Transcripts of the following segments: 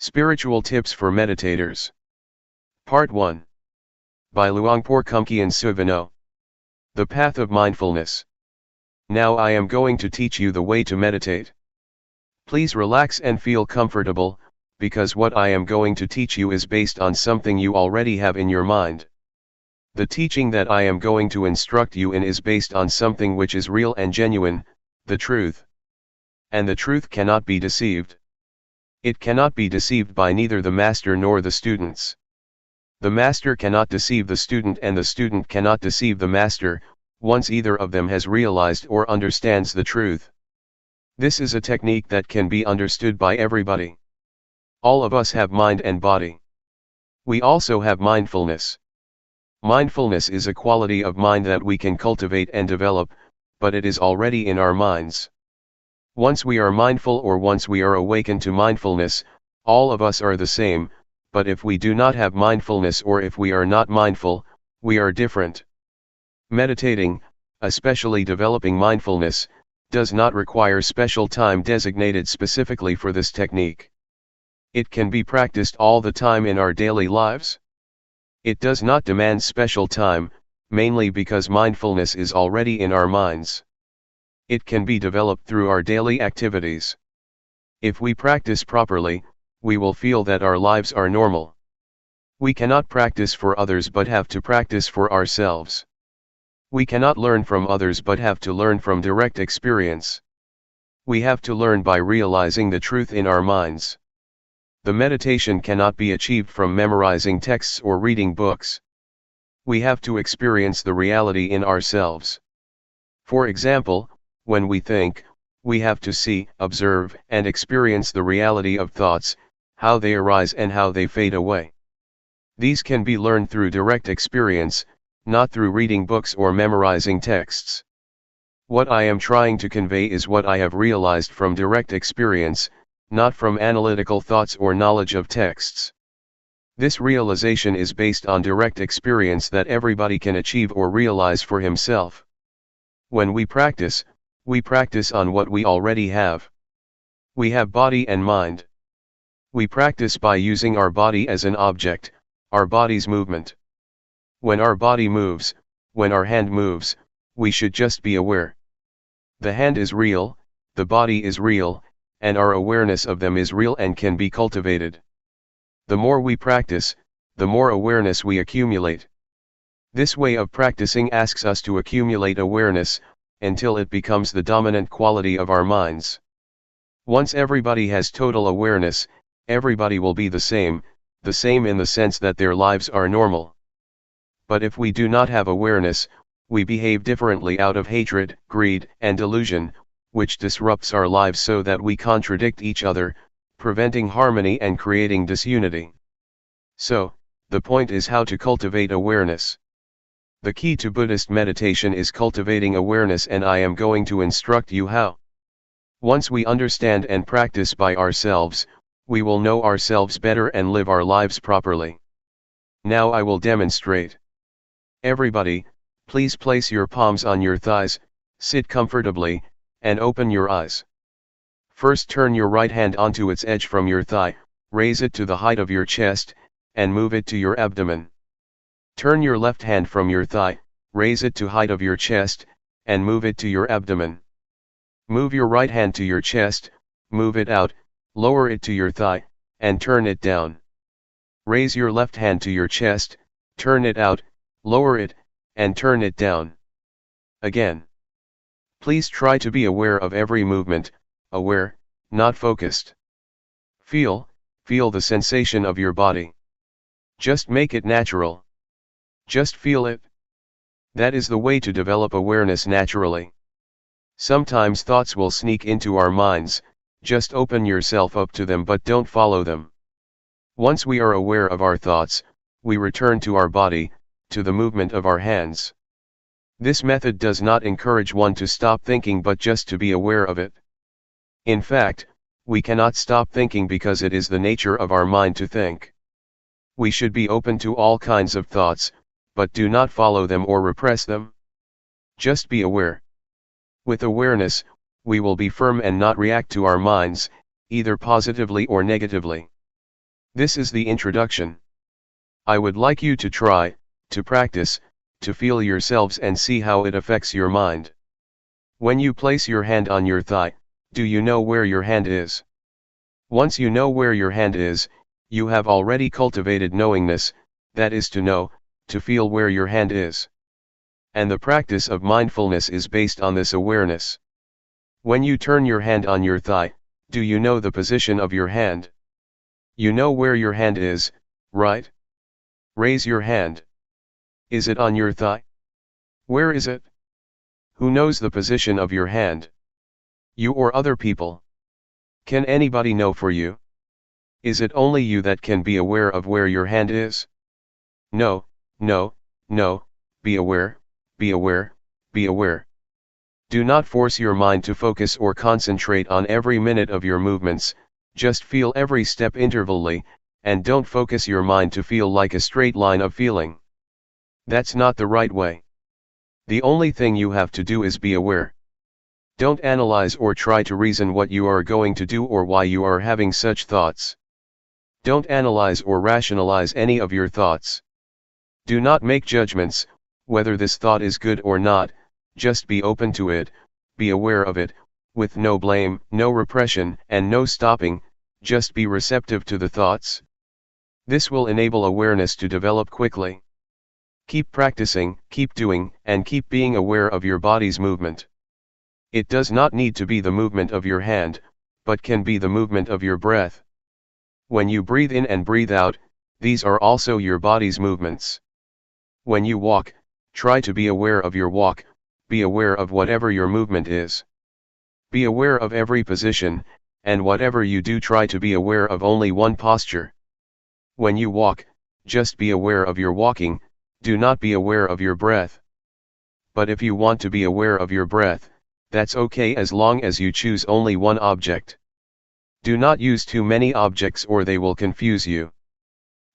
Spiritual Tips for Meditators. Part 1. By Luangpor Teean. The Path of Mindfulness. Now I am going to teach you the way to meditate. Please relax and feel comfortable, because what I am going to teach you is based on something you already have in your mind. The teaching that I am going to instruct you in is based on something which is real and genuine, the truth. And the truth cannot be deceived. It cannot be deceived by neither the master nor the students. The master cannot deceive the student and the student cannot deceive the master, once either of them has realized or understands the truth. This is a technique that can be understood by everybody. All of us have mind and body. We also have mindfulness. Mindfulness is a quality of mind that we can cultivate and develop, but it is already in our minds. Once we are mindful or once we are awakened to mindfulness, all of us are the same, but if we do not have mindfulness or if we are not mindful, we are different. Meditating, especially developing mindfulness, does not require special time designated specifically for this technique. It can be practiced all the time in our daily lives. It does not demand special time, mainly because mindfulness is already in our minds. It can be developed through our daily activities. If we practice properly, we will feel that our lives are normal. We cannot practice for others but have to practice for ourselves. We cannot learn from others but have to learn from direct experience. We have to learn by realizing the truth in our minds. The meditation cannot be achieved from memorizing texts or reading books. We have to experience the reality in ourselves. For example, when we think, we have to see, observe, and experience the reality of thoughts, how they arise and how they fade away. These can be learned through direct experience, not through reading books or memorizing texts. What I am trying to convey is what I have realized from direct experience, not from analytical thoughts or knowledge of texts. This realization is based on direct experience that everybody can achieve or realize for himself. When we practice on what we already have. We have body and mind. We practice by using our body as an object, our body's movement. When our body moves, when our hand moves, we should just be aware. The hand is real, the body is real, and our awareness of them is real and can be cultivated. The more we practice, the more awareness we accumulate. This way of practicing asks us to accumulate awareness, until it becomes the dominant quality of our minds. Once everybody has total awareness, everybody will be the same in the sense that their lives are normal. But if we do not have awareness, we behave differently out of hatred, greed, and delusion, which disrupts our lives so that we contradict each other, preventing harmony and creating disunity. So, the point is how to cultivate awareness. The key to Buddhist meditation is cultivating awareness, and I am going to instruct you how. Once we understand and practice by ourselves, we will know ourselves better and live our lives properly. Now I will demonstrate. Everybody, please place your palms on your thighs, sit comfortably, and open your eyes. First turn your right hand onto its edge from your thigh, raise it to the height of your chest, and move it to your abdomen. Turn your left hand from your thigh, raise it to height of your chest, and move it to your abdomen. Move your right hand to your chest, move it out, lower it to your thigh, and turn it down. Raise your left hand to your chest, turn it out, lower it, and turn it down. Again. Please try to be aware of every movement, aware, not focused. Feel the sensation of your body. Just make it natural. Just feel it. That is the way to develop awareness naturally. Sometimes thoughts will sneak into our minds, just open yourself up to them but don't follow them. Once we are aware of our thoughts, we return to our body, to the movement of our hands. This method does not encourage one to stop thinking but just to be aware of it. In fact, we cannot stop thinking because it is the nature of our mind to think. We should be open to all kinds of thoughts, but do not follow them or repress them. Just be aware. With awareness, we will be firm and not react to our minds, either positively or negatively. This is the introduction. I would like you to try, to practice, to feel yourselves and see how it affects your mind. When you place your hand on your thigh, do you know where your hand is? Once you know where your hand is, you have already cultivated knowingness, that is to know, to feel where your hand is. And the practice of mindfulness is based on this awareness. When you turn your hand on your thigh, do you know the position of your hand? You know where your hand is, right? Raise your hand. Is it on your thigh? Where is it? Who knows the position of your hand? You or other people? Can anybody know for you? Is it only you that can be aware of where your hand is? No, no, no, be aware, be aware, be aware. Do not force your mind to focus or concentrate on every minute of your movements, just feel every step intervally, and don't focus your mind to feel like a straight line of feeling. That's not the right way. The only thing you have to do is be aware. Don't analyze or try to reason what you are going to do or why you are having such thoughts. Don't analyze or rationalize any of your thoughts. Do not make judgments, whether this thought is good or not, just be open to it, be aware of it, with no blame, no repression, and no stopping, just be receptive to the thoughts. This will enable awareness to develop quickly. Keep practicing, keep doing, and keep being aware of your body's movement. It does not need to be the movement of your hand, but can be the movement of your breath. When you breathe in and breathe out, these are also your body's movements. When you walk, try to be aware of your walk, be aware of whatever your movement is. Be aware of every position, and whatever you do try to be aware of only one posture. When you walk, just be aware of your walking, do not be aware of your breath. But if you want to be aware of your breath, that's okay as long as you choose only one object. Do not use too many objects or they will confuse you.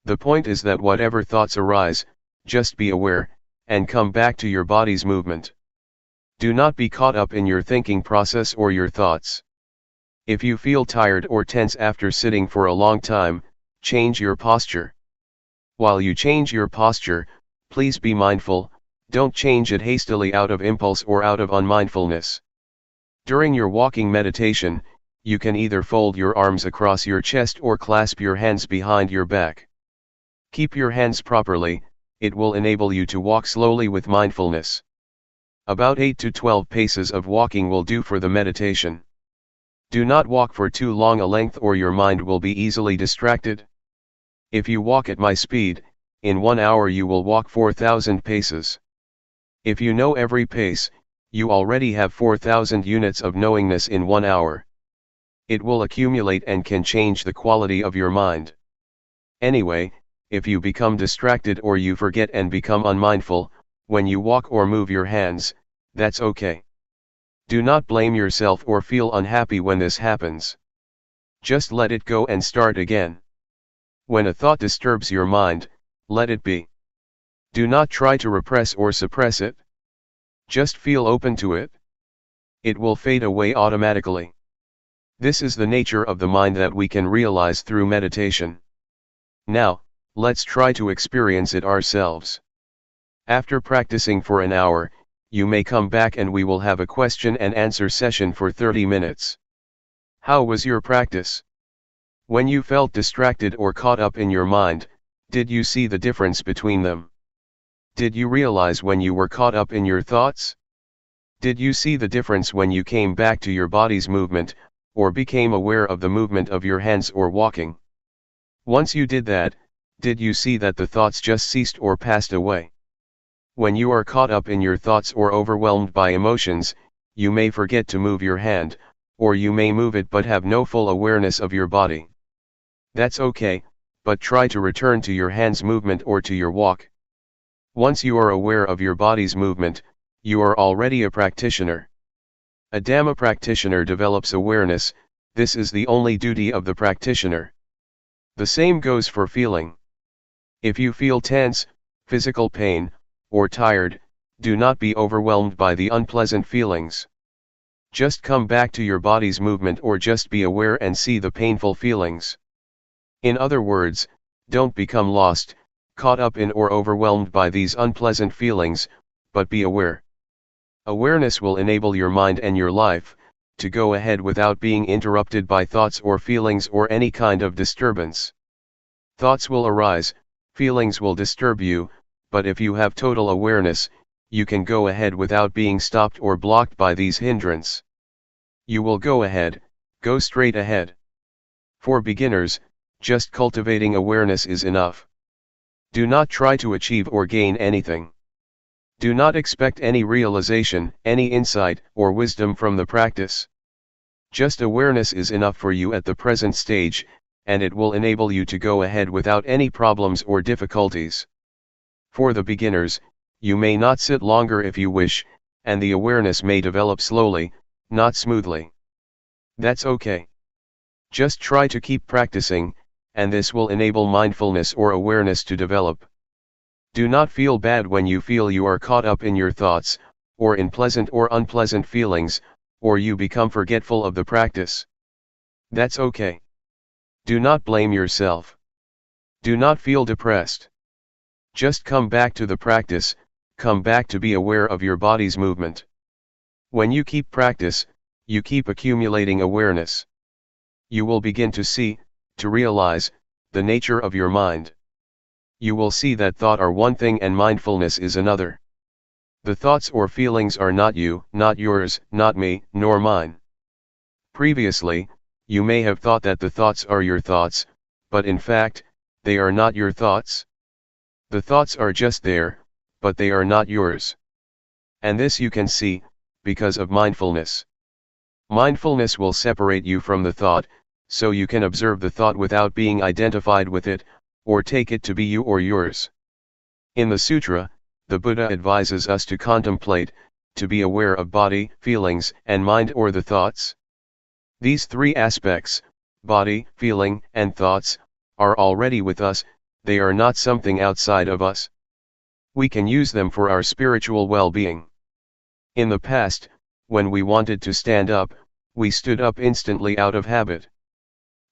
The point is that whatever thoughts arise, just be aware, and come back to your body's movement. Do not be caught up in your thinking process or your thoughts. If you feel tired or tense after sitting for a long time, change your posture. While you change your posture, please be mindful, don't change it hastily out of impulse or out of unmindfulness. During your walking meditation, you can either fold your arms across your chest or clasp your hands behind your back. Keep your hands properly, it will enable you to walk slowly with mindfulness. About 8 to 12 paces of walking will do for the meditation. Do not walk for too long a length or your mind will be easily distracted. If you walk at my speed, in 1 hour you will walk 4,000 paces. If you know every pace, you already have 4,000 units of knowingness in 1 hour. It will accumulate and can change the quality of your mind. Anyway, if you become distracted or you forget and become unmindful, when you walk or move your hands, that's okay. Do not blame yourself or feel unhappy when this happens. Just let it go and start again. When a thought disturbs your mind, let it be. Do not try to repress or suppress it. Just feel open to it. It will fade away automatically. This is the nature of the mind that we can realize through meditation. Now, let's try to experience it ourselves. After practicing for an hour, you may come back and we will have a question and answer session for 30 minutes. How was your practice? When you felt distracted or caught up in your mind, did you see the difference between them? Did you realize when you were caught up in your thoughts? Did you see the difference when you came back to your body's movement, or became aware of the movement of your hands or walking? Once you did that, did you see that the thoughts just ceased or passed away? When you are caught up in your thoughts or overwhelmed by emotions, you may forget to move your hand, or you may move it but have no full awareness of your body. That's okay, but try to return to your hand's movement or to your walk. Once you are aware of your body's movement, you are already a practitioner. A Dhamma practitioner develops awareness. This is the only duty of the practitioner. The same goes for feeling. If you feel tense, physical pain, or tired, do not be overwhelmed by the unpleasant feelings. Just come back to your body's movement or just be aware and see the painful feelings. In other words, don't become lost, caught up in or overwhelmed by these unpleasant feelings, but be aware. Awareness will enable your mind and your life to go ahead without being interrupted by thoughts or feelings or any kind of disturbance. Thoughts will arise, feelings will disturb you, but if you have total awareness, you can go ahead without being stopped or blocked by these hindrances. You will go ahead, go straight ahead. For beginners, just cultivating awareness is enough. Do not try to achieve or gain anything. Do not expect any realization, any insight, or wisdom from the practice. Just awareness is enough for you at the present stage, and it will enable you to go ahead without any problems or difficulties. For the beginners, you may not sit longer if you wish, and the awareness may develop slowly, not smoothly. That's okay. Just try to keep practicing, and this will enable mindfulness or awareness to develop. Do not feel bad when you feel you are caught up in your thoughts, or in pleasant or unpleasant feelings, or you become forgetful of the practice. That's okay. Do not blame yourself. Do not feel depressed. Just come back to the practice, come back to be aware of your body's movement. When you keep practice, you keep accumulating awareness. You will begin to see, to realize, the nature of your mind. You will see that thought are one thing and mindfulness is another. The thoughts or feelings are not you, not yours, not me, nor mine. Previously, you may have thought that the thoughts are your thoughts, but in fact, they are not your thoughts. The thoughts are just there, but they are not yours. And this you can see, because of mindfulness. Mindfulness will separate you from the thought, so you can observe the thought without being identified with it, or take it to be you or yours. In the sutra, the Buddha advises us to contemplate, to be aware of body, feelings, and mind or the thoughts. These three aspects, body, feeling, and thoughts, are already with us, they are not something outside of us. We can use them for our spiritual well-being. In the past, when we wanted to stand up, we stood up instantly out of habit.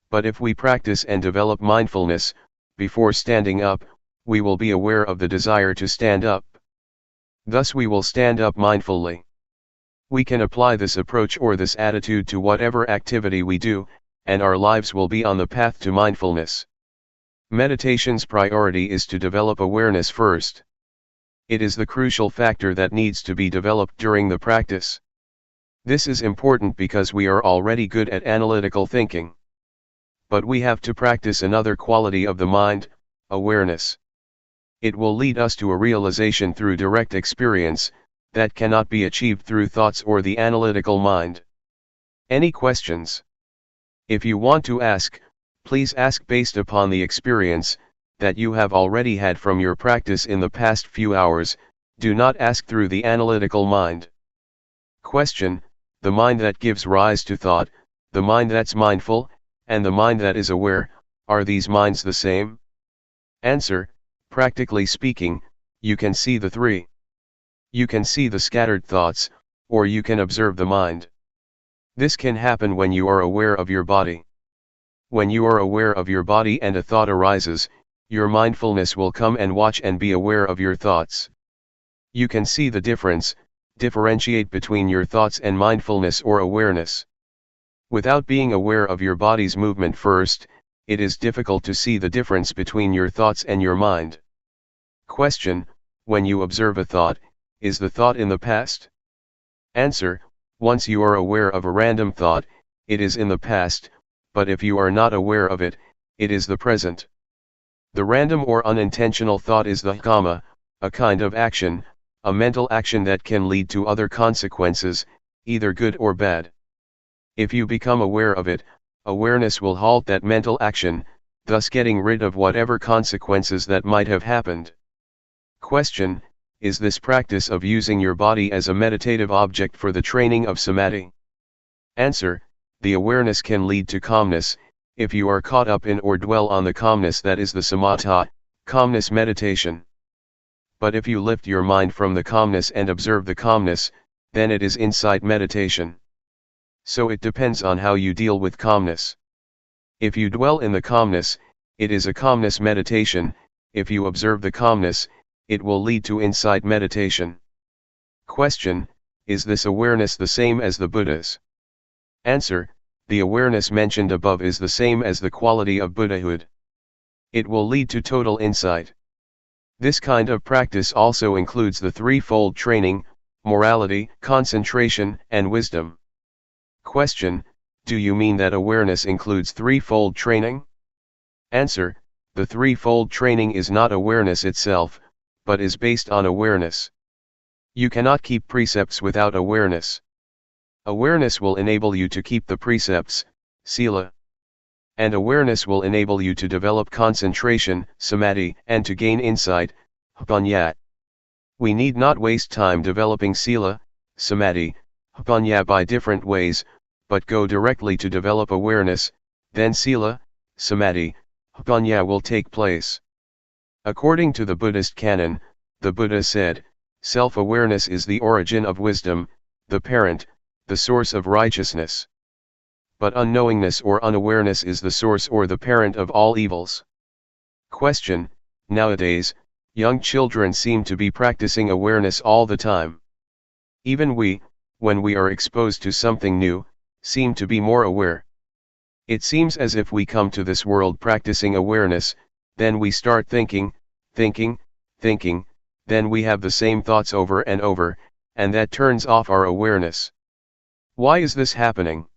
But if we practice and develop mindfulness, before standing up, we will be aware of the desire to stand up. Thus we will stand up mindfully. We can apply this approach or this attitude to whatever activity we do, and our lives will be on the path to mindfulness. Meditation's priority is to develop awareness first. It is the crucial factor that needs to be developed during the practice. This is important because we are already good at analytical thinking. But we have to practice another quality of the mind, awareness. It will lead us to a realization through direct experience, that cannot be achieved through thoughts or the analytical mind. Any questions? If you want to ask, please ask based upon the experience that you have already had from your practice in the past few hours. Do not ask through the analytical mind. Question: the mind that gives rise to thought, the mind that's mindful, and the mind that is aware, are these minds the same? Answer: practically speaking, you can see the three. You can see the scattered thoughts, or you can observe the mind. This can happen when you are aware of your body. When you are aware of your body and a thought arises, your mindfulness will come and watch and be aware of your thoughts. You can see the difference, differentiate between your thoughts and mindfulness or awareness. Without being aware of your body's movement first, it is difficult to see the difference between your thoughts and your mind. Question: when you observe a thought, is the thought in the past? Answer: once you are aware of a random thought, it is in the past, but if you are not aware of it, it is the present. The random or unintentional thought is the kamma, a kind of action, a mental action that can lead to other consequences, either good or bad. If you become aware of it, awareness will halt that mental action, thus getting rid of whatever consequences that might have happened. Question: is this practice of using your body as a meditative object for the training of samadhi? Answer: the awareness can lead to calmness, if you are caught up in or dwell on the calmness that is the samatha, calmness meditation. But if you lift your mind from the calmness and observe the calmness, then it is insight meditation. So it depends on how you deal with calmness. If you dwell in the calmness, it is a calmness meditation. If you observe the calmness, it will lead to insight meditation. Question: is this awareness the same as the Buddha's? Answer: the awareness mentioned above is the same as the quality of Buddhahood. It will lead to total insight. This kind of practice also includes the threefold training: morality, concentration, and wisdom. Question: do you mean that awareness includes threefold training? Answer: the threefold training is not awareness itself, but is based on awareness. You cannot keep precepts without awareness. Awareness will enable you to keep the precepts, sila. And awareness will enable you to develop concentration, samadhi, and to gain insight, panya. We need not waste time developing sila, samadhi, panya by different ways, but go directly to develop awareness, then sila, samadhi, panya will take place. According to the Buddhist canon, the Buddha said, self-awareness is the origin of wisdom, the parent, the source of righteousness. But unknowingness or unawareness is the source or the parent of all evils. Question: nowadays, young children seem to be practicing awareness all the time. Even we, when we are exposed to something new, seem to be more aware. It seems as if we come to this world practicing awareness, then we start thinking, then we have the same thoughts over and over, and that turns off our awareness. Why is this happening?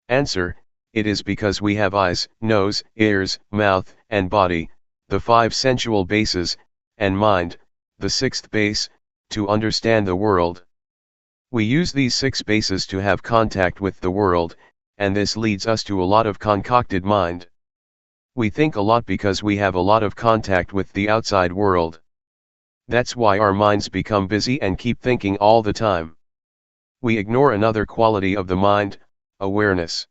Answer: it is because we have eyes, nose, ears, mouth, and body, the 5 sensual bases, and mind, the 6th base, to understand the world. We use these 6 bases to have contact with the world, and this leads us to a lot of concocted mind. We think a lot because we have a lot of contact with the outside world. That's why our minds become busy and keep thinking all the time. We ignore another quality of the mind, awareness.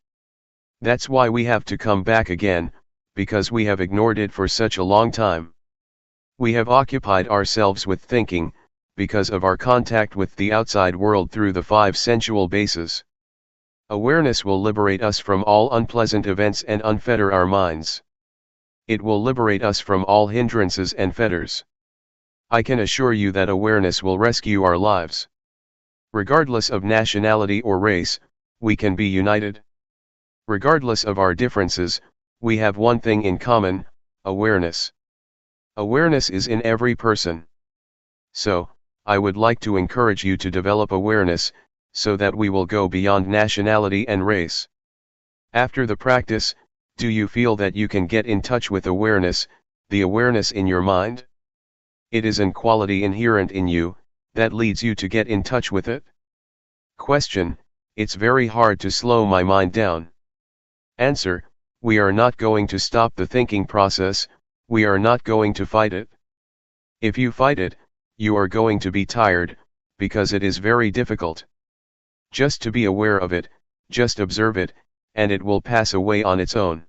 That's why we have to come back again, because we have ignored it for such a long time. We have occupied ourselves with thinking, because of our contact with the outside world through the 5 sensual bases. Awareness will liberate us from all unpleasant events and unfetter our minds. It will liberate us from all hindrances and fetters. I can assure you that awareness will rescue our lives. Regardless of nationality or race, we can be united. Regardless of our differences, we have one thing in common: awareness. Awareness is in every person. So, I would like to encourage you to develop awareness, so that we will go beyond nationality and race. After the practice, do you feel that you can get in touch with awareness, the awareness in your mind? It is an quality inherent in you, that leads you to get in touch with it. Question: it's very hard to slow my mind down. Answer: we are not going to stop the thinking process, we are not going to fight it. If you fight it, you are going to be tired, because it is very difficult. Just to be aware of it, just observe it, and it will pass away on its own.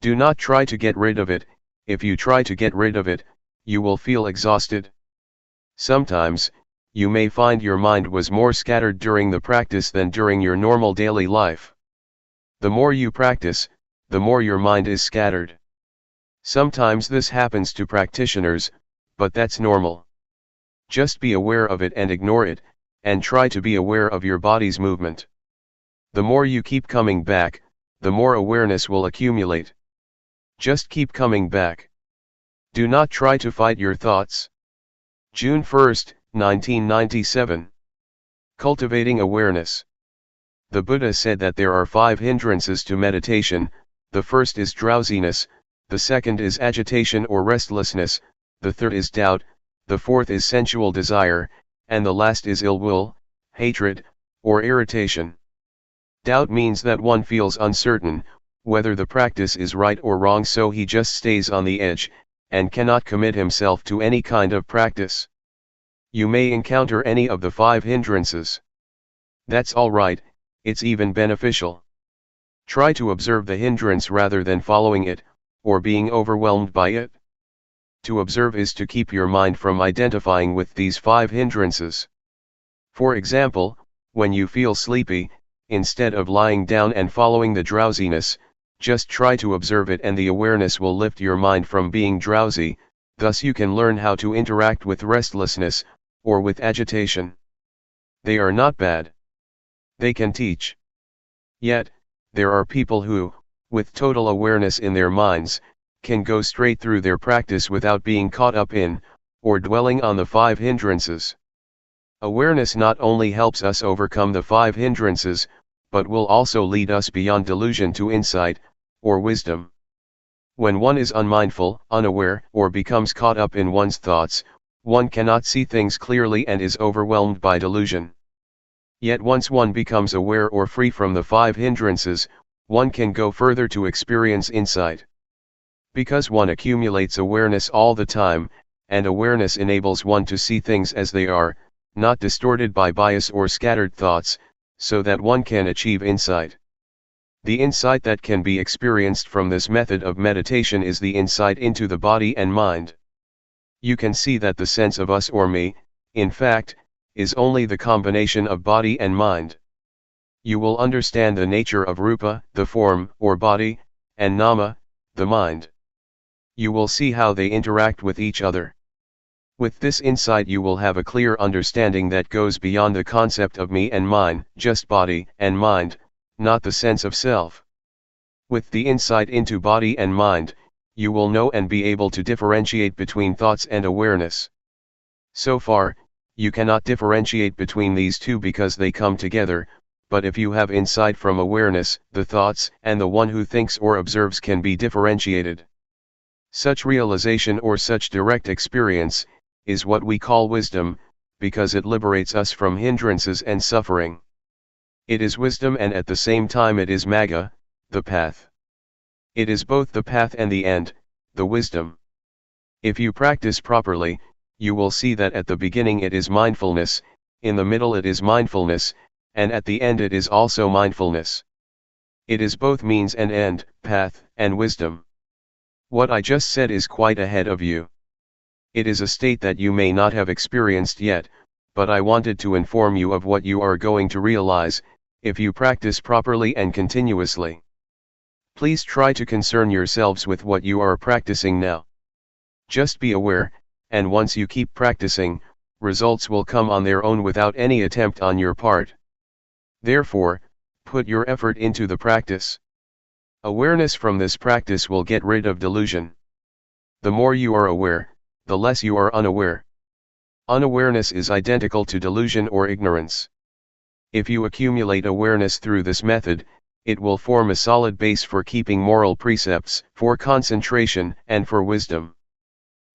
Do not try to get rid of it. If you try to get rid of it, you will feel exhausted. Sometimes, you may find your mind was more scattered during the practice than during your normal daily life. The more you practice, the more your mind is scattered. Sometimes this happens to practitioners, but that's normal. Just be aware of it and ignore it, and try to be aware of your body's movement. The more you keep coming back, the more awareness will accumulate. Just keep coming back. Do not try to fight your thoughts. June 1, 1997. Cultivating awareness. The Buddha said that there are 5 hindrances to meditation. The first is drowsiness, the second is agitation or restlessness, the third is doubt, the fourth is sensual desire, and the last is ill will, hatred, or irritation. Doubt means that one feels uncertain, whether the practice is right or wrong, so he just stays on the edge, and cannot commit himself to any kind of practice. You may encounter any of the 5 hindrances. That's alright, it's even beneficial. Try to observe the hindrance rather than following it, or being overwhelmed by it. To observe is to keep your mind from identifying with these 5 hindrances. For example, when you feel sleepy, instead of lying down and following the drowsiness, just try to observe it, and the awareness will lift your mind from being drowsy. Thus you can learn how to interact with restlessness, or with agitation. They are not bad. They can teach. Yet, there are people who, with total awareness in their minds, can go straight through their practice without being caught up in, or dwelling on the 5 hindrances. Awareness not only helps us overcome the 5 hindrances, but will also lead us beyond delusion to insight, or wisdom. When one is unmindful, unaware, or becomes caught up in one's thoughts, one cannot see things clearly and is overwhelmed by delusion. Yet once one becomes aware or free from the 5 hindrances, one can go further to experience insight. Because one accumulates awareness all the time, and awareness enables one to see things as they are, not distorted by bias or scattered thoughts, so that one can achieve insight. The insight that can be experienced from this method of meditation is the insight into the body and mind. You can see that the sense of us or me, in fact, is only the combination of body and mind. You will understand the nature of rupa, the form or body, and nama, the mind. You will see how they interact with each other. With this insight you will have a clear understanding that goes beyond the concept of me and mine, just body and mind, not the sense of self. With the insight into body and mind, you will know and be able to differentiate between thoughts and awareness. So far, you cannot differentiate between these two because they come together, but if you have insight from awareness, the thoughts and the one who thinks or observes can be differentiated. Such realization or such direct experience is what we call wisdom, because it liberates us from hindrances and suffering. It is wisdom, and at the same time it is magga, the path. It is both the path and the end, the wisdom. If you practice properly, you will see that at the beginning it is mindfulness, in the middle it is mindfulness, and at the end it is also mindfulness. It is both means and end, path and wisdom. What I just said is quite ahead of you. It is a state that you may not have experienced yet, but I wanted to inform you of what you are going to realize, if you practice properly and continuously. Please try to concern yourselves with what you are practicing now. Just be aware, and once you keep practicing, results will come on their own without any attempt on your part. Therefore, put your effort into the practice. Awareness from this practice will get rid of delusion. The more you are aware, the less you are unaware. Unawareness is identical to delusion or ignorance. If you accumulate awareness through this method, it will form a solid base for keeping moral precepts, for concentration, and for wisdom.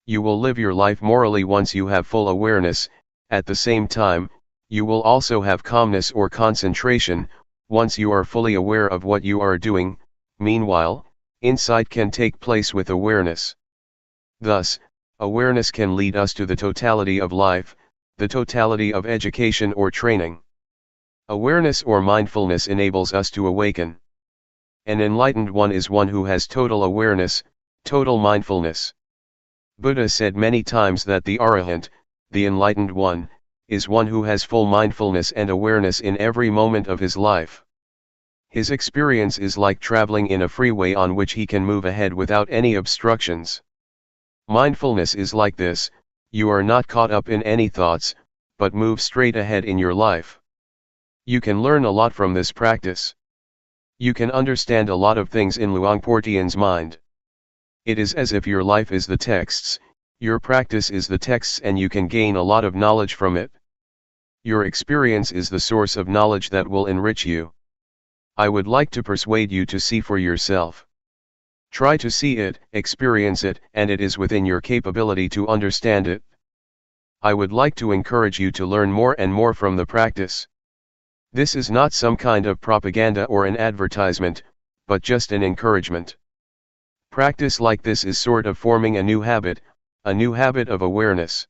You will live your life morally once you have full awareness. At the same time, you will also have calmness or concentration, once you are fully aware of what you are doing. Meanwhile, insight can take place with awareness. Thus, awareness can lead us to the totality of life, the totality of education or training. Awareness or mindfulness enables us to awaken. An enlightened one is one who has total awareness, total mindfulness. Buddha said many times that the Arahant, the enlightened one, is one who has full mindfulness and awareness in every moment of his life. His experience is like traveling in a freeway on which he can move ahead without any obstructions. Mindfulness is like this: you are not caught up in any thoughts, but move straight ahead in your life. You can learn a lot from this practice. You can understand a lot of things in Luangpor Teean's mind. It is as if your life is the texts, your practice is the texts, and you can gain a lot of knowledge from it. Your experience is the source of knowledge that will enrich you. I would like to persuade you to see for yourself. Try to see it, experience it, and it is within your capability to understand it. I would like to encourage you to learn more and more from the practice. This is not some kind of propaganda or an advertisement, but just an encouragement. Practice like this is sort of forming a new habit of awareness.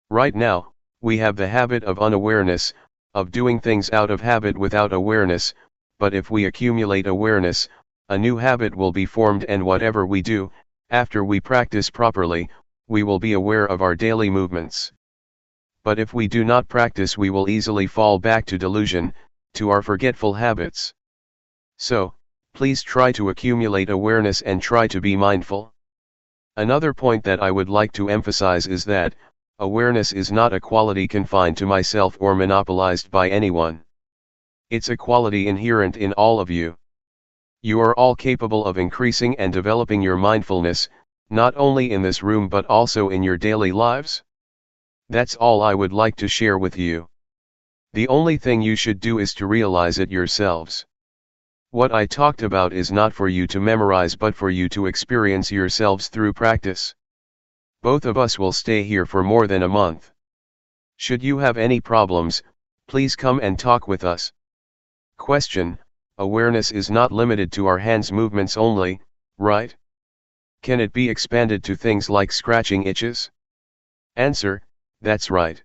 Right now, we have the habit of unawareness, of doing things out of habit without awareness, but if we accumulate awareness, a new habit will be formed, and whatever we do, after we practice properly, we will be aware of our daily movements. But if we do not practice, we will easily fall back to delusion, to our forgetful habits. So, please try to accumulate awareness and try to be mindful. Another point that I would like to emphasize is that, awareness is not a quality confined to myself or monopolized by anyone. It's a quality inherent in all of you. You are all capable of increasing and developing your mindfulness, not only in this room but also in your daily lives. That's all I would like to share with you. The only thing you should do is to realize it yourselves. What I talked about is not for you to memorize but for you to experience yourselves through practice. Both of us will stay here for more than a month. Should you have any problems, please come and talk with us. Question: awareness is not limited to our hands movements only, right? Can it be expanded to things like scratching itches? Answer: that's right.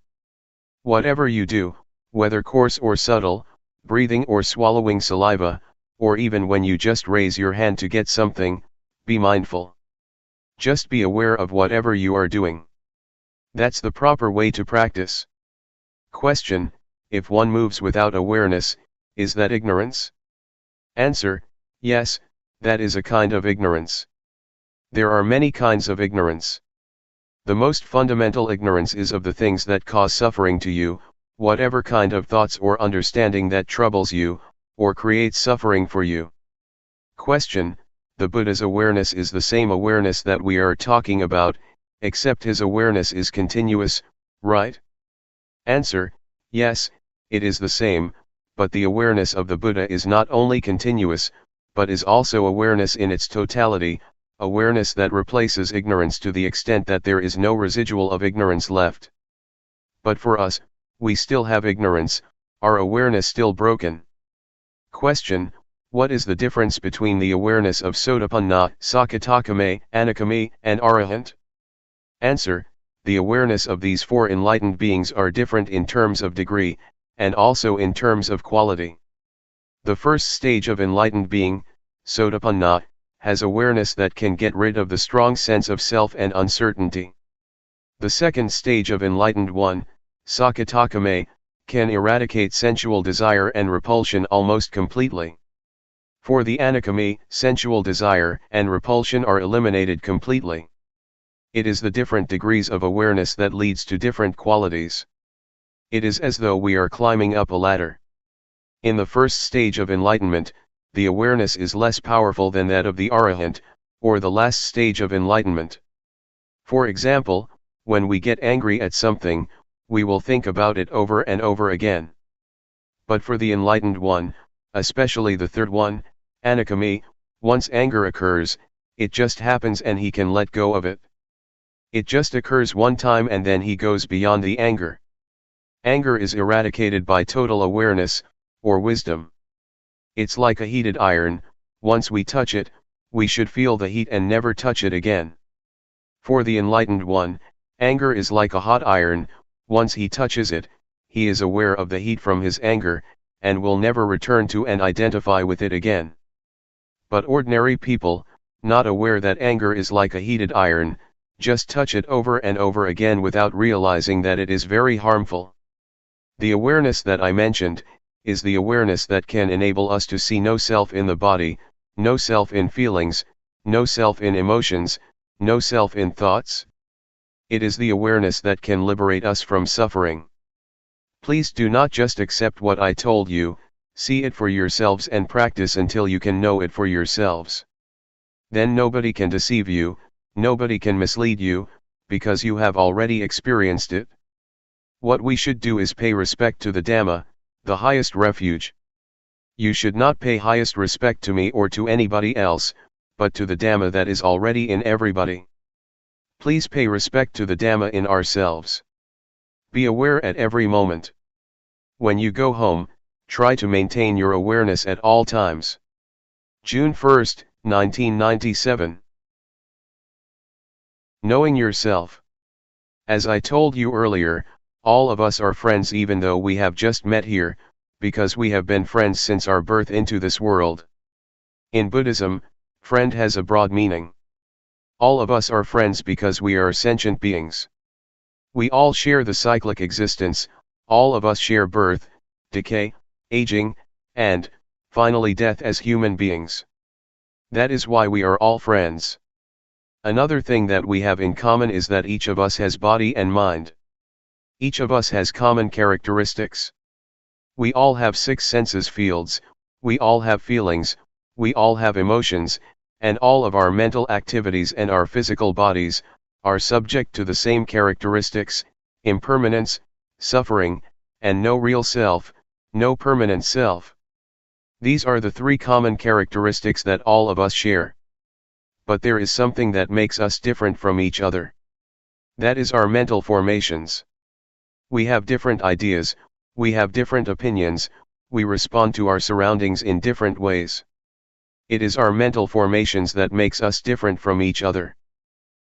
Whatever you do, whether coarse or subtle, breathing or swallowing saliva, or even when you just raise your hand to get something, be mindful. Just be aware of whatever you are doing. That's the proper way to practice. Question: if one moves without awareness, is that ignorance? Answer: yes, that is a kind of ignorance. There are many kinds of ignorance. The most fundamental ignorance is of the things that cause suffering to you, whatever kind of thoughts or understanding that troubles you, or creates suffering for you. Question: the Buddha's awareness is the same awareness that we are talking about, except his awareness is continuous, right? Answer: yes, it is the same, but the awareness of the Buddha is not only continuous, but is also awareness in its totality, awareness that replaces ignorance to the extent that there is no residual of ignorance left. But for us, we still have ignorance, our awareness still broken. Question: what is the difference between the awareness of Sotapanna, Sakadagami, Anakami, and Arahant? Answer: the awareness of these four enlightened beings are different in terms of degree, and also in terms of quality. The first stage of enlightened being, Sotapanna, has awareness that can get rid of the strong sense of self and uncertainty. The second stage of enlightened one, Sakadagami, can eradicate sensual desire and repulsion almost completely. For the Anakami, sensual desire and repulsion are eliminated completely. It is the different degrees of awareness that leads to different qualities. It is as though we are climbing up a ladder. In the first stage of enlightenment, the awareness is less powerful than that of the Arahant, or the last stage of enlightenment. For example, when we get angry at something, we will think about it over and over again. But for the enlightened one, especially the third one, Anakami, once anger occurs, it just happens and he can let go of it. It just occurs one time and then he goes beyond the anger. Anger is eradicated by total awareness, or wisdom. It's like a heated iron, once we touch it, we should feel the heat and never touch it again. For the enlightened one, anger is like a hot iron, once he touches it, he is aware of the heat from his anger, and will never return to and identify with it again. But ordinary people, not aware that anger is like a heated iron, just touch it over and over again without realizing that it is very harmful. The awareness that I mentioned, is the awareness that can enable us to see no self in the body, no self in feelings, no self in emotions, no self in thoughts. It is the awareness that can liberate us from suffering. Please do not just accept what I told you, see it for yourselves and practice until you can know it for yourselves. Then nobody can deceive you, nobody can mislead you, because you have already experienced it. What we should do is pay respect to the Dhamma, the highest refuge. You should not pay highest respect to me or to anybody else, but to the Dhamma that is already in everybody. Please pay respect to the Dhamma in ourselves. Be aware at every moment. When you go home, Try to maintain your awareness at all times. June 1, 1997. Knowing yourself. As I told you earlier, all of us are friends even though we have just met here, because we have been friends since our birth into this world. In Buddhism, friend has a broad meaning. All of us are friends because we are sentient beings. We all share the cyclic existence, all of us share birth, decay, aging, and, finally death as human beings. That is why we are all friends. Another thing that we have in common is that each of us has body and mind. Each of us has common characteristics. We all have 6 senses fields, we all have feelings, we all have emotions, and all of our mental activities and our physical bodies are subject to the same characteristics: impermanence, suffering, and no real self, no permanent self. These are the 3 common characteristics that all of us share. But there is something that makes us different from each other. That is our mental formations. We have different ideas, we have different opinions, we respond to our surroundings in different ways. It is our mental formations that makes us different from each other.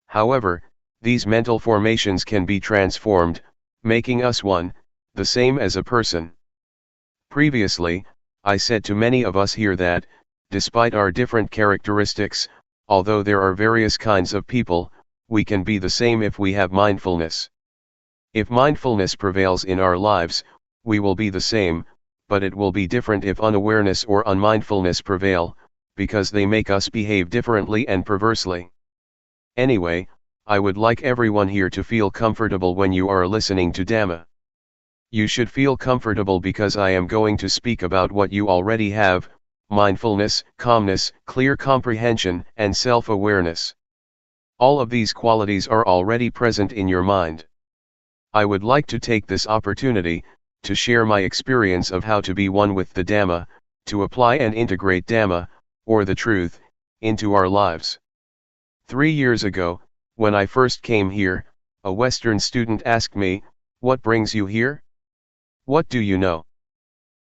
However, these mental formations can be transformed, making us one, the same as a person. Previously, I said to many of us here that, despite our different characteristics, although there are various kinds of people, we can be the same if we have mindfulness. If mindfulness prevails in our lives, we will be the same, but it will be different if unawareness or unmindfulness prevail, because they make us behave differently and perversely. Anyway, I would like everyone here to feel comfortable when you are listening to Dhamma. You should feel comfortable because I am going to speak about what you already have: mindfulness, calmness, clear comprehension, and self-awareness. All of these qualities are already present in your mind. I would like to take this opportunity to share my experience of how to be one with the Dhamma, to apply and integrate Dhamma, or the truth, into our lives. 3 years ago, when I first came here, a Western student asked me, "What brings you here? What do you know?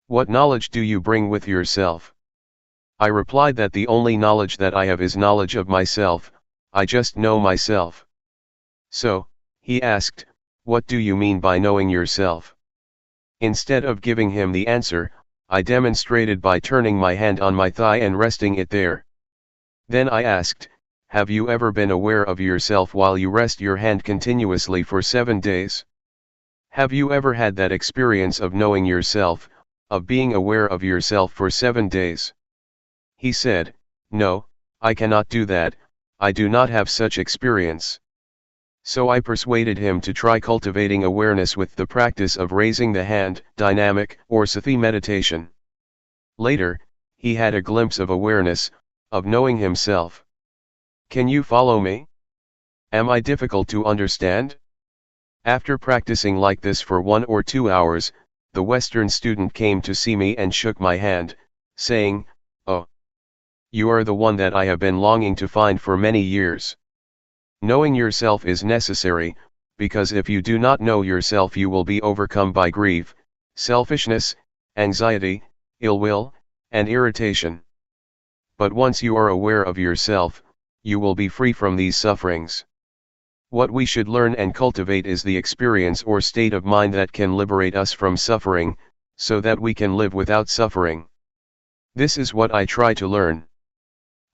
What knowledge do you bring with yourself?" I replied that the only knowledge that I have is knowledge of myself. I just know myself. So, he asked, "What do you mean by knowing yourself?" Instead of giving him the answer, I demonstrated by turning my hand on my thigh and resting it there. Then I asked, "Have you ever been aware of yourself while you rest your hand continuously for 7 days? Have you ever had that experience of knowing yourself, of being aware of yourself for 7 days?" He said, "No, I cannot do that, I do not have such experience." So I persuaded him to try cultivating awareness with the practice of raising the hand, dynamic or sati meditation. Later, he had a glimpse of awareness, of knowing himself. Can you follow me? Am I difficult to understand? After practicing like this for 1 or 2 hours, the Western student came to see me and shook my hand, saying, "Oh, you are the one that I have been longing to find for many years." Knowing yourself is necessary, because if you do not know yourself you will be overcome by grief, selfishness, anxiety, ill will, and irritation. But once you are aware of yourself, you will be free from these sufferings. What we should learn and cultivate is the experience or state of mind that can liberate us from suffering, so that we can live without suffering. This is what I try to learn.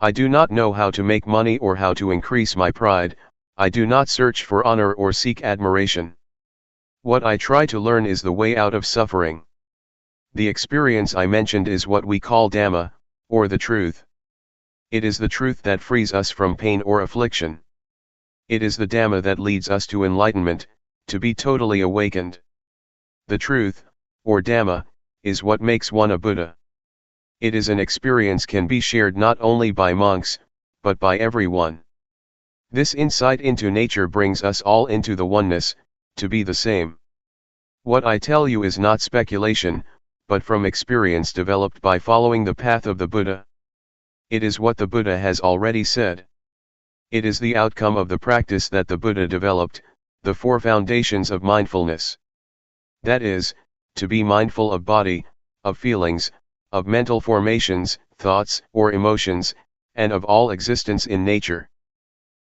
I do not know how to make money or how to increase my pride, I do not search for honor or seek admiration. What I try to learn is the way out of suffering. The experience I mentioned is what we call Dhamma, or the truth. It is the truth that frees us from pain or affliction. It is the Dhamma that leads us to enlightenment, to be totally awakened. The truth, or Dhamma, is what makes one a Buddha. It is an experience can be shared not only by monks, but by everyone. This insight into nature brings us all into the oneness, to be the same. What I tell you is not speculation, but from experience developed by following the path of the Buddha. It is what the Buddha has already said. It is the outcome of the practice that the Buddha developed, the 4 foundations of mindfulness. That is, to be mindful of body, of feelings, of mental formations, thoughts, or emotions, and of all existence in nature.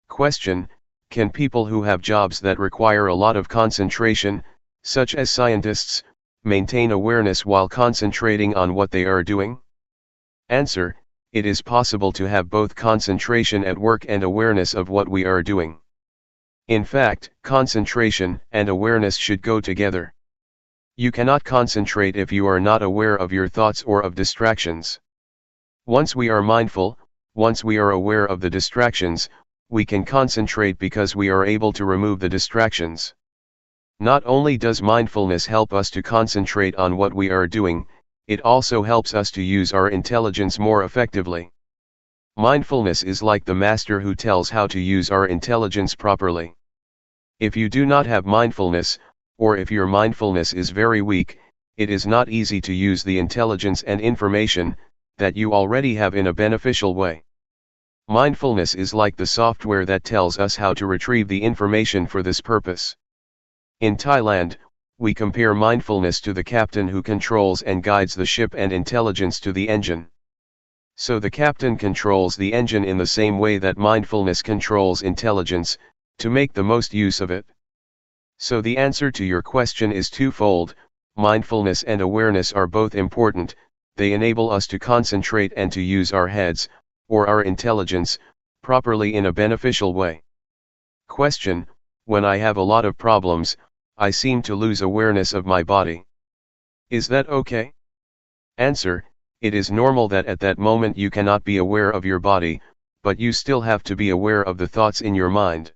Question: can people who have jobs that require a lot of concentration, such as scientists, maintain awareness while concentrating on what they are doing? Answer: it is possible to have both concentration at work and awareness of what we are doing. In fact, concentration and awareness should go together. You cannot concentrate if you are not aware of your thoughts or of distractions. Once we are mindful, once we are aware of the distractions, we can concentrate because we are able to remove the distractions. Not only does mindfulness help us to concentrate on what we are doing, it also helps us to use our intelligence more effectively. Mindfulness is like the master who tells how to use our intelligence properly. If you do not have mindfulness, or if your mindfulness is very weak, it is not easy to use the intelligence and information that you already have in a beneficial way. Mindfulness is like the software that tells us how to retrieve the information for this purpose. In Thailand, we compare mindfulness to the captain who controls and guides the ship and intelligence to the engine. So the captain controls the engine in the same way that mindfulness controls intelligence, to make the most use of it. So the answer to your question is twofold: mindfulness and awareness are both important. They enable us to concentrate and to use our heads, or our intelligence, properly in a beneficial way. Question: when I have a lot of problems, I seem to lose awareness of my body. Is that okay? Answer: it is normal that at that moment you cannot be aware of your body, but you still have to be aware of the thoughts in your mind.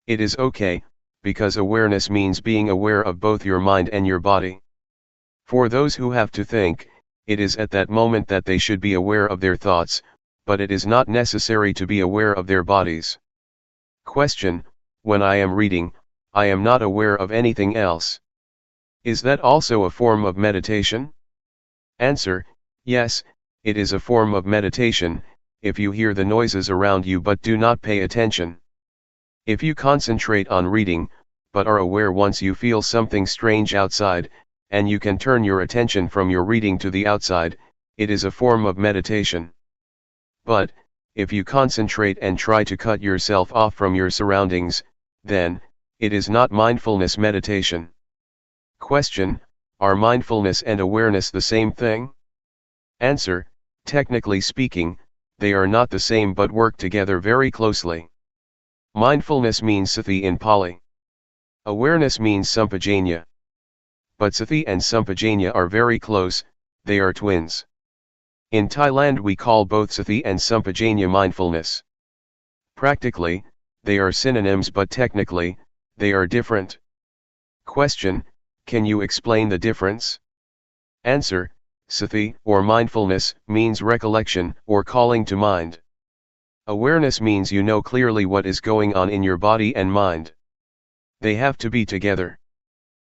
It is okay, because awareness means being aware of both your mind and your body. For those who have to think, it is at that moment that they should be aware of their thoughts, but it is not necessary to be aware of their bodies. Question: when I am reading, I am not aware of anything else. Is that also a form of meditation? Answer: yes, it is a form of meditation, if you hear the noises around you but do not pay attention. If you concentrate on reading, but are aware once you feel something strange outside, and you can turn your attention from your reading to the outside, it is a form of meditation. But, if you concentrate and try to cut yourself off from your surroundings, then, it is not mindfulness meditation. Question: are mindfulness and awareness the same thing? Answer: technically speaking, they are not the same but work together very closely. Mindfulness means sati in Pali. Awareness means sampajanya. But sati and sampajanya are very close, they are twins. In Thailand we call both sati and sampajanya mindfulness. Practically, they are synonyms, but technically, they are different. Question: can you explain the difference? Answer: sati, or mindfulness, means recollection, or calling to mind. Awareness means you know clearly what is going on in your body and mind. They have to be together.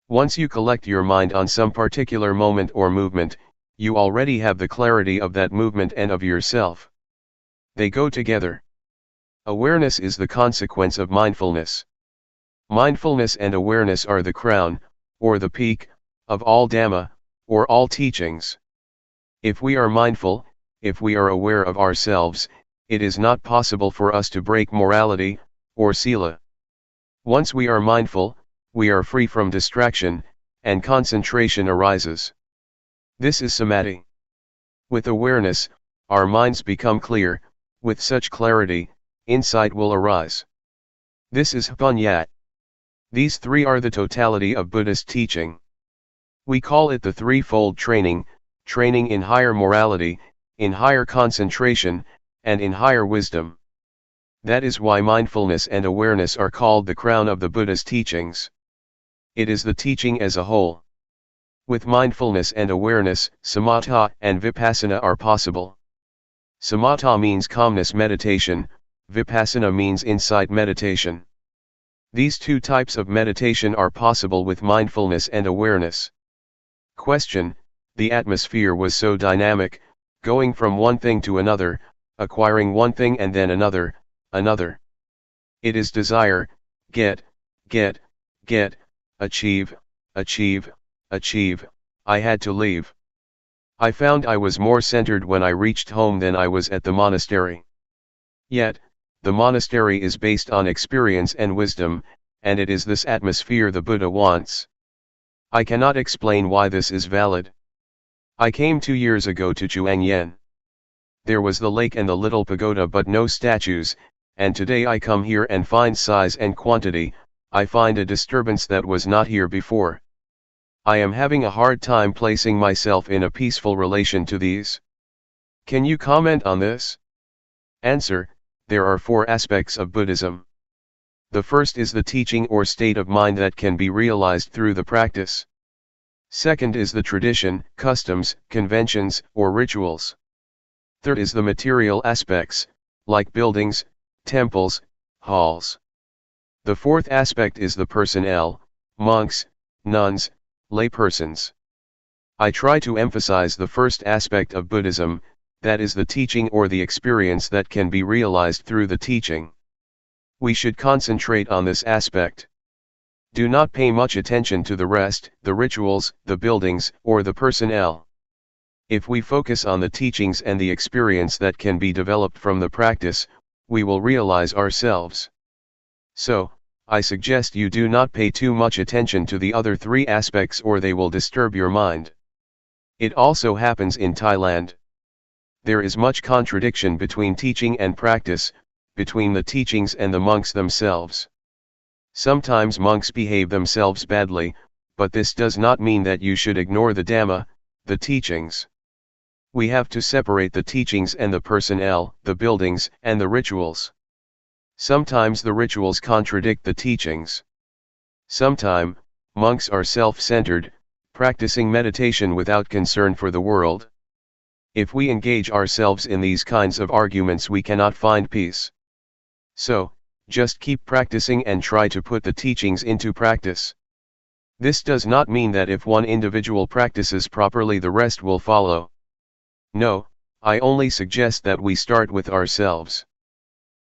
Once you collect your mind on some particular moment or movement, you already have the clarity of that movement and of yourself. They go together. Awareness is the consequence of mindfulness. Mindfulness and awareness are the crown, or the peak, of all Dhamma, or all teachings. If we are mindful, if we are aware of ourselves, it is not possible for us to break morality, or sila. Once we are mindful, we are free from distraction, and concentration arises. This is samadhi. With awareness, our minds become clear. With such clarity, insight will arise. This is Hpanyat. These three are the totality of Buddhist teaching. We call it the threefold training: training in higher morality, in higher concentration, and in higher wisdom. That is why mindfulness and awareness are called the crown of the Buddha's teachings. It is the teaching as a whole. With mindfulness and awareness, samatha and vipassana are possible. Samatha means calmness meditation, vipassana means insight meditation. These two types of meditation are possible with mindfulness and awareness. Question: the atmosphere was so dynamic, going from one thing to another, acquiring one thing and then another. It is desire, get, achieve, I had to leave. I found I was more centered when I reached home than I was at the monastery. Yet, the monastery is based on experience and wisdom, and it is this atmosphere the Buddha wants. I cannot explain why this is valid. I came 2 years ago to Chuangyen. There was the lake and the little pagoda but no statues, and today I come here and find size and quantity. I find a disturbance that was not here before. I am having a hard time placing myself in a peaceful relation to these. Can you comment on this? Answer: there are 4 aspects of Buddhism. The first is the teaching or state of mind that can be realized through the practice. Second is the tradition, customs, conventions, or rituals. Third is the material aspects, like buildings, temples, halls. The fourth aspect is the personnel, monks, nuns, laypersons. I try to emphasize the first aspect of Buddhism, that is the teaching or the experience that can be realized through the teaching. We should concentrate on this aspect. Do not pay much attention to the rest, the rituals, the buildings, or the personnel. If we focus on the teachings and the experience that can be developed from the practice, we will realize ourselves. So, I suggest you do not pay too much attention to the other 3 aspects or they will disturb your mind. It also happens in Thailand. There is much contradiction between teaching and practice, between the teachings and the monks themselves. Sometimes monks behave themselves badly, but this does not mean that you should ignore the Dhamma, the teachings. We have to separate the teachings and the personnel, the buildings, and the rituals. Sometimes the rituals contradict the teachings. Sometimes, monks are self-centered, practicing meditation without concern for the world. If we engage ourselves in these kinds of arguments, we cannot find peace. So, just keep practicing and try to put the teachings into practice. This does not mean that if one individual practices properly, the rest will follow. No, I only suggest that we start with ourselves.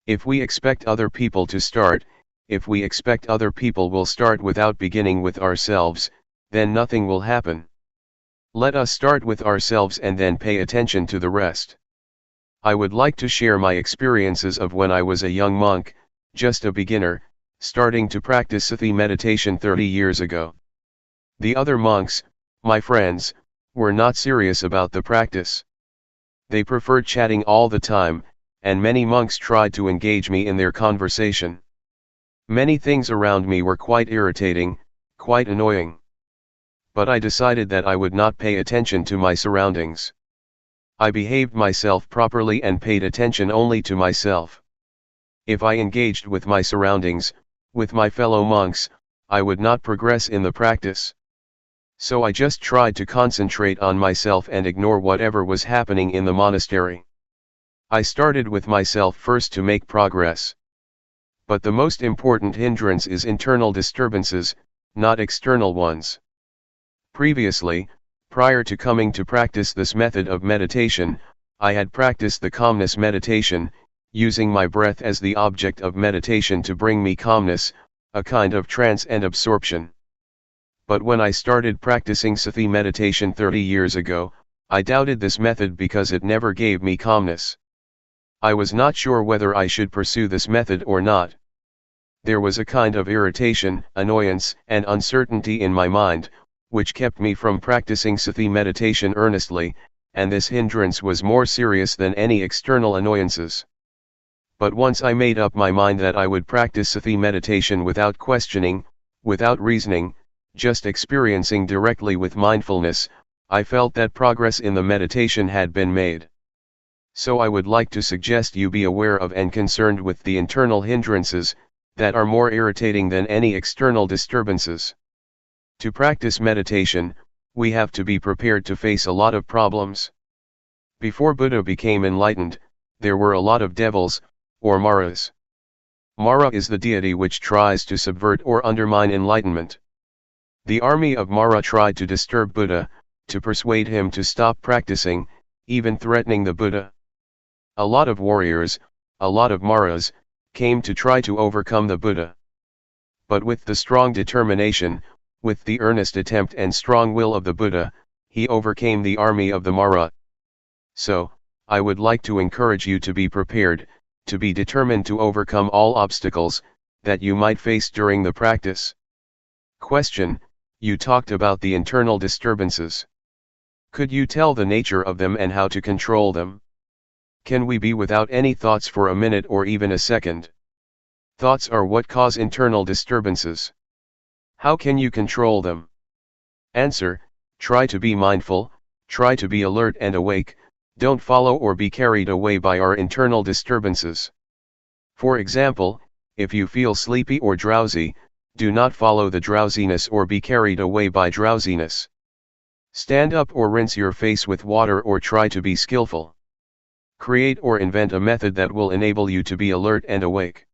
If we expect other people to start, if we expect other people will start without beginning with ourselves, then nothing will happen. Let us start with ourselves and then pay attention to the rest. I would like to share my experiences of when I was a young monk, just a beginner, starting to practice Sati meditation 30 years ago. The other monks, my friends, were not serious about the practice. They preferred chatting all the time, and many monks tried to engage me in their conversation. Many things around me were quite irritating, quite annoying. But I decided that I would not pay attention to my surroundings. I behaved myself properly and paid attention only to myself. If I engaged with my surroundings, with my fellow monks, I would not progress in the practice. So I just tried to concentrate on myself and ignore whatever was happening in the monastery. I started with myself first to make progress. But the most important hindrance is internal disturbances, not external ones. Previously, prior to coming to practice this method of meditation, I had practiced the calmness meditation, using my breath as the object of meditation to bring me calmness, a kind of trance and absorption. But when I started practicing Sati meditation 30 years ago, I doubted this method because it never gave me calmness. I was not sure whether I should pursue this method or not. There was a kind of irritation, annoyance, and uncertainty in my mind, which kept me from practicing Sati meditation earnestly, and this hindrance was more serious than any external annoyances. But once I made up my mind that I would practice Sati meditation without questioning, without reasoning, just experiencing directly with mindfulness, I felt that progress in the meditation had been made. So I would like to suggest you be aware of and concerned with the internal hindrances, that are more irritating than any external disturbances. To practice meditation, we have to be prepared to face a lot of problems. Before Buddha became enlightened, there were a lot of devils, or Maras. Mara is the deity which tries to subvert or undermine enlightenment. The army of Mara tried to disturb Buddha, to persuade him to stop practicing, even threatening the Buddha. A lot of warriors, a lot of Maras, came to try to overcome the Buddha. But with the strong determination, with the earnest attempt and strong will of the Buddha, he overcame the army of the Mara. So, I would like to encourage you to be prepared, to be determined to overcome all obstacles that you might face during the practice. Question: you talked about the internal disturbances. Could you tell the nature of them and how to control them? Can we be without any thoughts for a minute or even a second? Thoughts are what cause internal disturbances. How can you control them? Answer: try to be mindful, try to be alert and awake, don't follow or be carried away by our internal disturbances. For example, if you feel sleepy or drowsy, do not follow the drowsiness or be carried away by drowsiness. Stand up or rinse your face with water or try to be skillful. Create or invent a method that will enable you to be alert and awake.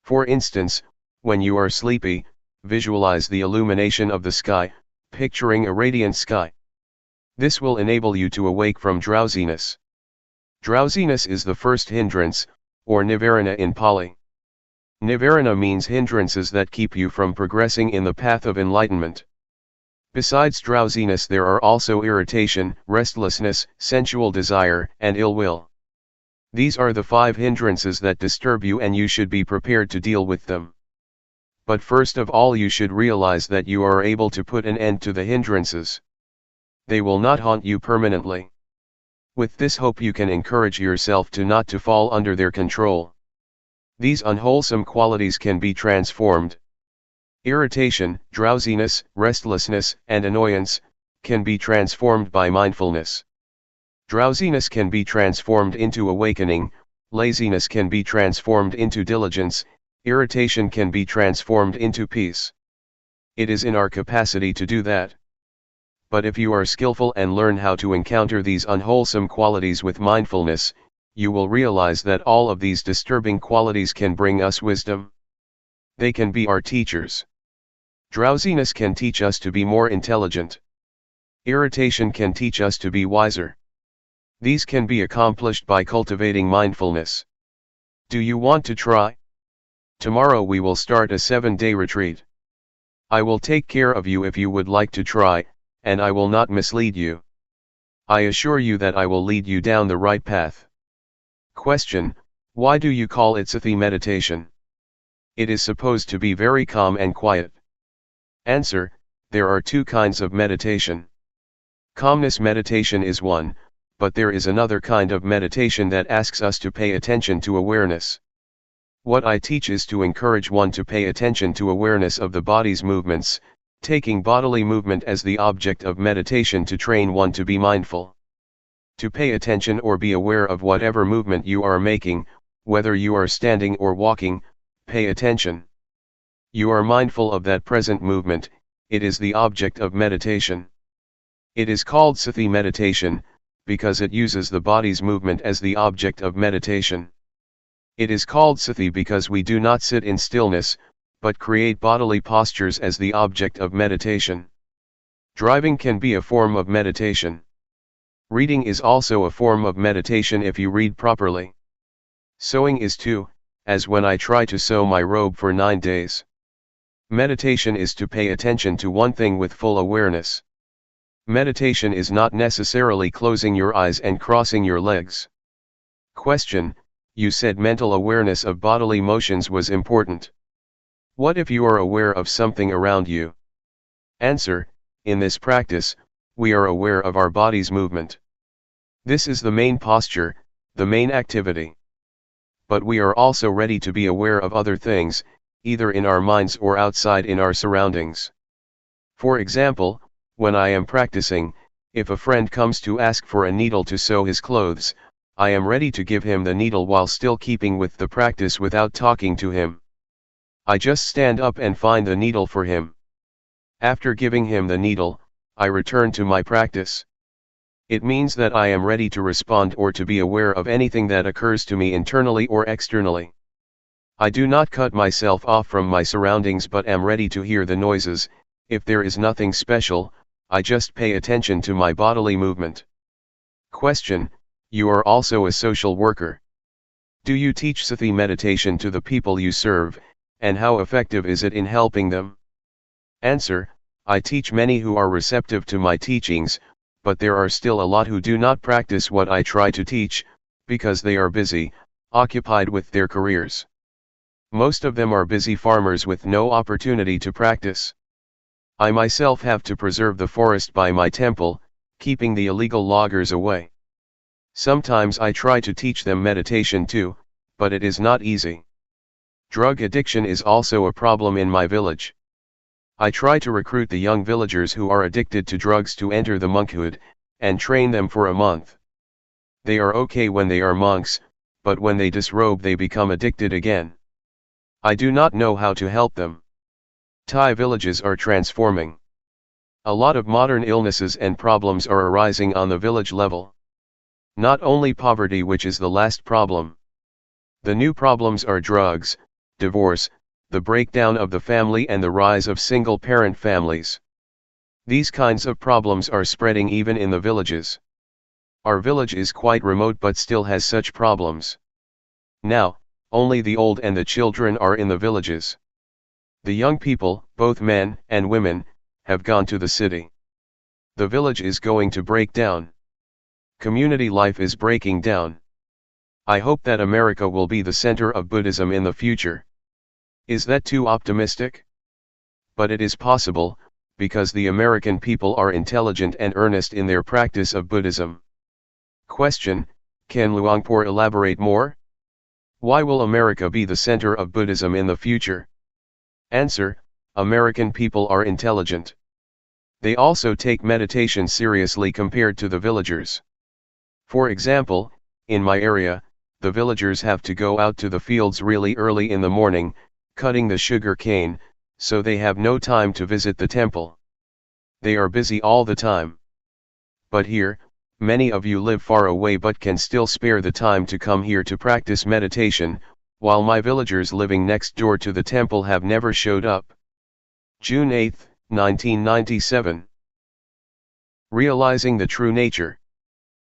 For instance, when you are sleepy, visualize the illumination of the sky, picturing a radiant sky. This will enable you to awake from drowsiness. Drowsiness is the first hindrance, or nivarana in Pali. Nivarana means hindrances that keep you from progressing in the path of enlightenment. Besides drowsiness, there are also irritation, restlessness, sensual desire, and ill will. These are the 5 hindrances that disturb you, and you should be prepared to deal with them. But first of all, you should realize that you are able to put an end to the hindrances. They will not haunt you permanently. With this hope, you can encourage yourself to not to fall under their control. These unwholesome qualities can be transformed. Irritation, drowsiness, restlessness, and annoyance can be transformed by mindfulness. Drowsiness can be transformed into awakening, laziness can be transformed into diligence, irritation can be transformed into peace. It is in our capacity to do that. But if you are skillful and learn how to encounter these unwholesome qualities with mindfulness, you will realize that all of these disturbing qualities can bring us wisdom. They can be our teachers. Drowsiness can teach us to be more intelligent. Irritation can teach us to be wiser. These can be accomplished by cultivating mindfulness. Do you want to try? Tomorrow we will start a 7-day retreat. I will take care of you if you would like to try, and I will not mislead you. I assure you that I will lead you down the right path. Question: why do you call it Sati meditation? It is supposed to be very calm and quiet. Answer: there are 2 kinds of meditation. Calmness meditation is one, but there is another kind of meditation that asks us to pay attention to awareness. What I teach is to encourage one to pay attention to awareness of the body's movements, taking bodily movement as the object of meditation to train one to be mindful. To pay attention or be aware of whatever movement you are making, whether you are standing or walking, pay attention. You are mindful of that present movement, it is the object of meditation. It is called Sati meditation, because it uses the body's movement as the object of meditation. It is called Sati because we do not sit in stillness, but create bodily postures as the object of meditation. Driving can be a form of meditation. Reading is also a form of meditation if you read properly. Sewing is too, as when I try to sew my robe for 9 days. Meditation is to pay attention to one thing with full awareness. Meditation is not necessarily closing your eyes and crossing your legs. Question: you said mental awareness of bodily motions was important. What if you are aware of something around you? Answer: in this practice, we are aware of our body's movement. This is the main posture, the main activity. But we are also ready to be aware of other things, either in our minds or outside in our surroundings. For example, when I am practicing, if a friend comes to ask for a needle to sew his clothes, I am ready to give him the needle while still keeping with the practice without talking to him. I just stand up and find the needle for him. After giving him the needle, I return to my practice. It means that I am ready to respond or to be aware of anything that occurs to me internally or externally. I do not cut myself off from my surroundings but am ready to hear the noises. If there is nothing special, I just pay attention to my bodily movement. Question: you are also a social worker. Do you teach Sati meditation to the people you serve, and how effective is it in helping them? Answer: I teach many who are receptive to my teachings, but there are still a lot who do not practice what I try to teach, because they are busy, occupied with their careers. Most of them are busy farmers with no opportunity to practice. I myself have to preserve the forest by my temple, keeping the illegal loggers away. Sometimes I try to teach them meditation too, but it is not easy. Drug addiction is also a problem in my village. I try to recruit the young villagers who are addicted to drugs to enter the monkhood, and train them for a month. They are okay when they are monks, but when they disrobe they become addicted again. I do not know how to help them. Thai villages are transforming. A lot of modern illnesses and problems are arising on the village level. Not only poverty, which is the last problem. The new problems are drugs, divorce, the breakdown of the family and the rise of single-parent families. These kinds of problems are spreading even in the villages. Our village is quite remote but still has such problems. Now, only the old and the children are in the villages. The young people, both men and women, have gone to the city. The village is going to break down. Community life is breaking down. I hope that America will be the center of Buddhism in the future. Is that too optimistic? But it is possible, because the American people are intelligent and earnest in their practice of Buddhism. Question: can Luangpor elaborate more? Why will America be the center of Buddhism in the future? Answer: American people are intelligent. They also take meditation seriously compared to the villagers. For example, in my area, the villagers have to go out to the fields really early in the morning, cutting the sugar cane, so they have no time to visit the temple. They are busy all the time. But here, many of you live far away but can still spare the time to come here to practice meditation, while my villagers living next door to the temple have never showed up. June 8, 1997. Realizing the true nature.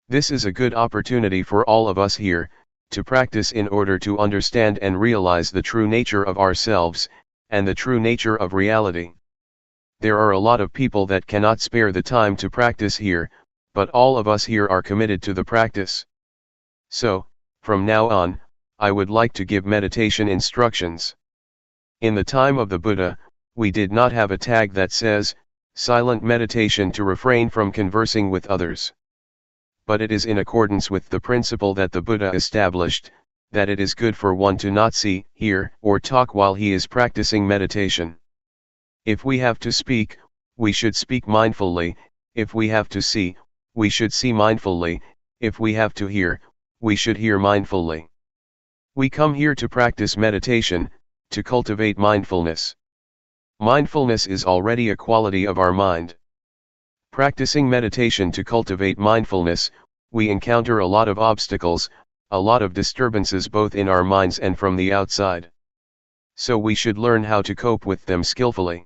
This is a good opportunity for all of us here, to practice in order to understand and realize the true nature of ourselves, and the true nature of reality. There are a lot of people that cannot spare the time to practice here, but all of us here are committed to the practice. So, from now on, I would like to give meditation instructions. In the time of the Buddha, we did not have a tag that says, silent meditation to refrain from conversing with others. But it is in accordance with the principle that the Buddha established, that it is good for one to not see, hear, or talk while he is practicing meditation. If we have to speak, we should speak mindfully; if we have to see, we should see mindfully; if we have to hear, we should hear mindfully. We come here to practice meditation, to cultivate mindfulness. Mindfulness is already a quality of our mind. Practicing meditation to cultivate mindfulness, we encounter a lot of obstacles, a lot of disturbances both in our minds and from the outside. So we should learn how to cope with them skillfully.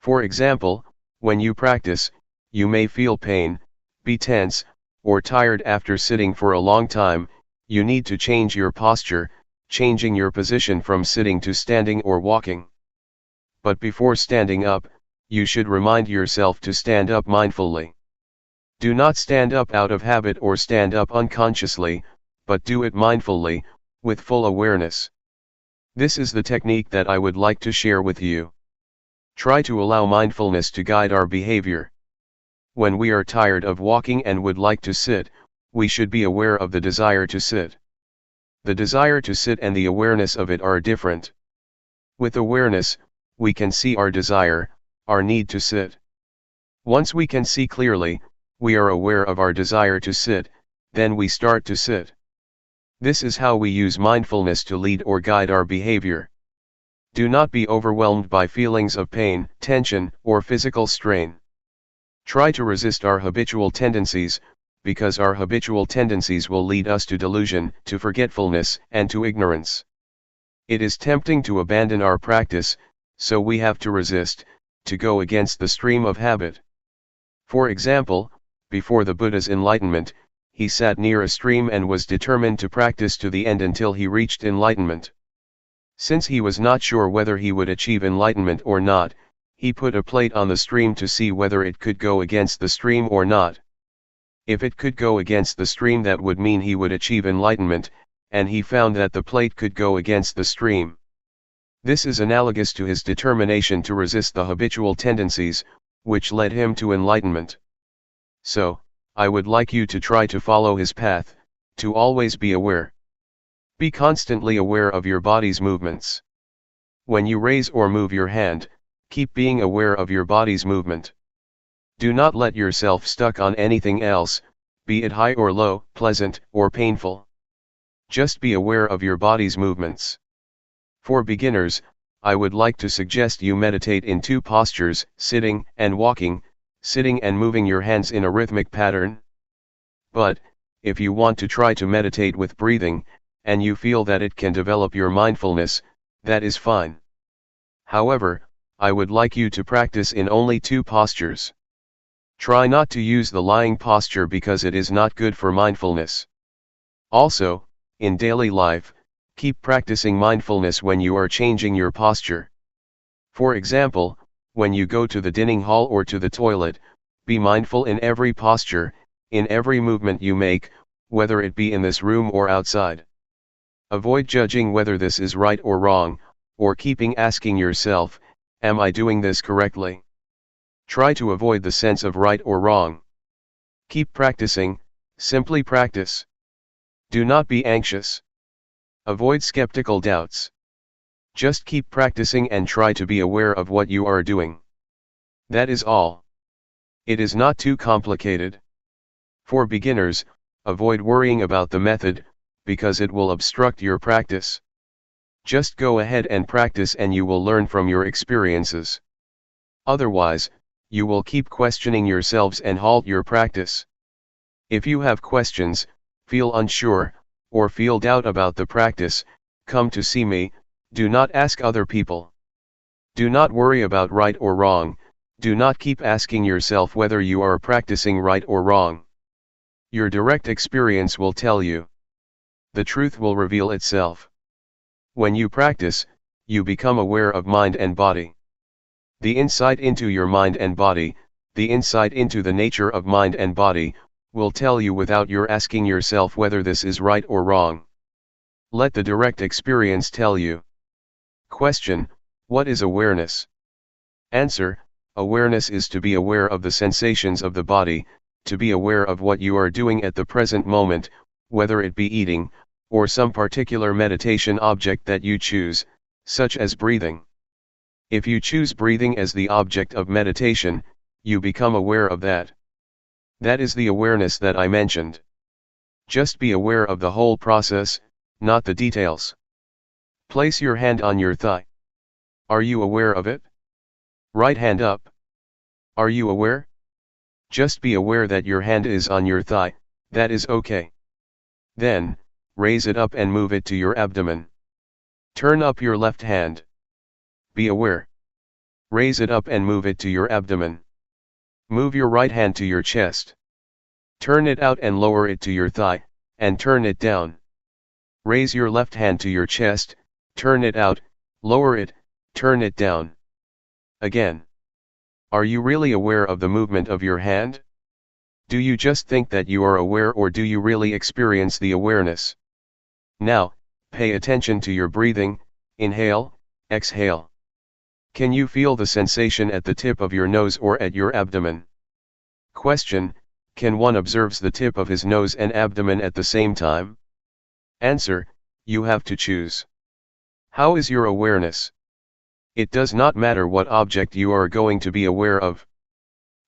For example, when you practice, you may feel pain, be tense, or tired after sitting for a long time. You need to change your posture, changing your position from sitting to standing or walking. But before standing up, you should remind yourself to stand up mindfully. Do not stand up out of habit or stand up unconsciously, but do it mindfully, with full awareness. This is the technique that I would like to share with you. Try to allow mindfulness to guide our behavior. When we are tired of walking and would like to sit, we should be aware of the desire to sit. The desire to sit and the awareness of it are different. With awareness, we can see our desire, our need to sit. Once we can see clearly, we are aware of our desire to sit, then we start to sit. This is how we use mindfulness to lead or guide our behavior. Do not be overwhelmed by feelings of pain, tension, or physical strain. Try to resist our habitual tendencies, because our habitual tendencies will lead us to delusion, to forgetfulness, and to ignorance. It is tempting to abandon our practice, so we have to resist, to go against the stream of habit. For example, before the Buddha's enlightenment, he sat near a stream and was determined to practice to the end until he reached enlightenment. Since he was not sure whether he would achieve enlightenment or not, he put a plate on the stream to see whether it could go against the stream or not. If it could go against the stream, that would mean he would achieve enlightenment, and he found that the plate could go against the stream. This is analogous to his determination to resist the habitual tendencies, which led him to enlightenment. So, I would like you to try to follow his path, to always be aware. Be constantly aware of your body's movements. When you raise or move your hand, keep being aware of your body's movement. Do not let yourself stuck on anything else, be it high or low, pleasant or painful. Just be aware of your body's movements. For beginners, I would like to suggest you meditate in two postures, sitting and walking, sitting and moving your hands in a rhythmic pattern. But, if you want to try to meditate with breathing, and you feel that it can develop your mindfulness, that is fine. However, I would like you to practice in only two postures. Try not to use the lying posture because it is not good for mindfulness. Also, in daily life, keep practicing mindfulness when you are changing your posture. For example, when you go to the dining hall or to the toilet, be mindful in every posture, in every movement you make, whether it be in this room or outside. Avoid judging whether this is right or wrong, or keeping asking yourself, am I doing this correctly? Try to avoid the sense of right or wrong. Keep practicing, simply practice. Do not be anxious. Avoid skeptical doubts. Just keep practicing and try to be aware of what you are doing. That is all. It is not too complicated. For beginners, avoid worrying about the method, because it will obstruct your practice. Just go ahead and practice and you will learn from your experiences. Otherwise, you will keep questioning yourselves and halt your practice. If you have questions, feel unsure, or feel doubt about the practice, come to see me. Do not ask other people. Do not worry about right or wrong, do not keep asking yourself whether you are practicing right or wrong. Your direct experience will tell you. The truth will reveal itself. When you practice, you become aware of mind and body. The insight into your mind and body, the insight into the nature of mind and body, will tell you without your asking yourself whether this is right or wrong. Let the direct experience tell you. Question: what is awareness? Answer: awareness is to be aware of the sensations of the body, to be aware of what you are doing at the present moment, whether it be eating, or some particular meditation object that you choose, such as breathing. If you choose breathing as the object of meditation, you become aware of that. That is the awareness that I mentioned. Just be aware of the whole process, not the details. Place your hand on your thigh. Are you aware of it? Right hand up. Are you aware? Just be aware that your hand is on your thigh, that is okay. Then, raise it up and move it to your abdomen. Turn up your left hand. Be aware. Raise it up and move it to your abdomen. Move your right hand to your chest. Turn it out and lower it to your thigh, and turn it down. Raise your left hand to your chest, turn it out, lower it, turn it down. Again. Are you really aware of the movement of your hand? Do you just think that you are aware, or do you really experience the awareness? Now, pay attention to your breathing. Inhale, exhale. Can you feel the sensation at the tip of your nose or at your abdomen? Question: can one observe the tip of his nose and abdomen at the same time? Answer: you have to choose. How is your awareness? It does not matter what object you are going to be aware of.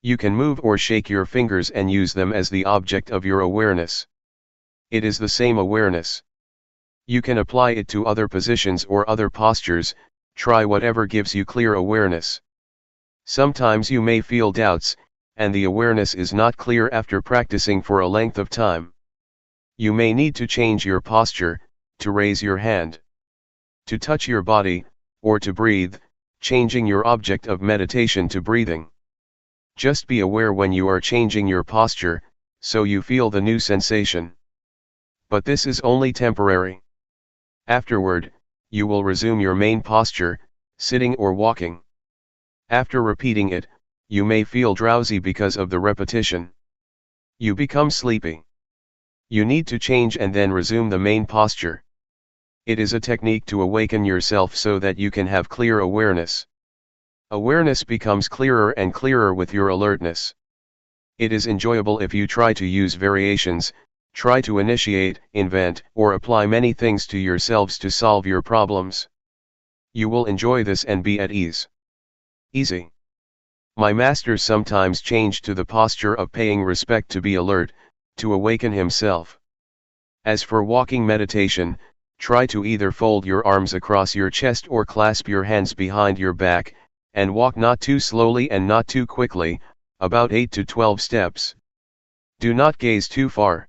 You can move or shake your fingers and use them as the object of your awareness. It is the same awareness. You can apply it to other positions or other postures. Try whatever gives you clear awareness. Sometimes you may feel doubts, and the awareness is not clear after practicing for a length of time. You may need to change your posture, to raise your hand, to touch your body, or to breathe, changing your object of meditation to breathing. Just be aware when you are changing your posture, so you feel the new sensation. But this is only temporary. Afterward, you will resume your main posture, sitting or walking. After repeating it, you may feel drowsy because of the repetition. You become sleepy. You need to change and then resume the main posture. It is a technique to awaken yourself so that you can have clear awareness. Awareness becomes clearer and clearer with your alertness. It is enjoyable if you try to use variations, try to initiate, invent, or apply many things to yourselves to solve your problems. You will enjoy this and be at ease. Easy. My master sometimes changed to the posture of paying respect to be alert, to awaken himself. As for walking meditation, try to either fold your arms across your chest or clasp your hands behind your back, and walk not too slowly and not too quickly, about 8 to 12 steps. Do not gaze too far.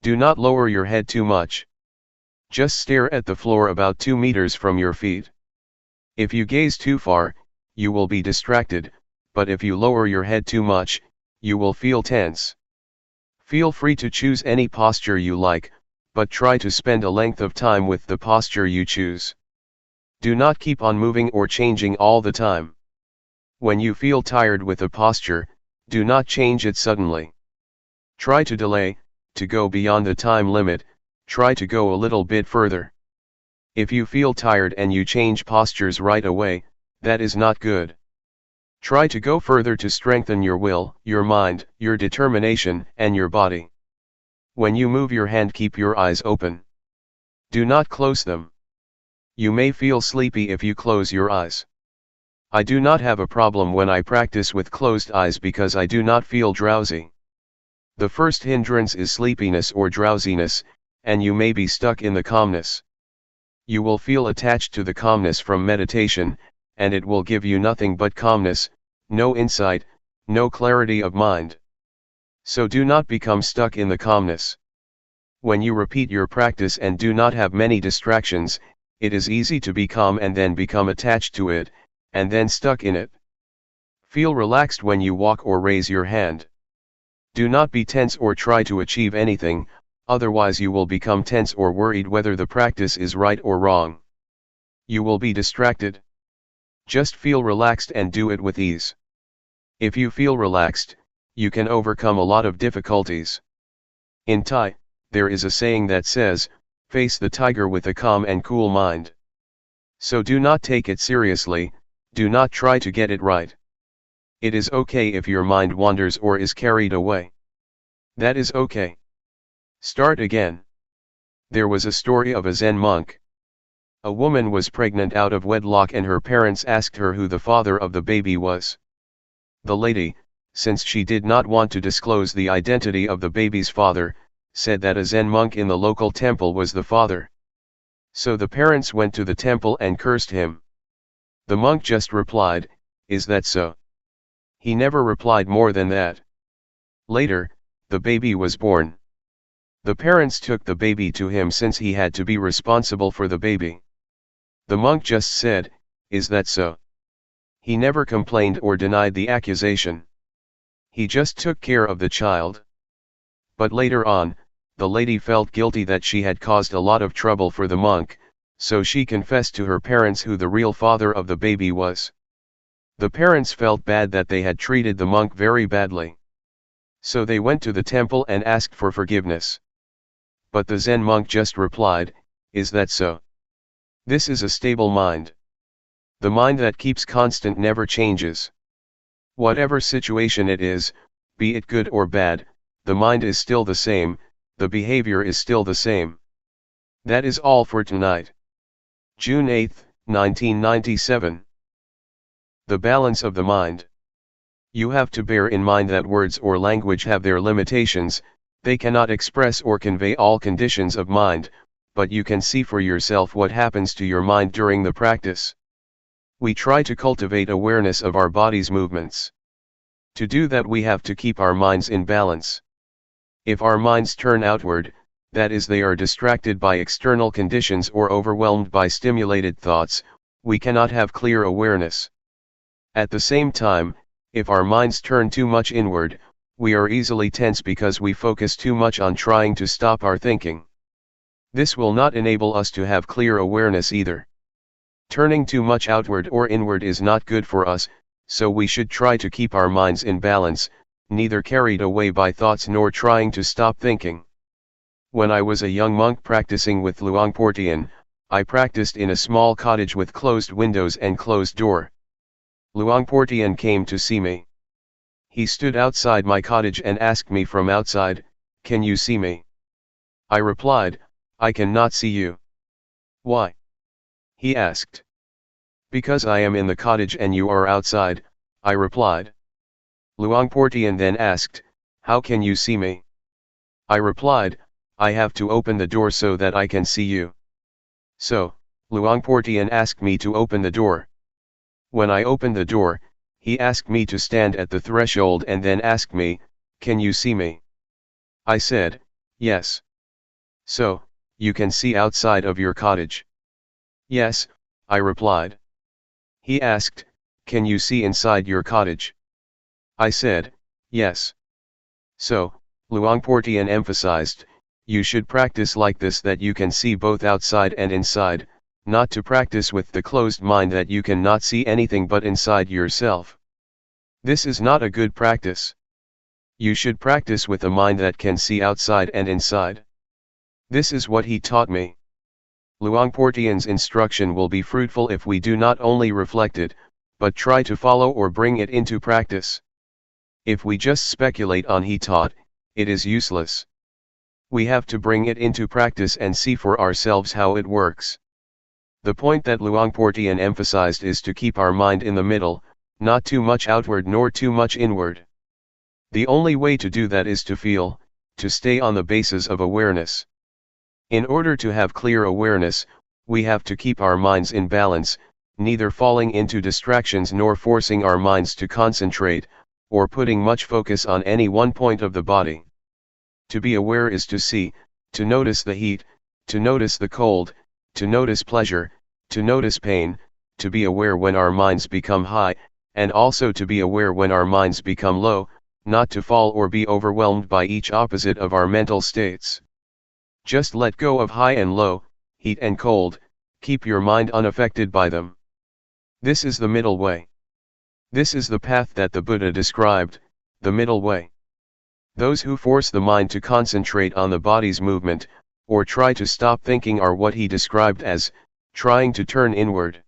Do not lower your head too much. Just stare at the floor about 2 meters from your feet. If you gaze too far, you will be distracted, but if you lower your head too much, you will feel tense. Feel free to choose any posture you like, but try to spend a length of time with the posture you choose. Do not keep on moving or changing all the time. When you feel tired with a posture, do not change it suddenly. Try to delay, to go beyond the time limit, try to go a little bit further. If you feel tired and you change postures right away, that is not good. Try to go further to strengthen your will, your mind, your determination, and your body. When you move your hand, keep your eyes open. Do not close them. You may feel sleepy if you close your eyes. I do not have a problem when I practice with closed eyes because I do not feel drowsy. The first hindrance is sleepiness or drowsiness, and you may be stuck in the calmness. You will feel attached to the calmness from meditation, and it will give you nothing but calmness, no insight, no clarity of mind. So do not become stuck in the calmness. When you repeat your practice and do not have many distractions, it is easy to be calm and then become attached to it, and then stuck in it. Feel relaxed when you walk or raise your hand. Do not be tense or try to achieve anything, otherwise you will become tense or worried whether the practice is right or wrong. You will be distracted. Just feel relaxed and do it with ease. If you feel relaxed, you can overcome a lot of difficulties. In Thai, there is a saying that says, "Face the tiger with a calm and cool mind." So do not take it seriously, do not try to get it right. It is okay if your mind wanders or is carried away. That is okay. Start again. There was a story of a Zen monk. A woman was pregnant out of wedlock and her parents asked her who the father of the baby was. The lady, since she did not want to disclose the identity of the baby's father, said that a Zen monk in the local temple was the father. So the parents went to the temple and cursed him. The monk just replied, "Is that so?" He never replied more than that. Later, the baby was born. The parents took the baby to him since he had to be responsible for the baby. The monk just said, "Is that so?" He never complained or denied the accusation. He just took care of the child. But later on, the lady felt guilty that she had caused a lot of trouble for the monk, so she confessed to her parents who the real father of the baby was. The parents felt bad that they had treated the monk very badly. So they went to the temple and asked for forgiveness. But the Zen monk just replied, "Is that so?" This is a stable mind. The mind that keeps constant never changes. Whatever situation it is, be it good or bad, the mind is still the same, the behavior is still the same. That is all for tonight. June 8, 1997. The balance of the mind. You have to bear in mind that words or language have their limitations, they cannot express or convey all conditions of mind, but you can see for yourself what happens to your mind during the practice. We try to cultivate awareness of our body's movements. To do that we have to keep our minds in balance. If our minds turn outward, that is they are distracted by external conditions or overwhelmed by stimulated thoughts, we cannot have clear awareness. At the same time, if our minds turn too much inward, we are easily tense because we focus too much on trying to stop our thinking. This will not enable us to have clear awareness either. Turning too much outward or inward is not good for us, so we should try to keep our minds in balance, neither carried away by thoughts nor trying to stop thinking. When I was a young monk practicing with Luangpor Teean, I practiced in a small cottage with closed windows and closed door. Luangpor Teean came to see me. He stood outside my cottage and asked me from outside, "Can you see me?" I replied, "I cannot see you." "Why?" he asked. "Because I am in the cottage and you are outside," I replied. Luangpor Teean then asked, "How can you see me?" I replied, "I have to open the door so that I can see you." So, Luangpor Teean asked me to open the door. When I opened the door, he asked me to stand at the threshold and then asked me, "Can you see me?" I said, "Yes." "So, you can see outside of your cottage?" "Yes," I replied. He asked, "Can you see inside your cottage?" I said, "Yes." So, Luangpor Teean emphasized, you should practice like this, that you can see both outside and inside, not to practice with the closed mind that you cannot see anything but inside yourself. This is not a good practice. You should practice with a mind that can see outside and inside. This is what he taught me. Luangpor Teean's instruction will be fruitful if we do not only reflect it, but try to follow or bring it into practice. If we just speculate on he taught, it is useless. We have to bring it into practice and see for ourselves how it works. The point that Luangpor Teean emphasized is to keep our mind in the middle, not too much outward nor too much inward. The only way to do that is to feel, to stay on the basis of awareness. In order to have clear awareness, we have to keep our minds in balance, neither falling into distractions nor forcing our minds to concentrate, or putting much focus on any one point of the body. To be aware is to see, to notice the heat, to notice the cold, to notice pleasure, to notice pain, to be aware when our minds become high, and also to be aware when our minds become low, not to fall or be overwhelmed by each opposite of our mental states. Just let go of high and low, heat and cold, keep your mind unaffected by them. This is the middle way. This is the path that the Buddha described, the middle way. Those who force the mind to concentrate on the body's movement, or try to stop thinking, are what he described as trying to turn inward.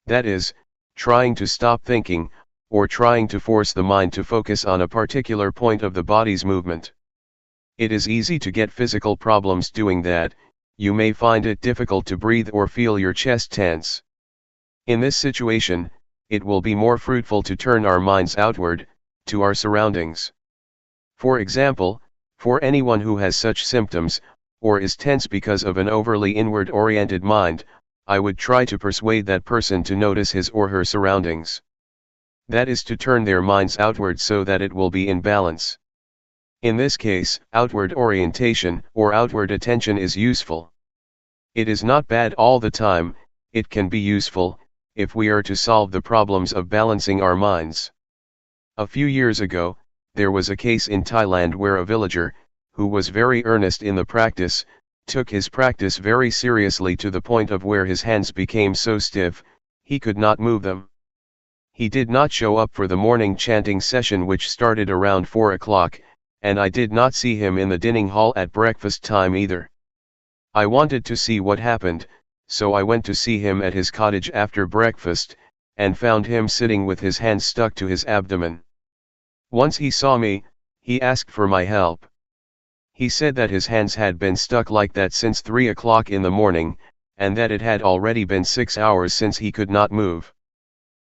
That is, trying to stop thinking, or trying to force the mind to focus on a particular point of the body's movement. It is easy to get physical problems doing that. You may find it difficult to breathe or feel your chest tense. In this situation, it will be more fruitful to turn our minds outward, to our surroundings. For example, for anyone who has such symptoms, or is tense because of an overly inward-oriented mind, I would try to persuade that person to notice his or her surroundings. That is to turn their minds outward so that it will be in balance. In this case, outward orientation or outward attention is useful. It is not bad all the time. It can be useful, if we are to solve the problems of balancing our minds. A few years ago, there was a case in Thailand where a villager, who was very earnest in the practice, took his practice very seriously to the point of where his hands became so stiff, he could not move them. He did not show up for the morning chanting session, which started around 4 o'clock, and I did not see him in the dining hall at breakfast time either. I wanted to see what happened, so I went to see him at his cottage after breakfast, and found him sitting with his hands stuck to his abdomen. Once he saw me, he asked for my help. He said that his hands had been stuck like that since 3 o'clock in the morning, and that it had already been 6 hours since he could not move.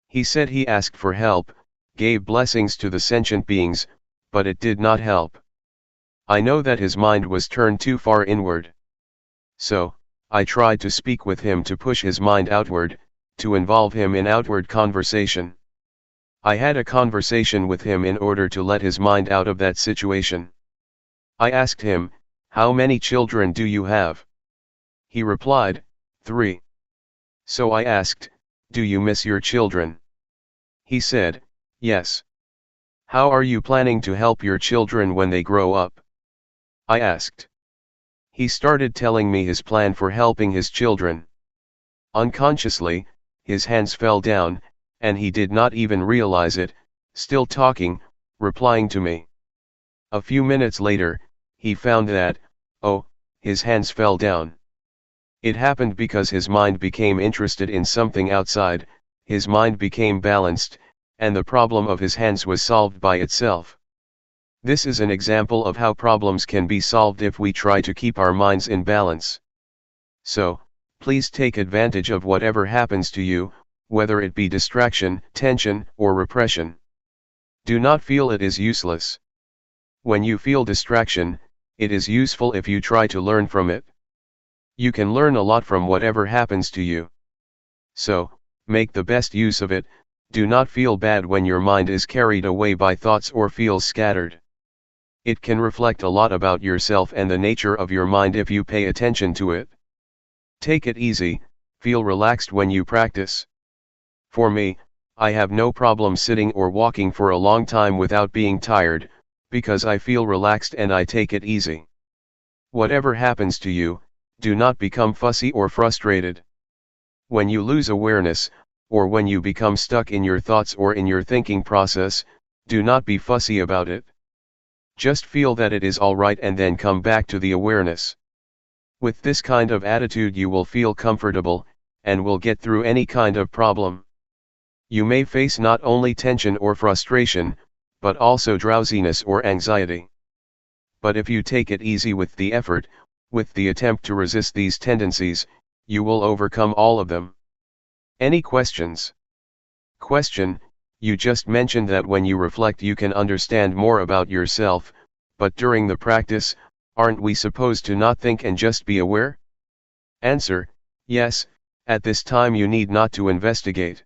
He said he asked for help, gave blessings to the sentient beings, but it did not help. I know that his mind was turned too far inward. So, I tried to speak with him to push his mind outward, to involve him in outward conversation. I had a conversation with him in order to let his mind out of that situation. I asked him, "How many children do you have?" He replied, 3. So I asked, "Do you miss your children?" He said, "Yes." "How are you planning to help your children when they grow up?" I asked. He started telling me his plan for helping his children. Unconsciously, his hands fell down, and he did not even realize it, still talking, replying to me. A few minutes later, he found that, oh, his hands fell down. It happened because his mind became interested in something outside, his mind became balanced, and the problem of his hands was solved by itself. This is an example of how problems can be solved if we try to keep our minds in balance. So, please take advantage of whatever happens to you, whether it be distraction, tension, or repression. Do not feel it is useless. When you feel distraction, it is useful if you try to learn from it. You can learn a lot from whatever happens to you. So, make the best use of it. Do not feel bad when your mind is carried away by thoughts or feels scattered. It can reflect a lot about yourself and the nature of your mind if you pay attention to it. Take it easy, feel relaxed when you practice. For me, I have no problem sitting or walking for a long time without being tired, because I feel relaxed and I take it easy. Whatever happens to you, do not become fussy or frustrated. When you lose awareness, or when you become stuck in your thoughts or in your thinking process, do not be fussy about it. Just feel that it is alright and then come back to the awareness. With this kind of attitude you will feel comfortable, and will get through any kind of problem. You may face not only tension or frustration, but also drowsiness or anxiety. But if you take it easy with the effort, with the attempt to resist these tendencies, you will overcome all of them. Any questions? Question: you just mentioned that when you reflect you can understand more about yourself, but during the practice, aren't we supposed to not think and just be aware? Answer: yes, at this time you need not to investigate.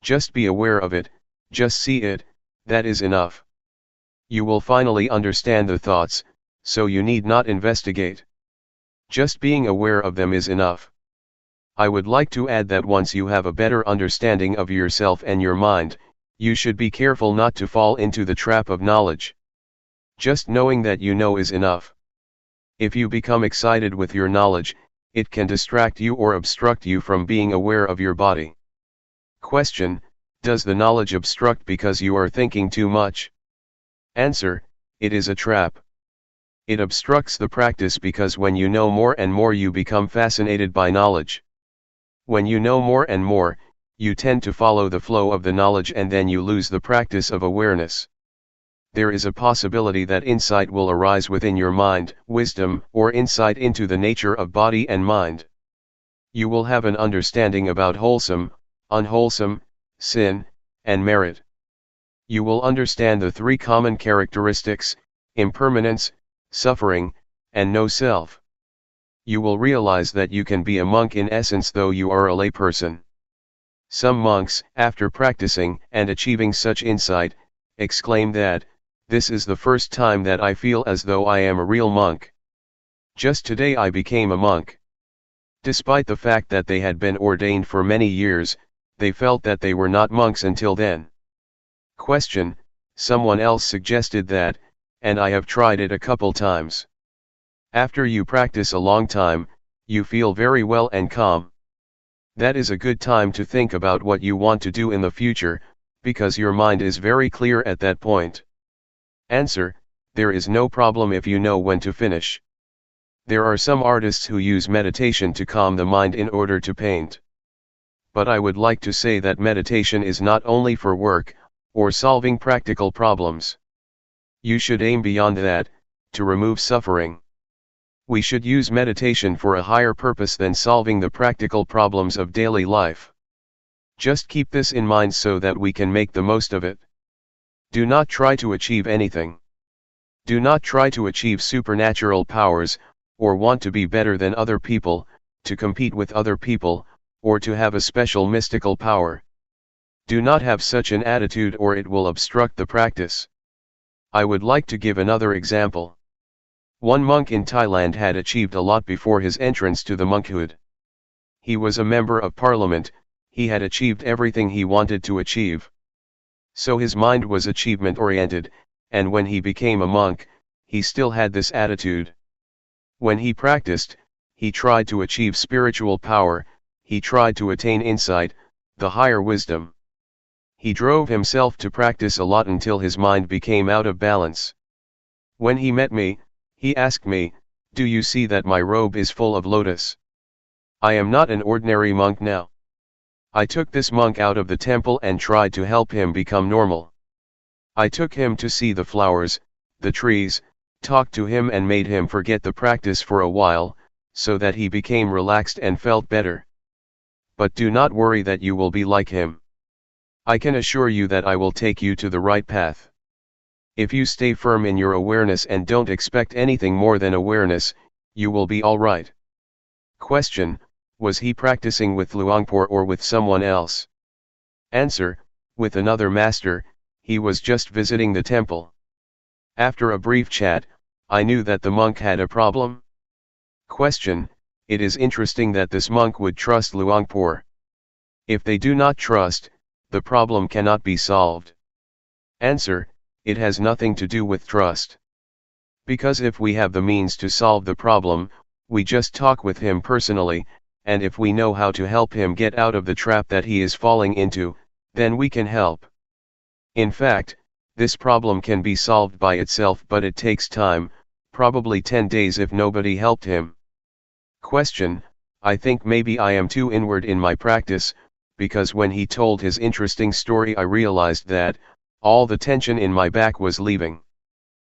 Just be aware of it, just see it, that is enough. You will finally understand the thoughts, so you need not investigate. Just being aware of them is enough. I would like to add that once you have a better understanding of yourself and your mind, you should be careful not to fall into the trap of knowledge. Just knowing that you know is enough. If you become excited with your knowledge, it can distract you or obstruct you from being aware of your body. Question: does the knowledge obstruct because you are thinking too much? Answer: it is a trap. It obstructs the practice because when you know more and more you become fascinated by knowledge. When you know more and more, you tend to follow the flow of the knowledge and then you lose the practice of awareness. There is a possibility that insight will arise within your mind, wisdom, or insight into the nature of body and mind. You will have an understanding about wholesome, unwholesome, sin, and merit. You will understand the three common characteristics: impermanence, suffering, and no self. You will realize that you can be a monk in essence though you are a layperson. Some monks, after practicing and achieving such insight, exclaim that, "This is the first time that I feel as though I am a real monk. Just today I became a monk." Despite the fact that they had been ordained for many years, they felt that they were not monks until then. Question: someone else suggested that, and I have tried it a couple times. After you practice a long time, you feel very well and calm. That is a good time to think about what you want to do in the future, because your mind is very clear at that point. Answer: there is no problem if you know when to finish. There are some artists who use meditation to calm the mind in order to paint. But I would like to say that meditation is not only for work, or solving practical problems. You should aim beyond that, to remove suffering. We should use meditation for a higher purpose than solving the practical problems of daily life. Just keep this in mind so that we can make the most of it. Do not try to achieve anything. Do not try to achieve supernatural powers, or want to be better than other people, to compete with other people, or to have a special mystical power. Do not have such an attitude or it will obstruct the practice. I would like to give another example. One monk in Thailand had achieved a lot before his entrance to the monkhood. He was a member of parliament, he had achieved everything he wanted to achieve. So his mind was achievement-oriented, and when he became a monk, he still had this attitude. When he practiced, he tried to achieve spiritual power, he tried to attain insight, the higher wisdom. He drove himself to practice a lot until his mind became out of balance. When he met me, he asked me, "Do you see that my robe is full of lotus? I am not an ordinary monk now." I took this monk out of the temple and tried to help him become normal. I took him to see the flowers, the trees, talked to him and made him forget the practice for a while, so that he became relaxed and felt better. But do not worry that you will be like him. I can assure you that I will take you to the right path. If you stay firm in your awareness and don't expect anything more than awareness, you will be all right. Question: was he practicing with Luangpor or with someone else? Answer: with another master. He was just visiting the temple. After a brief chat, I knew that the monk had a problem. Question: it is interesting that this monk would trust Luangpor. If they do not trust, the problem cannot be solved. Answer: it has nothing to do with trust. Because if we have the means to solve the problem, we just talk with him personally, and if we know how to help him get out of the trap that he is falling into, then we can help. In fact, this problem can be solved by itself, but it takes time, probably 10 days if nobody helped him. Question: I think maybe I am too inward in my practice, because when he told his interesting story I realized that all the tension in my back was leaving.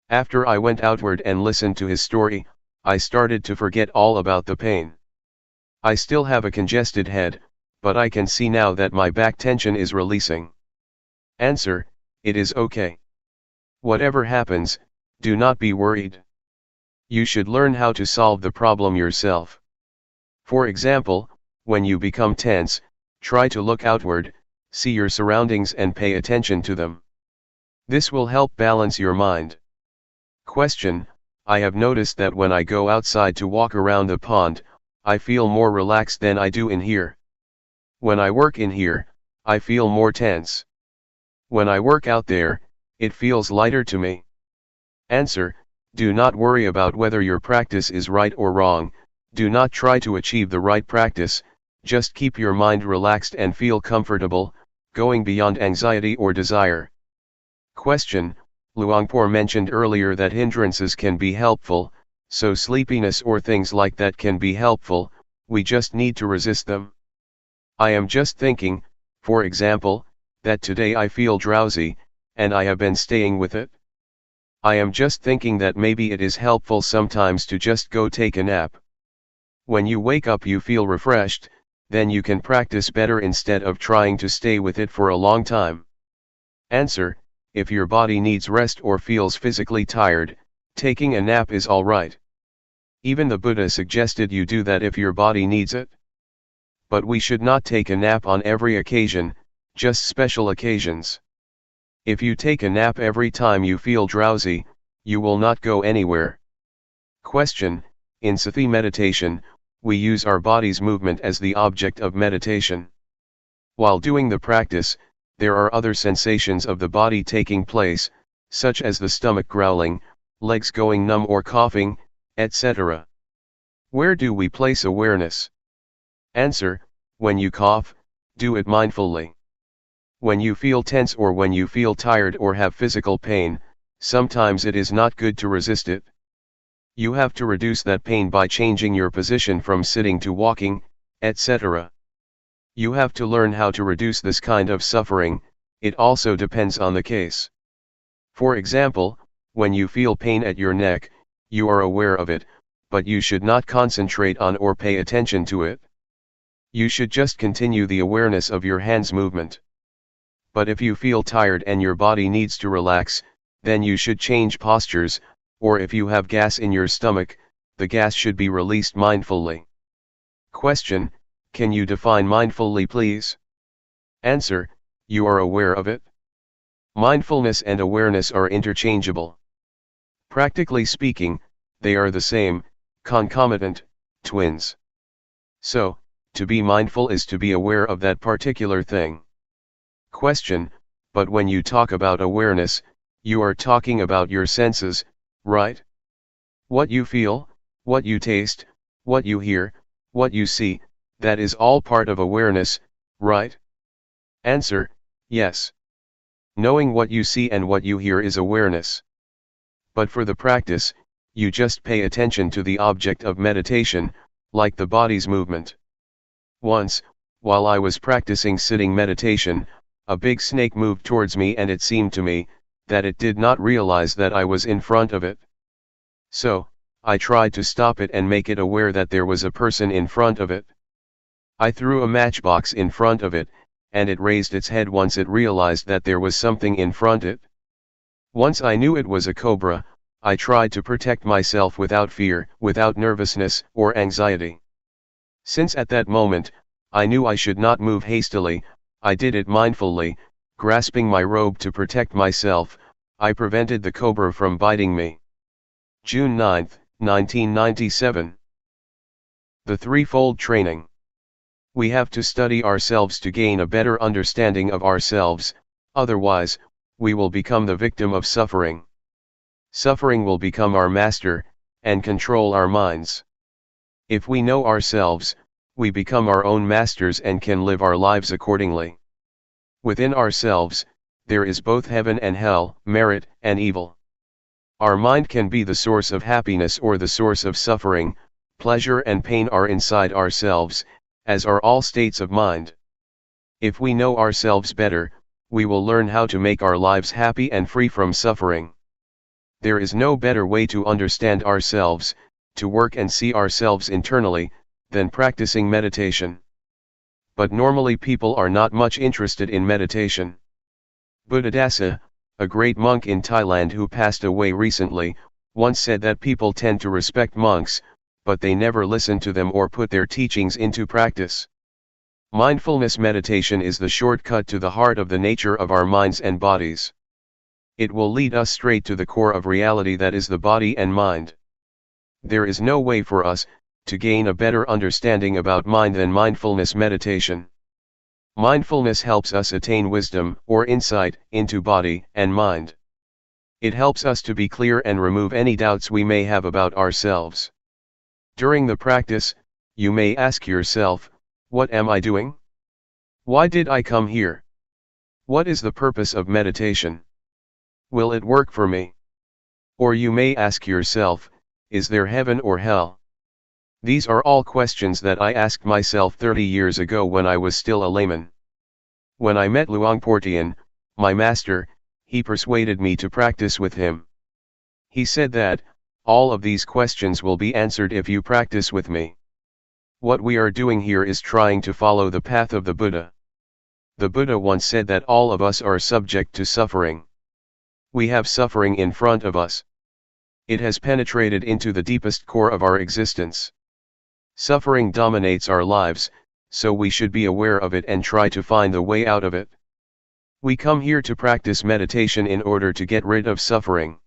After I went outward and listened to his story, I started to forget all about the pain. I still have a congested head, but I can see now that my back tension is releasing. Answer: it is okay. Whatever happens, do not be worried. You should learn how to solve the problem yourself. For example, when you become tense, try to look outward, see your surroundings and pay attention to them. This will help balance your mind. Question: I have noticed that when I go outside to walk around the pond, I feel more relaxed than I do in here. When I work in here, I feel more tense. When I work out there, it feels lighter to me. Answer: do not worry about whether your practice is right or wrong, do not try to achieve the right practice, just keep your mind relaxed and feel comfortable, going beyond anxiety or desire. Question: Luangpor mentioned earlier that hindrances can be helpful, so sleepiness or things like that can be helpful, we just need to resist them. I am just thinking, for example, that today I feel drowsy, and I have been staying with it. I am just thinking that maybe it is helpful sometimes to just go take a nap. When you wake up you feel refreshed, then you can practice better instead of trying to stay with it for a long time. Answer: if your body needs rest or feels physically tired, taking a nap is alright. Even the Buddha suggested you do that if your body needs it. But we should not take a nap on every occasion, just special occasions. If you take a nap every time you feel drowsy, you will not go anywhere. Question: in Sati meditation, we use our body's movement as the object of meditation. While doing the practice, there are other sensations of the body taking place, such as the stomach growling, legs going numb or coughing, etc. Where do we place awareness? Answer: when you cough, do it mindfully. When you feel tense or when you feel tired or have physical pain, sometimes it is not good to resist it. You have to reduce that pain by changing your position from sitting to walking, etc. You have to learn how to reduce this kind of suffering. It also depends on the case. For example, when you feel pain at your neck, you are aware of it, but you should not concentrate on or pay attention to it. You should just continue the awareness of your hands movement. But if you feel tired and your body needs to relax, then you should change postures, or if you have gas in your stomach, the gas should be released mindfully. Question: can you define mindfully, please? Answer: you are aware of it. Mindfulness and awareness are interchangeable. Practically speaking, they are the same, concomitant, twins. So, to be mindful is to be aware of that particular thing. Question: but when you talk about awareness, you are talking about your senses, right? What you feel, what you taste, what you hear, what you see, that is all part of awareness, right? Answer: Yes. Knowing what you see and what you hear is awareness. But for the practice, you just pay attention to the object of meditation, like the body's movement. Once, while I was practicing sitting meditation, a big snake moved towards me and it seemed to me that it did not realize that I was in front of it. So, I tried to stop it and make it aware that there was a person in front of it. I threw a matchbox in front of it, and it raised its head once it realized that there was something in front of it. Once I knew it was a cobra, I tried to protect myself without fear, without nervousness or anxiety. Since at that moment, I knew I should not move hastily, I did it mindfully, grasping my robe to protect myself. I prevented the cobra from biting me. June 9, 1997. The Threefold Training. We have to study ourselves to gain a better understanding of ourselves, otherwise, we will become the victim of suffering. Suffering will become our master, and control our minds. If we know ourselves, we become our own masters and can live our lives accordingly. Within ourselves, there is both heaven and hell, merit and evil. Our mind can be the source of happiness or the source of suffering. Pleasure and pain are inside ourselves, as are all states of mind. If we know ourselves better, we will learn how to make our lives happy and free from suffering. There is no better way to understand ourselves, to work and see ourselves internally, than practicing meditation. But normally people are not much interested in meditation. Buddhadasa, a great monk in Thailand who passed away recently, once said that people tend to respect monks, but they never listen to them or put their teachings into practice. Mindfulness meditation is the shortcut to the heart of the nature of our minds and bodies. It will lead us straight to the core of reality, that is the body and mind. There is no way for us to gain a better understanding about mind than mindfulness meditation. Mindfulness helps us attain wisdom or insight into body and mind. It helps us to be clear and remove any doubts we may have about ourselves. During the practice, you may ask yourself, what am I doing? Why did I come here? What is the purpose of meditation? Will it work for me? Or you may ask yourself, is there heaven or hell? These are all questions that I asked myself 30 years ago when I was still a layman. When I met Luangpor Teean, my master, he persuaded me to practice with him. He said that, all of these questions will be answered if you practice with me. What we are doing here is trying to follow the path of the Buddha. The Buddha once said that all of us are subject to suffering. We have suffering in front of us. It has penetrated into the deepest core of our existence. Suffering dominates our lives, so we should be aware of it and try to find the way out of it. We come here to practice meditation in order to get rid of suffering.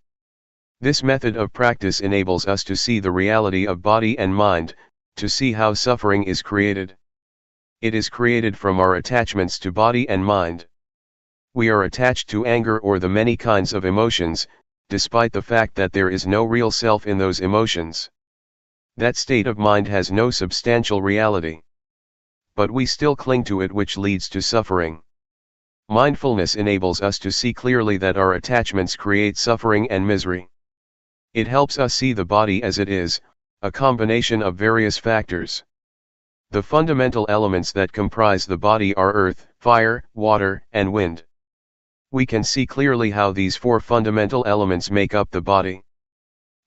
This method of practice enables us to see the reality of body and mind, to see how suffering is created. It is created from our attachments to body and mind. We are attached to anger or the many kinds of emotions, despite the fact that there is no real self in those emotions. That state of mind has no substantial reality. But we still cling to it, which leads to suffering. Mindfulness enables us to see clearly that our attachments create suffering and misery. It helps us see the body as it is, a combination of various factors. The fundamental elements that comprise the body are earth, fire, water, and wind. We can see clearly how these four fundamental elements make up the body.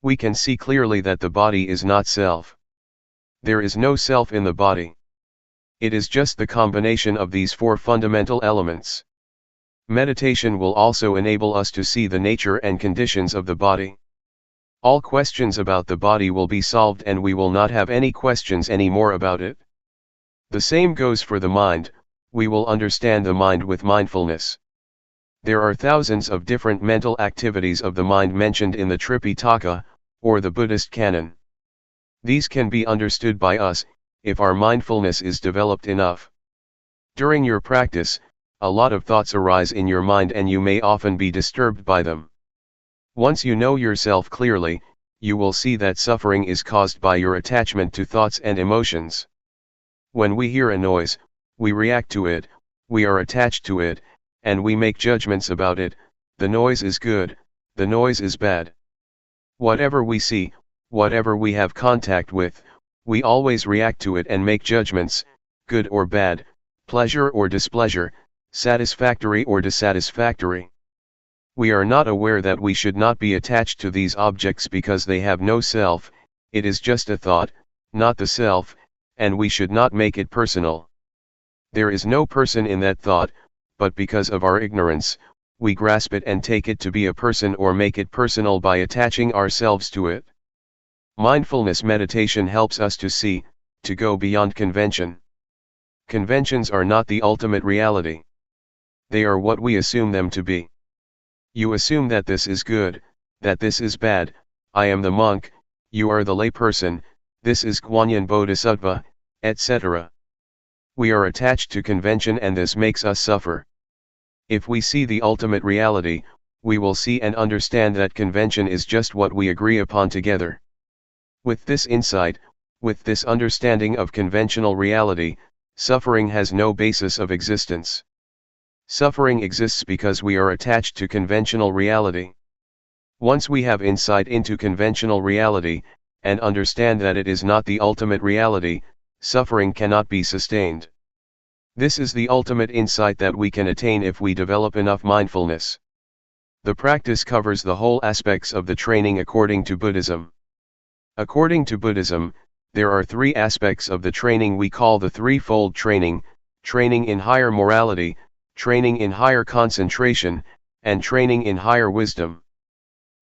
We can see clearly that the body is not self. There is no self in the body. It is just the combination of these four fundamental elements. Meditation will also enable us to see the nature and conditions of the body. All questions about the body will be solved and we will not have any questions anymore about it. The same goes for the mind, we will understand the mind with mindfulness. There are thousands of different mental activities of the mind mentioned in the Tripitaka, or the Buddhist canon. These can be understood by us, if our mindfulness is developed enough. During your practice, a lot of thoughts arise in your mind and you may often be disturbed by them. Once you know yourself clearly, you will see that suffering is caused by your attachment to thoughts and emotions. When we hear a noise, we react to it, we are attached to it, and we make judgments about it. The noise is good, the noise is bad. Whatever we see, whatever we have contact with, we always react to it and make judgments, good or bad, pleasure or displeasure, satisfactory or dissatisfactory. We are not aware that we should not be attached to these objects because they have no self, it is just a thought, not the self, and we should not make it personal. There is no person in that thought, but because of our ignorance, we grasp it and take it to be a person or make it personal by attaching ourselves to it. Mindfulness meditation helps us to see, to go beyond convention. Conventions are not the ultimate reality. They are what we assume them to be. You assume that this is good, that this is bad, I am the monk, you are the layperson, this is Guanyin Bodhisattva, etc. We are attached to convention and this makes us suffer. If we see the ultimate reality, we will see and understand that convention is just what we agree upon together. With this insight, with this understanding of conventional reality, suffering has no basis of existence. Suffering exists because we are attached to conventional reality. Once we have insight into conventional reality, and understand that it is not the ultimate reality, suffering cannot be sustained. This is the ultimate insight that we can attain if we develop enough mindfulness. The practice covers the whole aspects of the training according to Buddhism. According to Buddhism, there are three aspects of the training we call the threefold training: training in higher morality, training in higher concentration, and training in higher wisdom.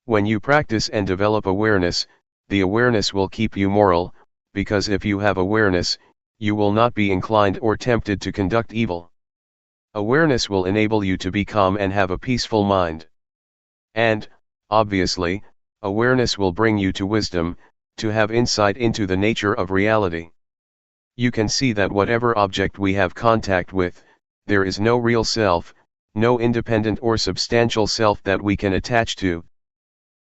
When you practice and develop awareness, the awareness will keep you moral, because if you have awareness, you will not be inclined or tempted to conduct evil. Awareness will enable you to be calm and have a peaceful mind. And, obviously, awareness will bring you to wisdom, to have insight into the nature of reality. You can see that whatever object we have contact with, there is no real self, no independent or substantial self that we can attach to.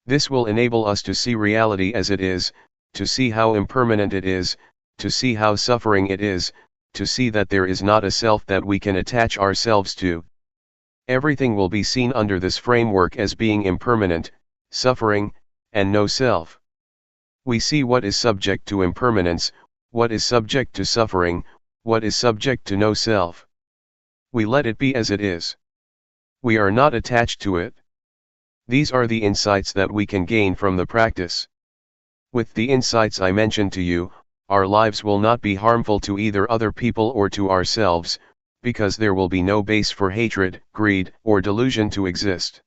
This will enable us to see reality as it is, to see how impermanent it is, to see how suffering it is, to see that there is not a self that we can attach ourselves to. Everything will be seen under this framework as being impermanent, suffering, and no self. We see what is subject to impermanence, what is subject to suffering, what is subject to no self. We let it be as it is. We are not attached to it. These are the insights that we can gain from the practice. With the insights I mentioned to you, our lives will not be harmful to either other people or to ourselves, because there will be no base for hatred, greed, or delusion to exist.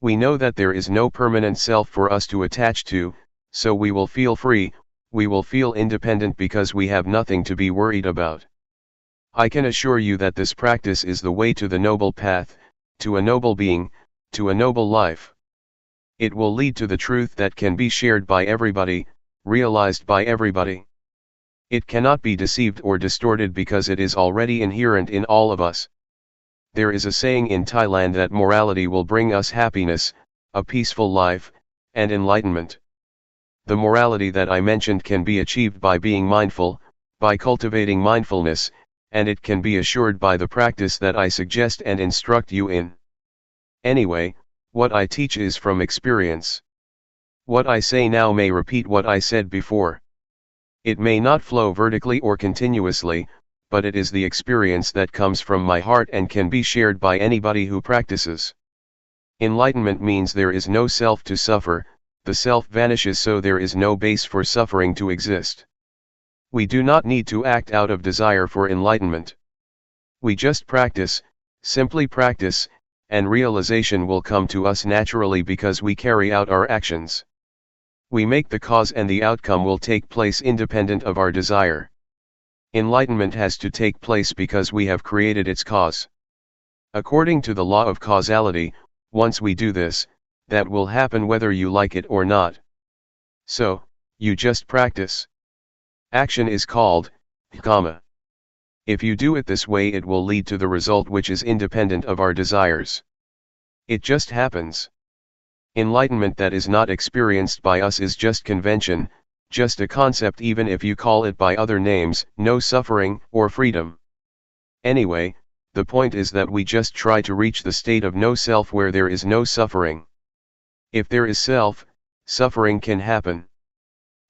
We know that there is no permanent self for us to attach to, so we will feel free, we will feel independent because we have nothing to be worried about. I can assure you that this practice is the way to the noble path, to a noble being, to a noble life. It will lead to the truth that can be shared by everybody, realized by everybody. It cannot be deceived or distorted because it is already inherent in all of us. There is a saying in Thailand that morality will bring us happiness, a peaceful life, and enlightenment. The morality that I mentioned can be achieved by being mindful, by cultivating mindfulness, and it can be assured by the practice that I suggest and instruct you in. Anyway, what I teach is from experience. What I say now may repeat what I said before. It may not flow vertically or continuously, but it is the experience that comes from my heart and can be shared by anybody who practices. Enlightenment means there is no self to suffer, the self vanishes, so there is no base for suffering to exist. We do not need to act out of desire for enlightenment. We just practice, simply practice, and realization will come to us naturally because we carry out our actions. We make the cause and the outcome will take place independent of our desire. Enlightenment has to take place because we have created its cause. According to the law of causality, once we do this, that will happen whether you like it or not. So, you just practice. Action is called karma. If you do it this way, it will lead to the result which is independent of our desires. It just happens. Enlightenment that is not experienced by us is just convention, just a concept, even if you call it by other names, no suffering or freedom. Anyway, the point is that we just try to reach the state of no self where there is no suffering. If there is self, suffering can happen.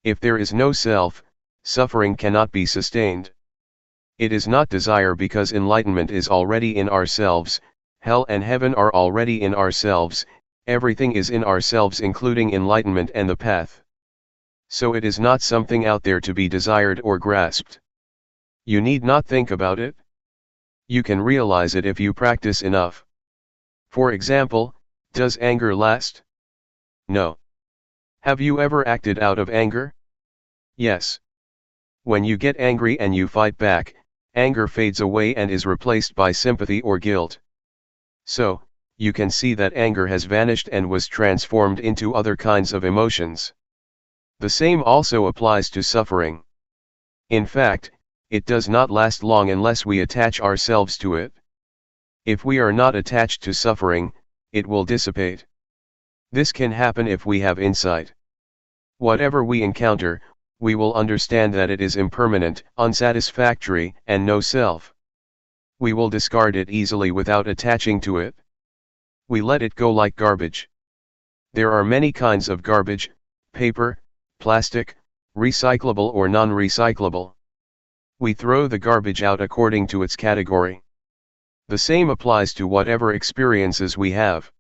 If there is no self, suffering cannot be sustained. It is not desire because enlightenment is already in ourselves, hell and heaven are already in ourselves, everything is in ourselves including enlightenment and the path. So it is not something out there to be desired or grasped. You need not think about it. You can realize it if you practice enough. For example, does anger last? No. Have you ever acted out of anger? Yes. When you get angry and you fight back, anger fades away and is replaced by sympathy or guilt. So, you can see that anger has vanished and was transformed into other kinds of emotions. The same also applies to suffering. In fact, it does not last long unless we attach ourselves to it. If we are not attached to suffering, it will dissipate. This can happen if we have insight. Whatever we encounter, we will understand that it is impermanent, unsatisfactory, and no self. We will discard it easily without attaching to it. We let it go like garbage. There are many kinds of garbage: paper, plastic, recyclable or non-recyclable. We throw the garbage out according to its category. The same applies to whatever experiences we have.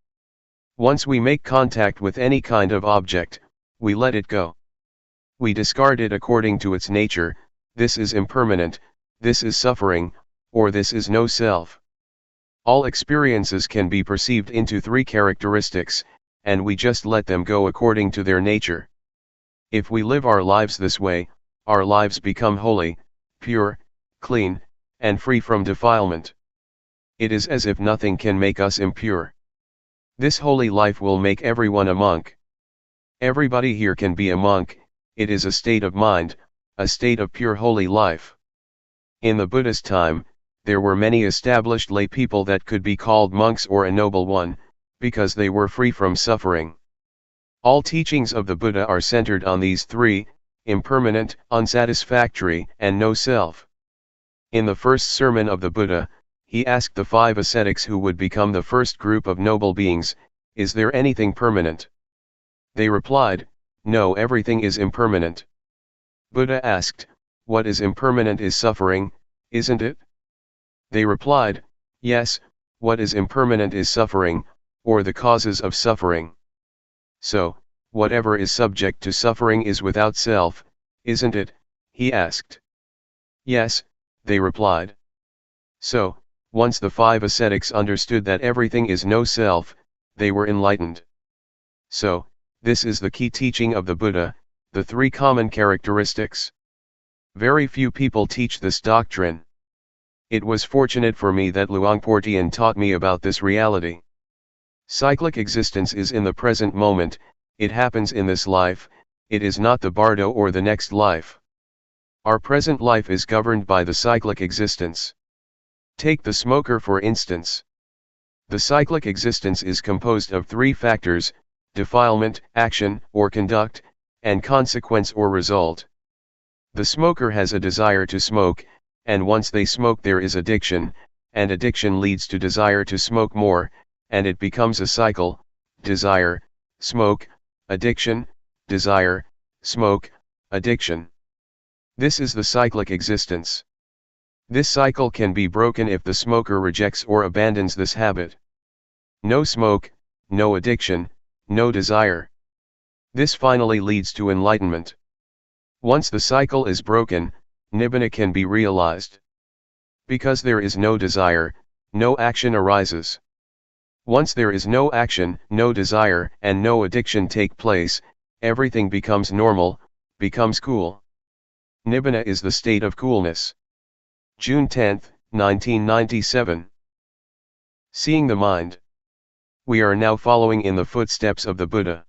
Once we make contact with any kind of object, we let it go. We discard it according to its nature: this is impermanent, this is suffering, or this is no self. All experiences can be perceived into three characteristics, and we just let them go according to their nature. If we live our lives this way, our lives become holy, pure, clean, and free from defilement. It is as if nothing can make us impure. This holy life will make everyone a monk. Everybody here can be a monk. It is a state of mind, a state of pure holy life. In the Buddha's time, there were many established lay people that could be called monks or a noble one, because they were free from suffering. All teachings of the Buddha are centered on these three: impermanent, unsatisfactory, and no self. In the first sermon of the Buddha, he asked the 5 ascetics who would become the first group of noble beings, "Is there anything permanent?" They replied, "No, everything is impermanent." Buddha asked, "What is impermanent is suffering, isn't it?" They replied, "Yes, what is impermanent is suffering, or the causes of suffering." So, whatever is subject to suffering is without self, isn't it? He asked. "Yes," they replied. So, once the 5 ascetics understood that everything is no self, they were enlightened. So, this is the key teaching of the Buddha, the 3 common characteristics. Very few people teach this doctrine. It was fortunate for me that Luangpor Teean taught me about this reality. Cyclic existence is in the present moment, it happens in this life, it is not the bardo or the next life. Our present life is governed by the cyclic existence. Take the smoker for instance. The cyclic existence is composed of 3 factors: defilement, action or conduct, and consequence or result. The smoker has a desire to smoke, and once they smoke there is addiction, and addiction leads to desire to smoke more, and it becomes a cycle: desire, smoke, addiction, desire, smoke, addiction. This is the cyclic existence. This cycle can be broken if the smoker rejects or abandons this habit. No smoke, no addiction, no desire. This finally leads to enlightenment. Once the cycle is broken, nibbana can be realized. Because there is no desire, no action arises. Once there is no action, no desire, and no addiction take place, everything becomes normal, becomes cool. Nibbana is the state of coolness. June 10, 1997. Seeing the mind. We are now following in the footsteps of the Buddha.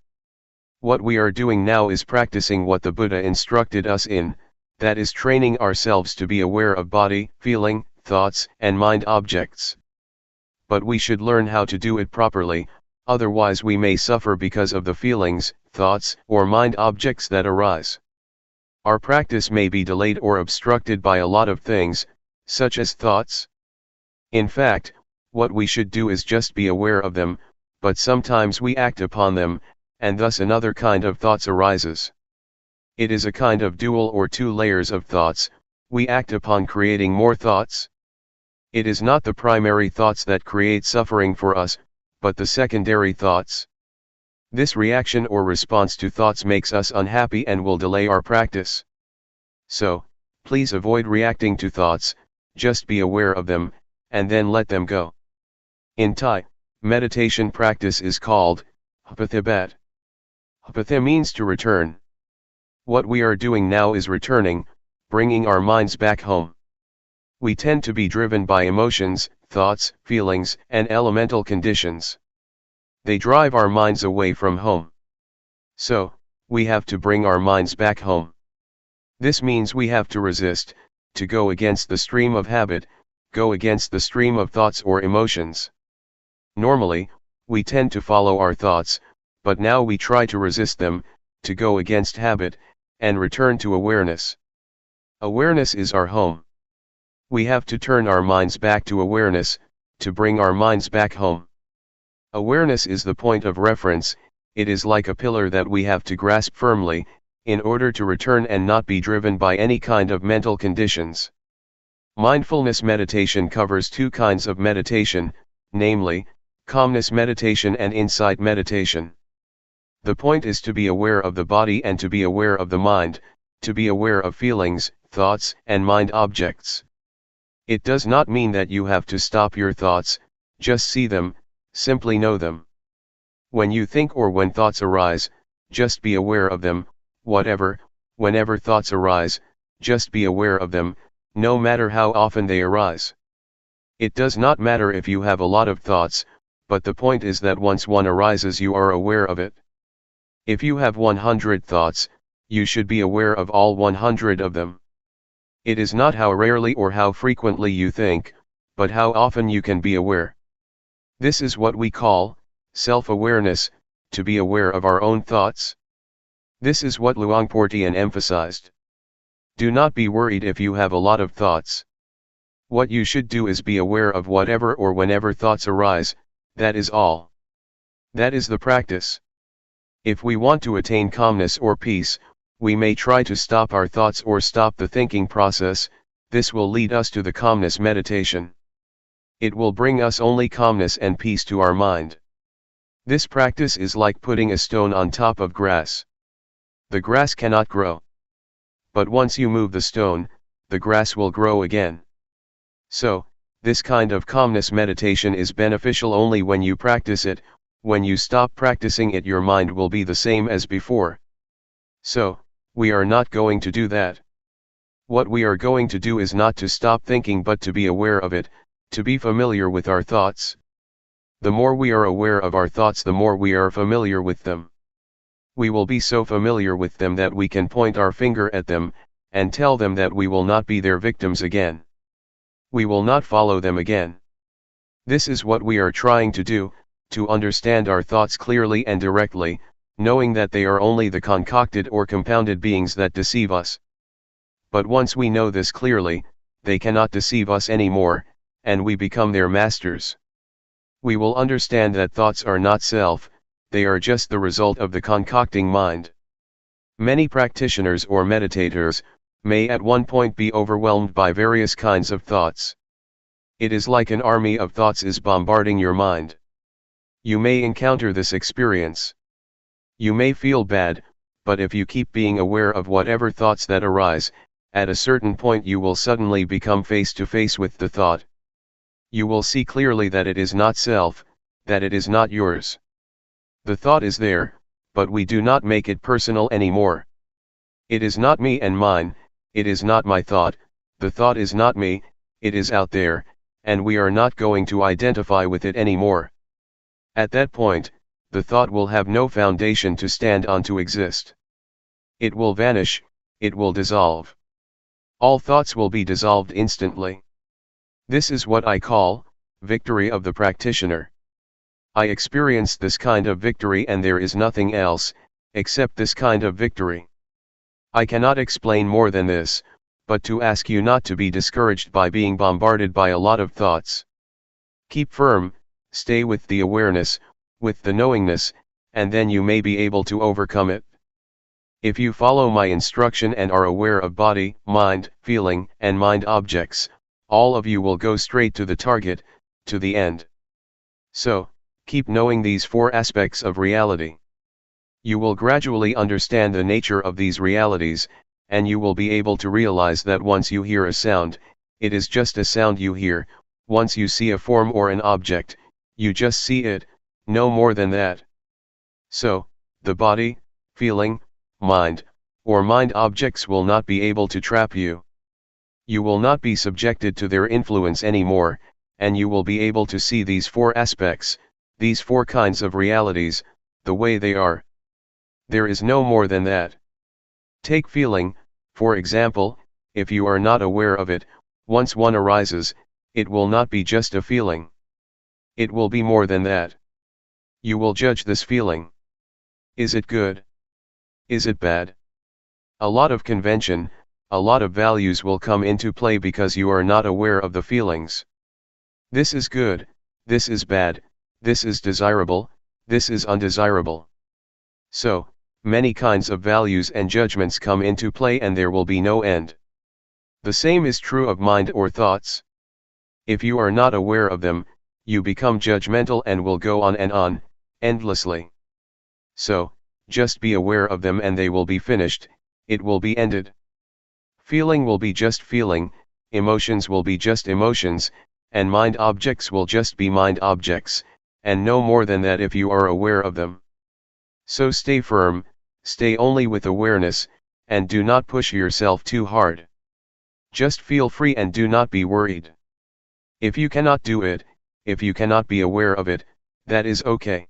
What we are doing now is practicing what the Buddha instructed us in, that is training ourselves to be aware of body, feeling, thoughts, and mind objects. But we should learn how to do it properly, otherwise we may suffer because of the feelings, thoughts, or mind objects that arise. Our practice may be delayed or obstructed by a lot of things, such as thoughts. In fact, what we should do is just be aware of them, but sometimes we act upon them, and thus another kind of thoughts arises. It is a kind of dual or two layers of thoughts, we act upon creating more thoughts. It is not the primary thoughts that create suffering for us, but the secondary thoughts. This reaction or response to thoughts makes us unhappy and will delay our practice. So, please avoid reacting to thoughts, just be aware of them, and then let them go. In Thai, meditation practice is called Hapathibat. Hapatha means to return. What we are doing now is returning, bringing our minds back home. We tend to be driven by emotions, thoughts, feelings, and elemental conditions. They drive our minds away from home. So, we have to bring our minds back home. This means we have to resist, to go against the stream of habit, go against the stream of thoughts or emotions. Normally, we tend to follow our thoughts, but now we try to resist them, to go against habit, and return to awareness. Awareness is our home. We have to turn our minds back to awareness, to bring our minds back home. Awareness is the point of reference, it is like a pillar that we have to grasp firmly, in order to return and not be driven by any kind of mental conditions. Mindfulness meditation covers two kinds of meditation, namely, calmness meditation and insight meditation. The point is to be aware of the body and to be aware of the mind, to be aware of feelings, thoughts, and mind objects. It does not mean that you have to stop your thoughts, just see them, simply know them. When you think or when thoughts arise, just be aware of them, whenever thoughts arise, just be aware of them, no matter how often they arise. It does not matter if you have a lot of thoughts, but the point is that once one arises you are aware of it. If you have 100 thoughts, you should be aware of all 100 of them. It is not how rarely or how frequently you think, but how often you can be aware. This is what we call self-awareness, to be aware of our own thoughts. This is what Luangpor Teean emphasized. Do not be worried if you have a lot of thoughts. What you should do is be aware of whatever or whenever thoughts arise, that is all. That is the practice. If we want to attain calmness or peace, we may try to stop our thoughts or stop the thinking process, this will lead us to the calmness meditation. It will bring us only calmness and peace to our mind. This practice is like putting a stone on top of grass. The grass cannot grow. But once you move the stone, the grass will grow again. So, this kind of calmness meditation is beneficial only when you practice it. When you stop practicing it, your mind will be the same as before. So, we are not going to do that. What we are going to do is not to stop thinking but to be aware of it, to be familiar with our thoughts. The more we are aware of our thoughts, the more we are familiar with them. We will be so familiar with them that we can point our finger at them, and tell them that we will not be their victims again. We will not follow them again. This is what we are trying to do, to understand our thoughts clearly and directly, knowing that they are only the concocted or compounded beings that deceive us. But once we know this clearly, they cannot deceive us anymore, and we become their masters. We will understand that thoughts are not self, they are just the result of the concocting mind. Many practitioners or meditators may at one point be overwhelmed by various kinds of thoughts. It is like an army of thoughts is bombarding your mind. You may encounter this experience. You may feel bad, but if you keep being aware of whatever thoughts that arise, at a certain point you will suddenly become face to face with the thought. You will see clearly that it is not self, that it is not yours. The thought is there, but we do not make it personal anymore. It is not me and mine, it is not my thought, the thought is not me, it is out there, and we are not going to identify with it anymore. At that point, the thought will have no foundation to stand on to exist. It will vanish, it will dissolve. All thoughts will be dissolved instantly. This is what I call victory of the practitioner. I experienced this kind of victory, and there is nothing else except this kind of victory. I cannot explain more than this, but to ask you not to be discouraged by being bombarded by a lot of thoughts. Keep firm, stay with the awareness, with the knowingness, and then you may be able to overcome it. If you follow my instruction and are aware of body, mind, feeling, and mind objects, all of you will go straight to the target, to the end. So, keep knowing these four aspects of reality. You will gradually understand the nature of these realities, and you will be able to realize that once you hear a sound, it is just a sound you hear. Once you see a form or an object, you just see it, no more than that. So, the body, feeling, mind, or mind objects will not be able to trap you. You will not be subjected to their influence anymore, and you will be able to see these four aspects, these four kinds of realities, the way they are. There is no more than that. Take feeling, for example. If you are not aware of it, once one arises, it will not be just a feeling. It will be more than that. You will judge this feeling. Is it good? Is it bad? A lot of convention, a lot of values will come into play because you are not aware of the feelings. This is good, this is bad, this is desirable, this is undesirable. So, many kinds of values and judgments come into play and there will be no end. The same is true of mind or thoughts. If you are not aware of them, you become judgmental and will go on, endlessly. So, just be aware of them and they will be finished, it will be ended. Feeling will be just feeling, emotions will be just emotions, and mind objects will just be mind objects, and no more than that if you are aware of them. So stay firm, stay only with awareness, and do not push yourself too hard. Just feel free and do not be worried. If you cannot do it, if you cannot be aware of it, that is okay.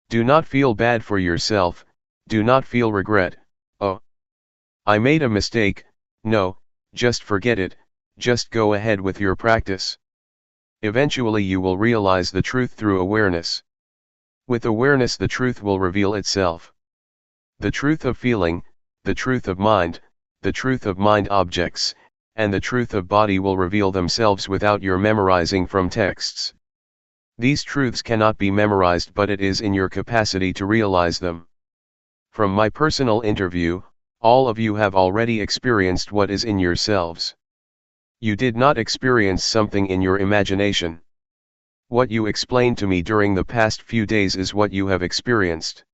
Do not feel bad for yourself, do not feel regret, oh, I made a mistake. No, just forget it, just go ahead with your practice. Eventually you will realize the truth through awareness. With awareness the truth will reveal itself. The truth of feeling, the truth of mind, the truth of mind objects, and the truth of body will reveal themselves without your memorizing from texts. These truths cannot be memorized, but it is in your capacity to realize them. From my personal interview, all of you have already experienced what is in yourselves. You did not experience something in your imagination. What you explained to me during the past few days is what you have experienced.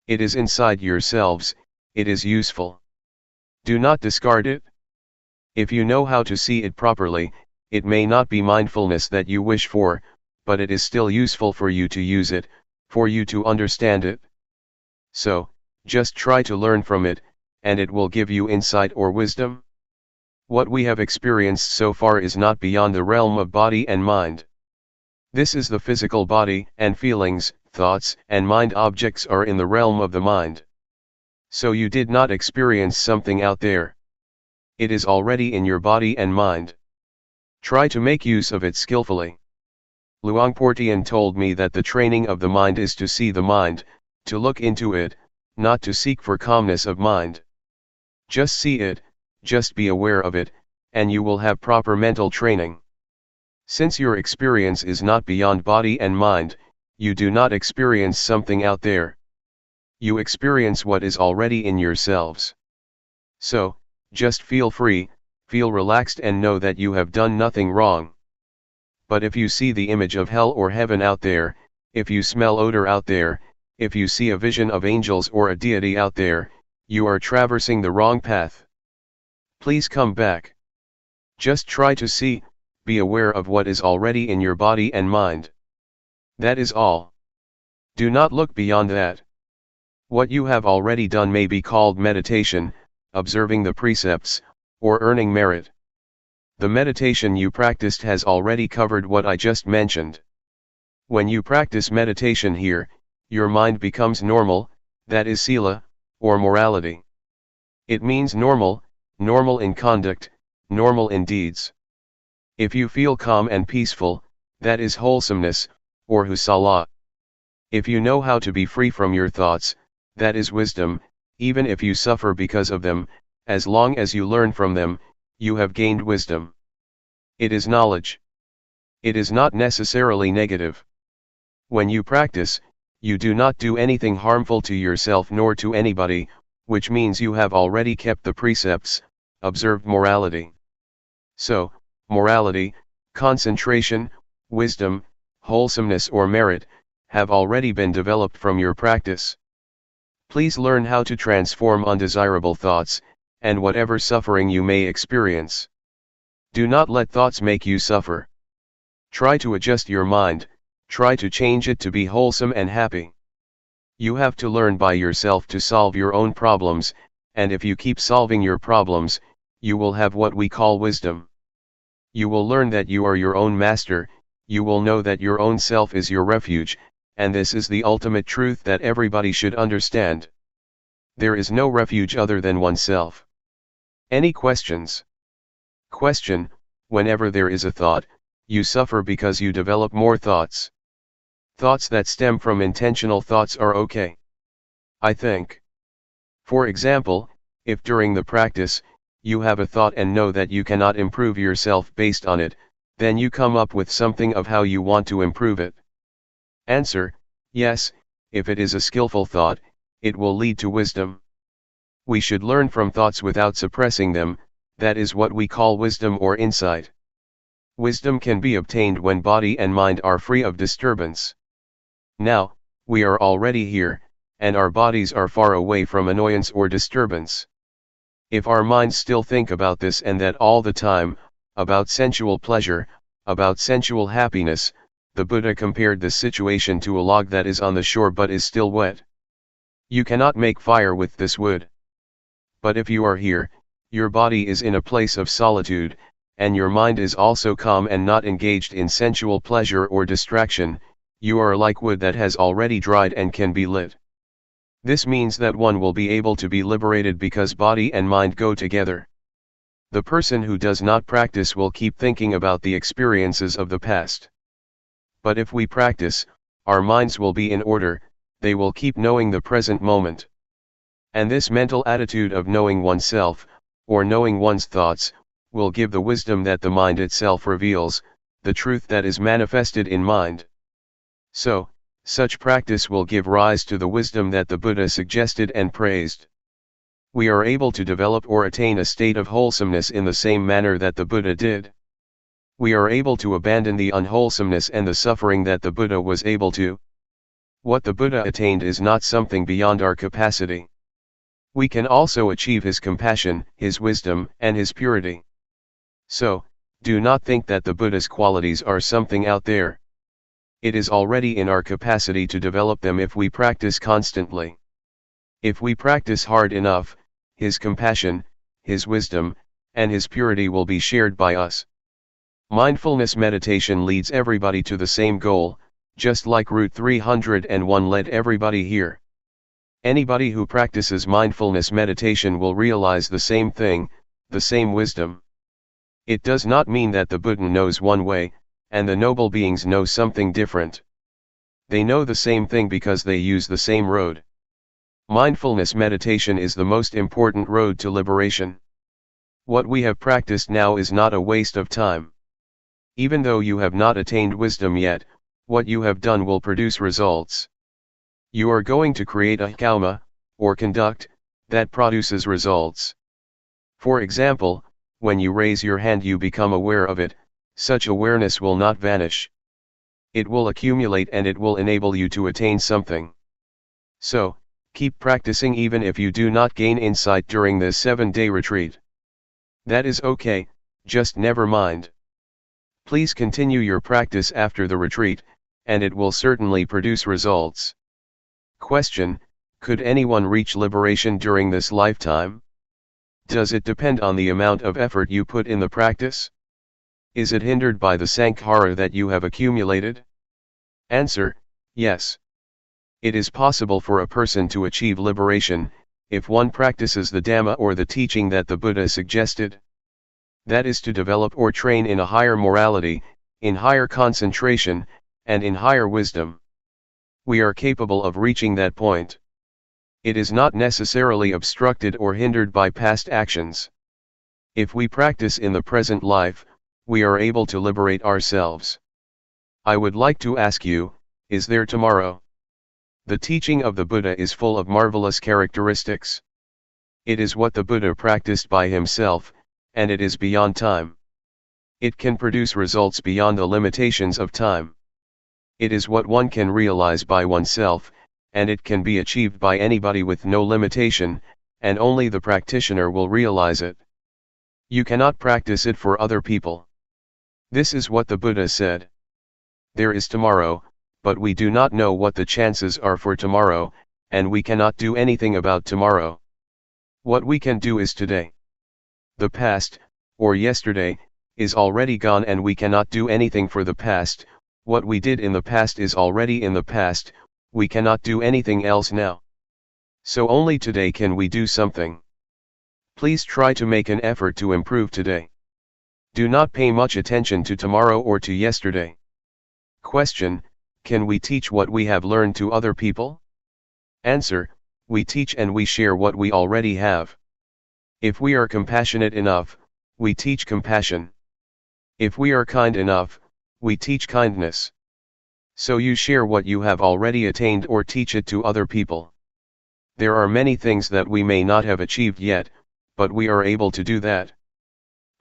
It is inside yourselves, it is useful. Do not discard it. If you know how to see it properly, it may not be mindfulness that you wish for, but it is still useful for you to use it, for you to understand it. So, just try to learn from it, and it will give you insight or wisdom. What we have experienced so far is not beyond the realm of body and mind. This is the physical body, and feelings, thoughts, and mind objects are in the realm of the mind. So you did not experience something out there. It is already in your body and mind. Try to make use of it skillfully. Luangpor Teean told me that the training of the mind is to see the mind, to look into it, not to seek for calmness of mind. Just see it, just be aware of it, and you will have proper mental training. Since your experience is not beyond body and mind, you do not experience something out there. You experience what is already in yourselves. So, just feel free, feel relaxed and know that you have done nothing wrong. But if you see the image of hell or heaven out there, if you smell odor out there, if you see a vision of angels or a deity out there, you are traversing the wrong path. Please come back. Just try to see, be aware of what is already in your body and mind. That is all. Do not look beyond that. What you have already done may be called meditation, observing the precepts, or earning merit. The meditation you practiced has already covered what I just mentioned. When you practice meditation here, your mind becomes normal, that is sila, or morality. It means normal, normal in conduct, normal in deeds. If you feel calm and peaceful, that is wholesomeness, or husala. If you know how to be free from your thoughts, that is wisdom. Even if you suffer because of them, as long as you learn from them, you have gained wisdom. It is knowledge. It is not necessarily negative. When you practice, you do not do anything harmful to yourself nor to anybody, which means you have already kept the precepts, observed morality. So, morality, concentration, wisdom, wholesomeness or merit, have already been developed from your practice. Please learn how to transform undesirable thoughts, and whatever suffering you may experience. Do not let thoughts make you suffer. Try to adjust your mind, try to change it to be wholesome and happy. You have to learn by yourself to solve your own problems, and if you keep solving your problems, you will have what we call wisdom. You will learn that you are your own master, you will know that your own self is your refuge, and this is the ultimate truth that everybody should understand. There is no refuge other than oneself. Any questions? Question: whenever there is a thought, you suffer because you develop more thoughts. Thoughts that stem from intentional thoughts are okay, I think. For example, if during the practice, you have a thought and know that you cannot improve yourself based on it, then you come up with something of how you want to improve it. Answer: yes, if it is a skillful thought, it will lead to wisdom. We should learn from thoughts without suppressing them, that is what we call wisdom or insight. Wisdom can be obtained when body and mind are free of disturbance. Now, we are already here, and our bodies are far away from annoyance or disturbance. If our minds still think about this and that all the time, about sensual pleasure, about sensual happiness, the Buddha compared this situation to a log that is on the shore but is still wet. You cannot make fire with this wood. But if you are here, your body is in a place of solitude, and your mind is also calm and not engaged in sensual pleasure or distraction, you are like wood that has already dried and can be lit. This means that one will be able to be liberated because body and mind go together. The person who does not practice will keep thinking about the experiences of the past. But if we practice, our minds will be in order, they will keep knowing the present moment. And this mental attitude of knowing oneself, or knowing one's thoughts, will give the wisdom that the mind itself reveals, the truth that is manifested in mind. So, such practice will give rise to the wisdom that the Buddha suggested and praised. We are able to develop or attain a state of wholesomeness in the same manner that the Buddha did. We are able to abandon the unwholesomeness and the suffering that the Buddha was able to. What the Buddha attained is not something beyond our capacity. We can also achieve his compassion, his wisdom, and his purity. So, do not think that the Buddha's qualities are something out there. It is already in our capacity to develop them if we practice constantly. If we practice hard enough, his compassion, his wisdom, and his purity will be shared by us. Mindfulness meditation leads everybody to the same goal, just like Route 301 led everybody here. Anybody who practices mindfulness meditation will realize the same thing, the same wisdom. It does not mean that the Buddha knows one way, and the noble beings know something different. They know the same thing because they use the same road. Mindfulness meditation is the most important road to liberation. What we have practiced now is not a waste of time. Even though you have not attained wisdom yet, what you have done will produce results. You are going to create a karma, or conduct, that produces results. For example, when you raise your hand you become aware of it, such awareness will not vanish. It will accumulate and it will enable you to attain something. So, keep practicing even if you do not gain insight during this 7-day retreat. That is okay, just never mind. Please continue your practice after the retreat, and it will certainly produce results. Question: could anyone reach liberation during this lifetime? Does it depend on the amount of effort you put in the practice? Is it hindered by the sankhara that you have accumulated? Answer: yes. It is possible for a person to achieve liberation, if one practices the Dhamma or the teaching that the Buddha suggested. That is to develop or train in a higher morality, in higher concentration, and in higher wisdom. We are capable of reaching that point. It is not necessarily obstructed or hindered by past actions. If we practice in the present life, we are able to liberate ourselves. I would like to ask you, is there tomorrow? The teaching of the Buddha is full of marvelous characteristics. It is what the Buddha practiced by himself, and it is beyond time. It can produce results beyond the limitations of time. It is what one can realize by oneself, and it can be achieved by anybody with no limitation, and only the practitioner will realize it. You cannot practice it for other people. This is what the Buddha said. There is tomorrow, but we do not know what the chances are for tomorrow, and we cannot do anything about tomorrow. What we can do is today. The past, or yesterday, is already gone and we cannot do anything for the past. What we did in the past is already in the past, we cannot do anything else now. So only today can we do something. Please try to make an effort to improve today. Do not pay much attention to tomorrow or to yesterday. Question: can we teach what we have learned to other people? Answer: we teach and we share what we already have. If we are compassionate enough, we teach compassion. If we are kind enough, we teach kindness. So you share what you have already attained or teach it to other people. There are many things that we may not have achieved yet, but we are able to do that.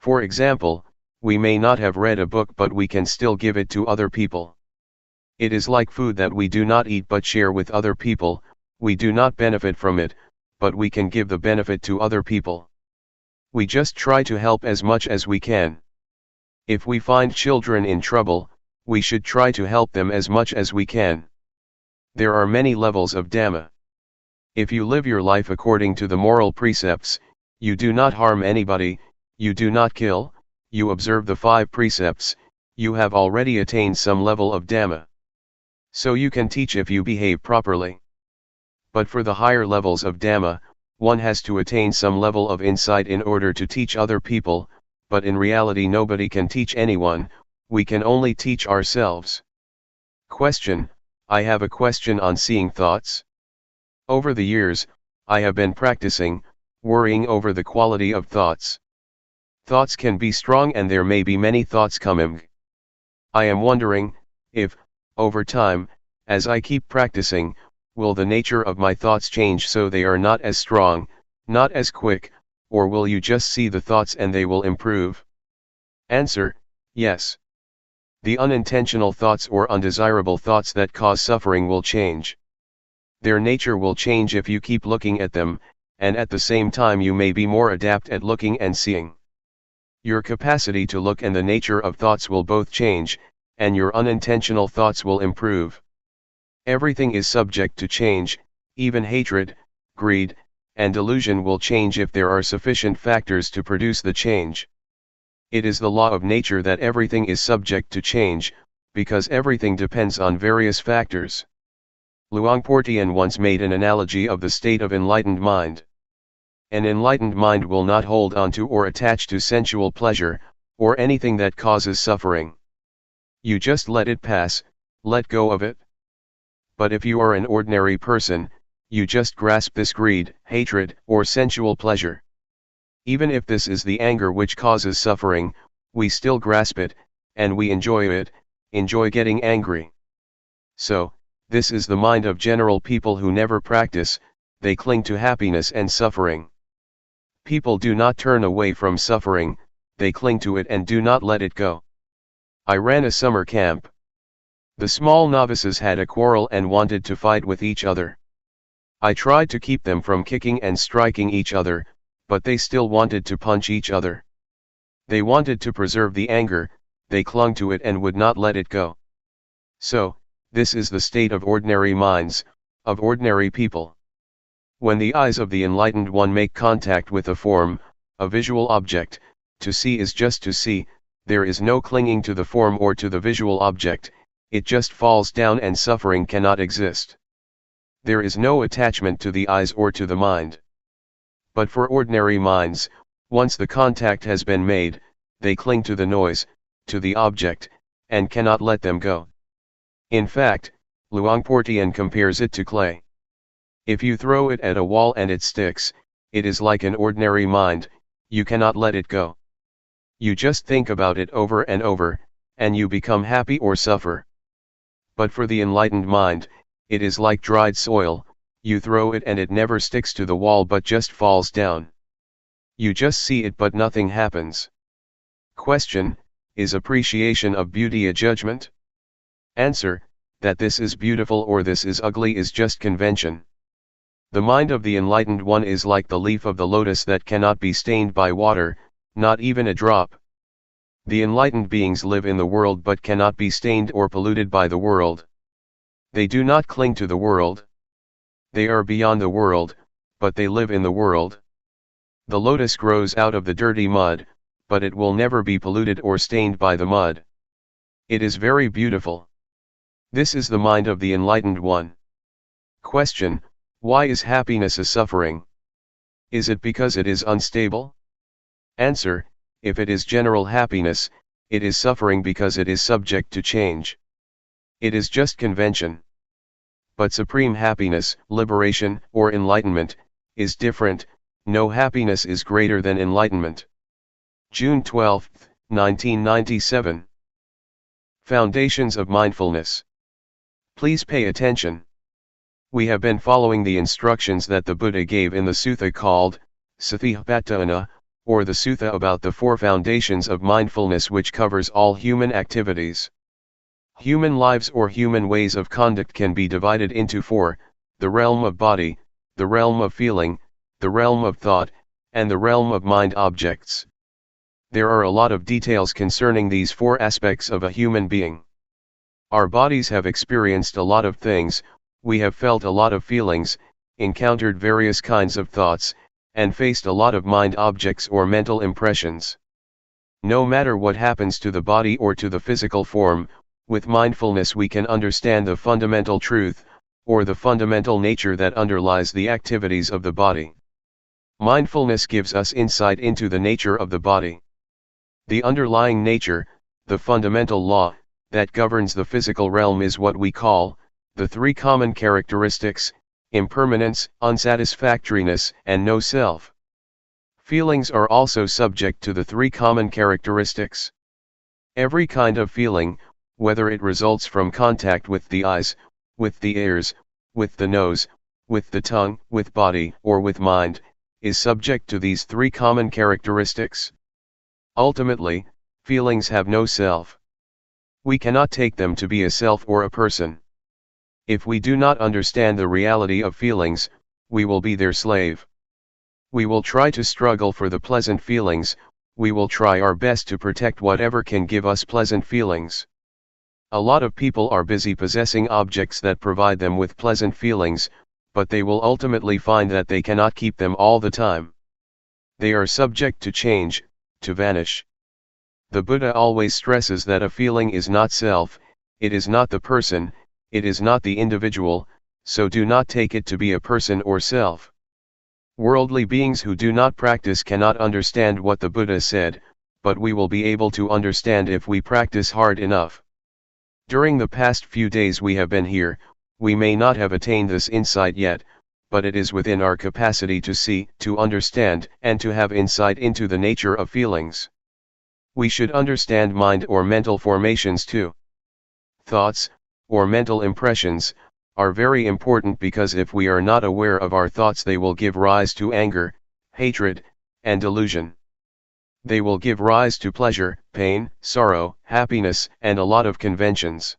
For example, we may not have read a book but we can still give it to other people. It is like food that we do not eat but share with other people. We do not benefit from it, but we can give the benefit to other people. We just try to help as much as we can. If we find children in trouble, we should try to help them as much as we can. There are many levels of Dhamma. If you live your life according to the moral precepts, you do not harm anybody, you do not kill, you observe the 5 precepts, you have already attained some level of Dhamma. So you can teach if you behave properly. But for the higher levels of Dhamma, one has to attain some level of insight in order to teach other people, but in reality nobody can teach anyone, we can only teach ourselves. Question: I have a question on seeing thoughts. Over the years, I have been practicing, worrying over the quality of thoughts. Thoughts can be strong and there may be many thoughts coming. I am wondering, if, over time, as I keep practicing, will the nature of my thoughts change so they are not as strong, not as quick, or will you just see the thoughts and they will improve? Answer: yes. The unintentional thoughts or undesirable thoughts that cause suffering will change. Their nature will change if you keep looking at them, and at the same time you may be more adept at looking and seeing. Your capacity to look and the nature of thoughts will both change, and your unintentional thoughts will improve. Everything is subject to change, even hatred, greed, and delusion will change if there are sufficient factors to produce the change. It is the law of nature that everything is subject to change, because everything depends on various factors. Luangpor Teean once made an analogy of the state of enlightened mind. An enlightened mind will not hold on to or attach to sensual pleasure, or anything that causes suffering. You just let it pass, let go of it. But if you are an ordinary person, you just grasp this greed, hatred, or sensual pleasure. Even if this is the anger which causes suffering, we still grasp it, and we enjoy it, enjoy getting angry. So, this is the mind of general people who never practice, they cling to happiness and suffering. People do not turn away from suffering, they cling to it and do not let it go. I ran a summer camp. The small novices had a quarrel and wanted to fight with each other. I tried to keep them from kicking and striking each other, but they still wanted to punch each other. They wanted to preserve the anger, they clung to it and would not let it go. So, this is the state of ordinary minds, of ordinary people. When the eyes of the enlightened one make contact with a form, a visual object, to see is just to see, there is no clinging to the form or to the visual object, it just falls down and suffering cannot exist. There is no attachment to the eyes or to the mind. But for ordinary minds, once the contact has been made, they cling to the noise, to the object, and cannot let them go. In fact, Luangpor Teean compares it to clay. If you throw it at a wall and it sticks, it is like an ordinary mind, you cannot let it go. You just think about it over and over, and you become happy or suffer. But for the enlightened mind, it is like dried soil, you throw it and it never sticks to the wall but just falls down. You just see it but nothing happens. Question: is appreciation of beauty a judgment? Answer: that this is beautiful or this is ugly is just convention. The mind of the enlightened one is like the leaf of the lotus that cannot be stained by water, not even a drop. The enlightened beings live in the world but cannot be stained or polluted by the world. They do not cling to the world. They are beyond the world, but they live in the world. The lotus grows out of the dirty mud, but it will never be polluted or stained by the mud. It is very beautiful. This is the mind of the enlightened one. Question: why is happiness a suffering? Is it because it is unstable? Answer: if it is general happiness, it is suffering because it is subject to change. It is just convention. But supreme happiness, liberation, or enlightenment, is different. No happiness is greater than enlightenment. June 12, 1997. Foundations of Mindfulness. Please pay attention. We have been following the instructions that the Buddha gave in the sutta called Satipatthana, or the sutta about the 4 foundations of mindfulness, which covers all human activities. Human lives or human ways of conduct can be divided into 4, the realm of body, the realm of feeling, the realm of thought, and the realm of mind objects. There are a lot of details concerning these 4 aspects of a human being. Our bodies have experienced a lot of things, we have felt a lot of feelings, encountered various kinds of thoughts, and faced a lot of mind objects or mental impressions. No matter what happens to the body or to the physical form, with mindfulness we can understand the fundamental truth, or the fundamental nature that underlies the activities of the body. Mindfulness gives us insight into the nature of the body. The underlying nature, the fundamental law, that governs the physical realm is what we call the 3 common characteristics: impermanence, unsatisfactoriness, and no self. Feelings are also subject to the 3 common characteristics. Every kind of feeling, whether it results from contact with the eyes, with the ears, with the nose, with the tongue, with body, or with mind, is subject to these 3 common characteristics. Ultimately, feelings have no self. We cannot take them to be a self or a person. If we do not understand the reality of feelings, we will be their slave. We will try to struggle for the pleasant feelings, we will try our best to protect whatever can give us pleasant feelings. A lot of people are busy possessing objects that provide them with pleasant feelings, but they will ultimately find that they cannot keep them all the time. They are subject to change, to vanish. The Buddha always stresses that a feeling is not self, it is not the person, it is not the individual, so do not take it to be a person or self. Worldly beings who do not practice cannot understand what the Buddha said, but we will be able to understand if we practice hard enough. During the past few days we have been here, we may not have attained this insight yet, but it is within our capacity to see, to understand, and to have insight into the nature of feelings. We should understand mind or mental formations too. Thoughts, or mental impressions, are very important because if we are not aware of our thoughts they will give rise to anger, hatred, and delusion. They will give rise to pleasure, pain, sorrow, happiness, and a lot of conventions.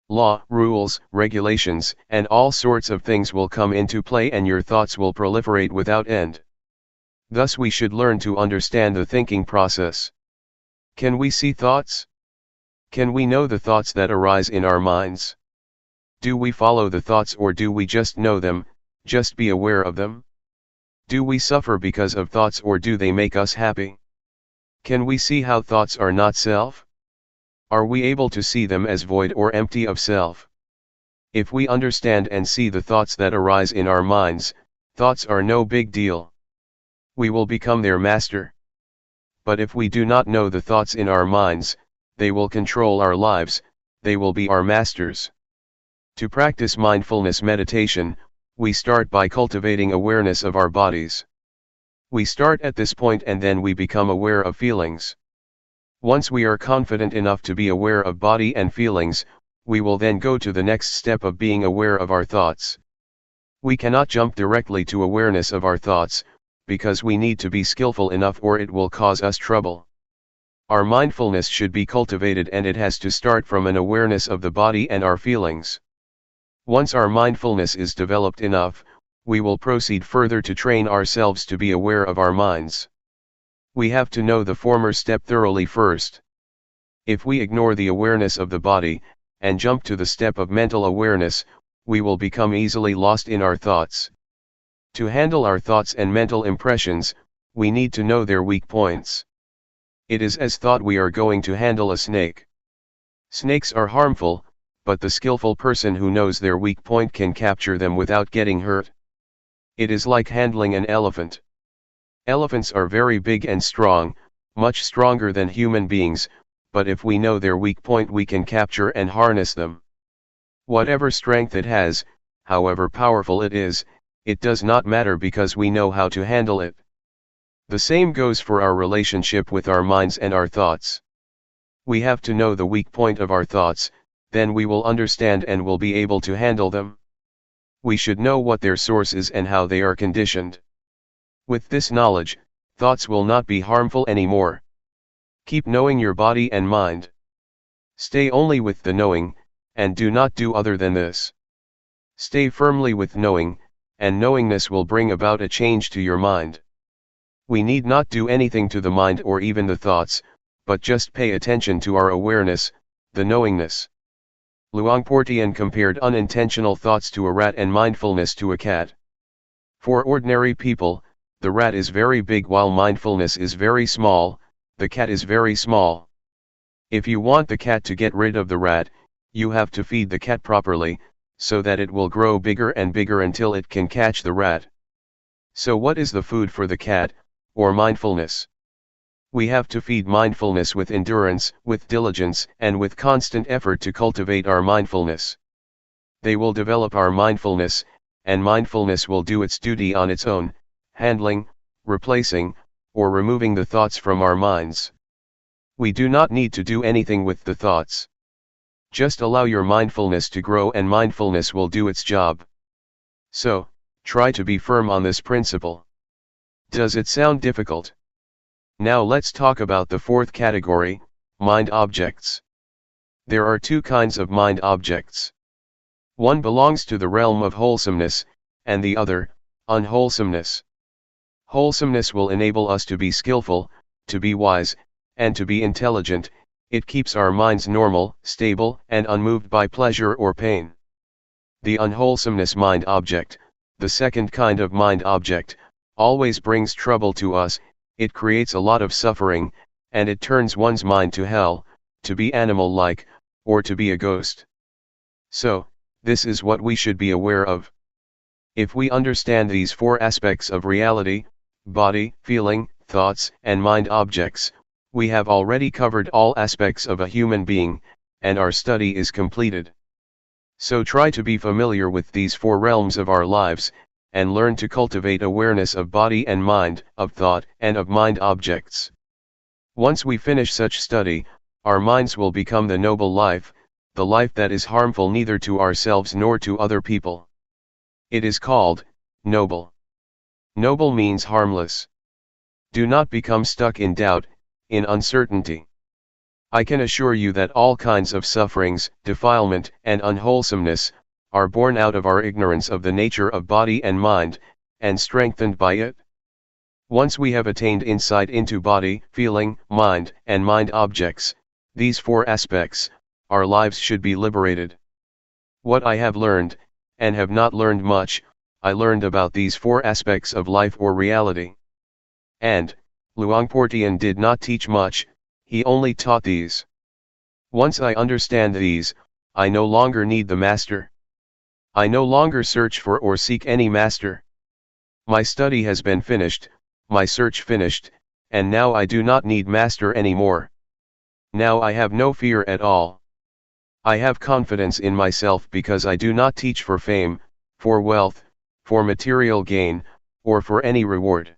Law, rules, regulations, and all sorts of things will come into play and your thoughts will proliferate without end. Thus we should learn to understand the thinking process. Can we see thoughts? Can we know the thoughts that arise in our minds? Do we follow the thoughts or do we just know them, just be aware of them? Do we suffer because of thoughts or do they make us happy? Can we see how thoughts are not self? Are we able to see them as void or empty of self? If we understand and see the thoughts that arise in our minds, thoughts are no big deal. We will become their master. But if we do not know the thoughts in our minds, they will control our lives, they will be our masters. To practice mindfulness meditation, we start by cultivating awareness of our bodies. We start at this point and then we become aware of feelings. Once we are confident enough to be aware of body and feelings, we will then go to the next step of being aware of our thoughts. We cannot jump directly to awareness of our thoughts, because we need to be skillful enough or it will cause us trouble. Our mindfulness should be cultivated and it has to start from an awareness of the body and our feelings. Once our mindfulness is developed enough, we will proceed further to train ourselves to be aware of our minds. We have to know the former step thoroughly first. If we ignore the awareness of the body, and jump to the step of mental awareness, we will become easily lost in our thoughts. To handle our thoughts and mental impressions, we need to know their weak points. It is as thought we are going to handle a snake. Snakes are harmful, but the skillful person who knows their weak point can capture them without getting hurt. It is like handling an elephant. Elephants are very big and strong, much stronger than human beings, but if we know their weak point we can capture and harness them. Whatever strength it has, however powerful it is, it does not matter because we know how to handle it. The same goes for our relationship with our minds and our thoughts. We have to know the weak point of our thoughts, then we will understand and will be able to handle them. We should know what their source is and how they are conditioned. With this knowledge, thoughts will not be harmful anymore. Keep knowing your body and mind. Stay only with the knowing, and do not do other than this. Stay firmly with knowing, and knowingness will bring about a change to your mind. We need not do anything to the mind or even the thoughts, but just pay attention to our awareness, the knowingness. Luangpor Teean compared unintentional thoughts to a rat and mindfulness to a cat. For ordinary people, the rat is very big while mindfulness is very small, the cat is very small. If you want the cat to get rid of the rat, you have to feed the cat properly, so that it will grow bigger and bigger until it can catch the rat. So what is the food for the cat, or mindfulness? We have to feed mindfulness with endurance, with diligence, and with constant effort to cultivate our mindfulness. They will develop our mindfulness, and mindfulness will do its duty on its own, handling, replacing, or removing the thoughts from our minds. We do not need to do anything with the thoughts. Just allow your mindfulness to grow and mindfulness will do its job. So, try to be firm on this principle. Does it sound difficult? Now let's talk about the fourth category, mind objects. There are two kinds of mind objects. One belongs to the realm of wholesomeness, and the other, unwholesomeness. Wholesomeness will enable us to be skillful, to be wise, and to be intelligent. It keeps our minds normal, stable, and unmoved by pleasure or pain. The unwholesomeness mind object, the second kind of mind object, always brings trouble to us. It creates a lot of suffering, and it turns one's mind to hell, to be animal-like, or to be a ghost. So, this is what we should be aware of. If we understand these four aspects of reality, body, feeling, thoughts, and mind objects, we have already covered all aspects of a human being, and our study is completed. So try to be familiar with these four realms of our lives, and learn to cultivate awareness of body and mind, of thought and of mind objects. Once we finish such study, our minds will become the noble life, the life that is harmful neither to ourselves nor to other people. It is called noble. Noble means harmless. Do not become stuck in doubt, in uncertainty. I can assure you that all kinds of sufferings, defilement, and unwholesomeness are born out of our ignorance of the nature of body and mind, and strengthened by it. Once we have attained insight into body, feeling, mind, and mind objects, these four aspects, our lives should be liberated. What I have learned, and have not learned much, I learned about these four aspects of life or reality. And, Luangpor Teean did not teach much, he only taught these. Once I understand these, I no longer need the master. I no longer search for or seek any master. My study has been finished, my search finished, and now I do not need master anymore. Now I have no fear at all. I have confidence in myself because I do not teach for fame, for wealth, for material gain, or for any reward.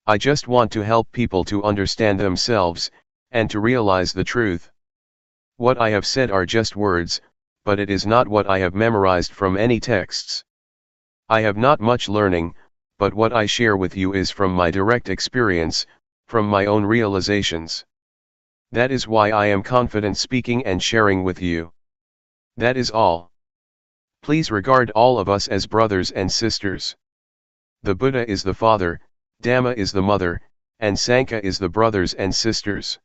I just want to help people to understand themselves, and to realize the truth. What I have said are just words, but it is not what I have memorized from any texts. I have not much learning, but what I share with you is from my direct experience, from my own realizations. That is why I am confident speaking and sharing with you. That is all. Please regard all of us as brothers and sisters. The Buddha is the father, Dhamma is the mother, and Sangha is the brothers and sisters.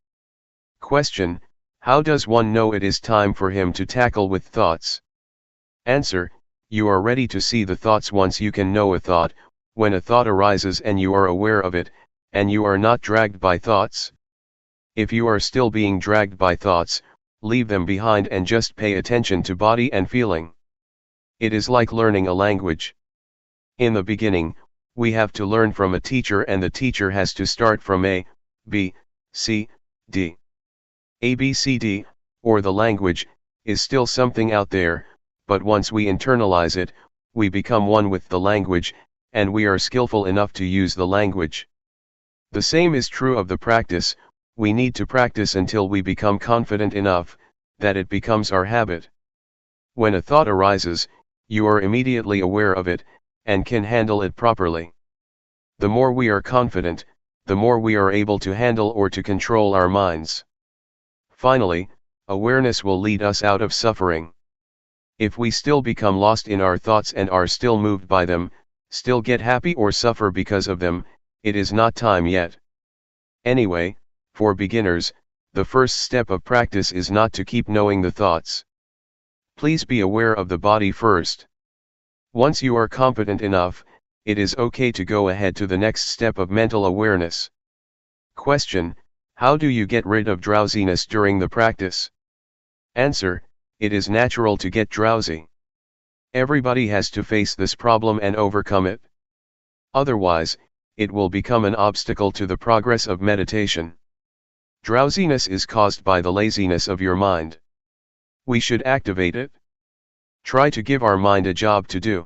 Question: how does one know it is time for him to tackle with thoughts? Answer: you are ready to see the thoughts once you can know a thought, when a thought arises and you are aware of it, and you are not dragged by thoughts. If you are still being dragged by thoughts, leave them behind and just pay attention to body and feeling. It is like learning a language. In the beginning, we have to learn from a teacher, and the teacher has to start from A, B, C, D. A, B, C, D, or the language, is still something out there, but once we internalize it, we become one with the language, and we are skillful enough to use the language. The same is true of the practice. We need to practice until we become confident enough, that it becomes our habit. When a thought arises, you are immediately aware of it, and can handle it properly. The more we are confident, the more we are able to handle or to control our minds. Finally, awareness will lead us out of suffering. If we still become lost in our thoughts and are still moved by them, still get happy or suffer because of them, it is not time yet. Anyway, for beginners, the first step of practice is not to keep knowing the thoughts. Please be aware of the body first. Once you are competent enough, it is okay to go ahead to the next step of mental awareness. Question: how do you get rid of drowsiness during the practice? Answer: it is natural to get drowsy. Everybody has to face this problem and overcome it. Otherwise, it will become an obstacle to the progress of meditation. Drowsiness is caused by the laziness of your mind. We should activate it. Try to give our mind a job to do.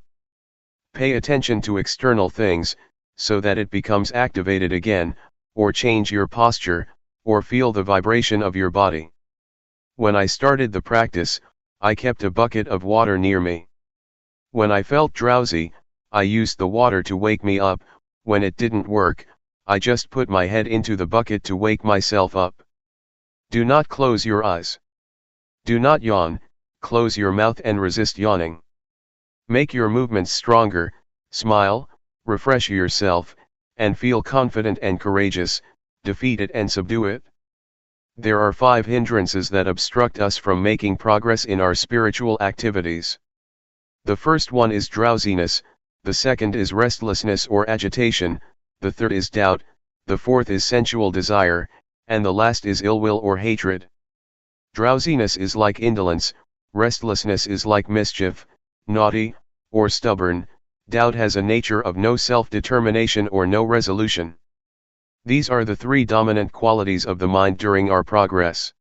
Pay attention to external things, so that it becomes activated again, or change your posture, or feel the vibration of your body. When I started the practice, I kept a bucket of water near me. When I felt drowsy, I used the water to wake me up. When it didn't work, I just put my head into the bucket to wake myself up. Do not close your eyes. Do not yawn, close your mouth and resist yawning. Make your movements stronger, smile, refresh yourself, and feel confident and courageous. Defeat it and subdue it. There are 5 hindrances that obstruct us from making progress in our spiritual activities. The first one is drowsiness, the second is restlessness or agitation, the third is doubt, the fourth is sensual desire, and the last is ill will or hatred. Drowsiness is like indolence, restlessness is like mischief, naughty, or stubborn, doubt has a nature of no self-determination or no resolution. These are the 3 dominant qualities of the mind during our progress.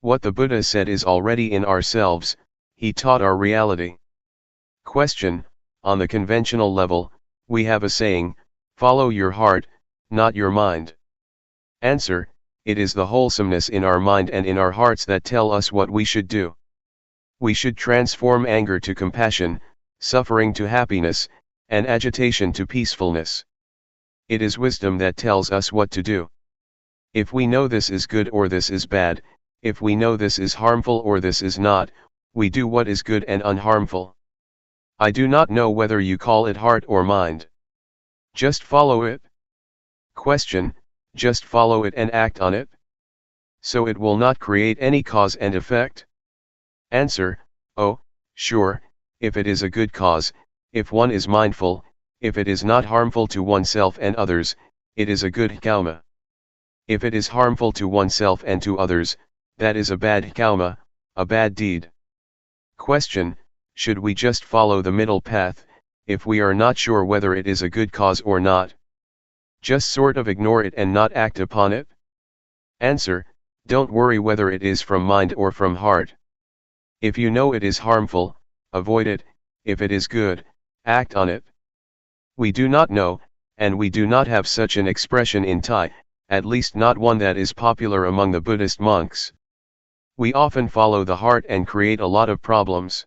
What the Buddha said is already in ourselves. He taught our reality. Question: on the conventional level, we have a saying, follow your heart, not your mind. Answer: it is the wholesomeness in our mind and in our hearts that tell us what we should do. We should transform anger to compassion, suffering to happiness, and agitation to peacefulness. It is wisdom that tells us what to do. If we know this is good or this is bad, if we know this is harmful or this is not, we do what is good and unharmful. I do not know whether you call it heart or mind. Just follow it. Question: just follow it and act on it? So it will not create any cause and effect? Answer: oh, sure, if it is a good cause, if one is mindful, if it is not harmful to oneself and others, it is a good karma. If it is harmful to oneself and to others, that is a bad karma, a bad deed. Question: should we just follow the middle path, if we are not sure whether it is a good cause or not? Just sort of ignore it and not act upon it? Answer: don't worry whether it is from mind or from heart. If you know it is harmful, avoid it. If it is good, act on it. We do not know, and we do not have such an expression in Thai, at least not one that is popular among the Buddhist monks. We often follow the heart and create a lot of problems.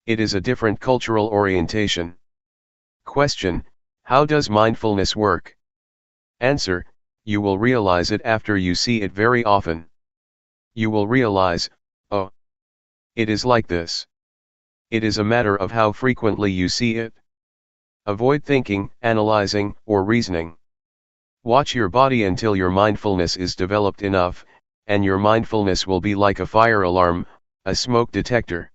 It is a different cultural orientation. Question: how does mindfulness work? Answer: you will realize it after you see it very often. You will realize, oh, it is like this. It is a matter of how frequently you see it. Avoid thinking, analyzing, or reasoning. Watch your body until your mindfulness is developed enough, and your mindfulness will be like a fire alarm, a smoke detector.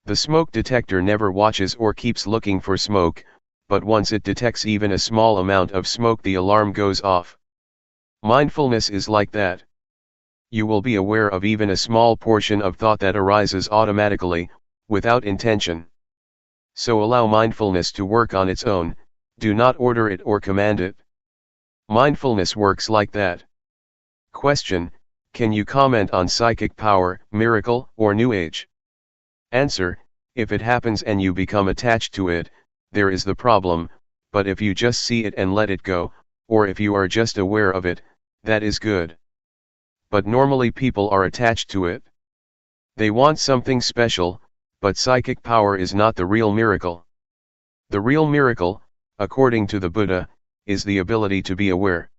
The smoke detector never watches or keeps looking for smoke, but once it detects even a small amount of smoke, the alarm goes off. Mindfulness is like that. You will be aware of even a small portion of thought that arises automatically, without intention. So allow mindfulness to work on its own, do not order it or command it. Mindfulness works like that. Question: can you comment on psychic power, miracle, or New Age? Answer: if it happens and you become attached to it, there is the problem, but if you just see it and let it go, or if you are just aware of it, that is good. But normally people are attached to it. They want something special, but psychic power is not the real miracle. The real miracle, according to the Buddha, is the ability to be aware.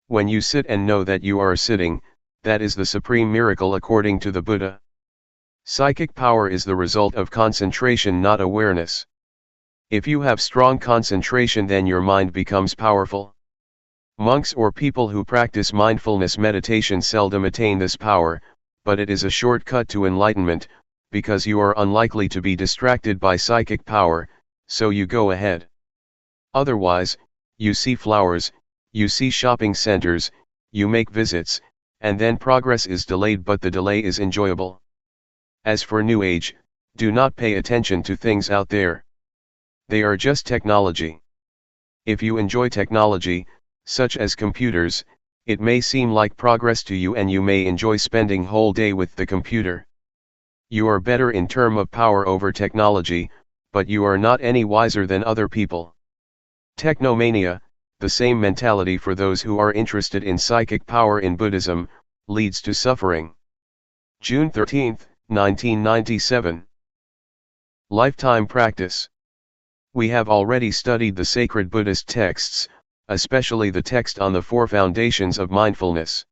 When you sit and know that you are sitting, that is the supreme miracle according to the Buddha. Psychic power is the result of concentration, not awareness. If you have strong concentration, then your mind becomes powerful. Monks or people who practice mindfulness meditation seldom attain this power, but it is a shortcut to enlightenment, because you are unlikely to be distracted by psychic power, so you go ahead. Otherwise, you see flowers, you see shopping centers, you make visits, and then progress is delayed, but the delay is enjoyable. As for New Age, do not pay attention to things out there. They are just technology. If you enjoy technology, such as computers, it may seem like progress to you and you may enjoy spending whole day with the computer. You are better in terms of power over technology, but you are not any wiser than other people. Technomania, the same mentality for those who are interested in psychic power in Buddhism, leads to suffering. June 13, 1997. Lifetime practice. We have already studied the sacred Buddhist texts, especially the text on the four foundations of mindfulness.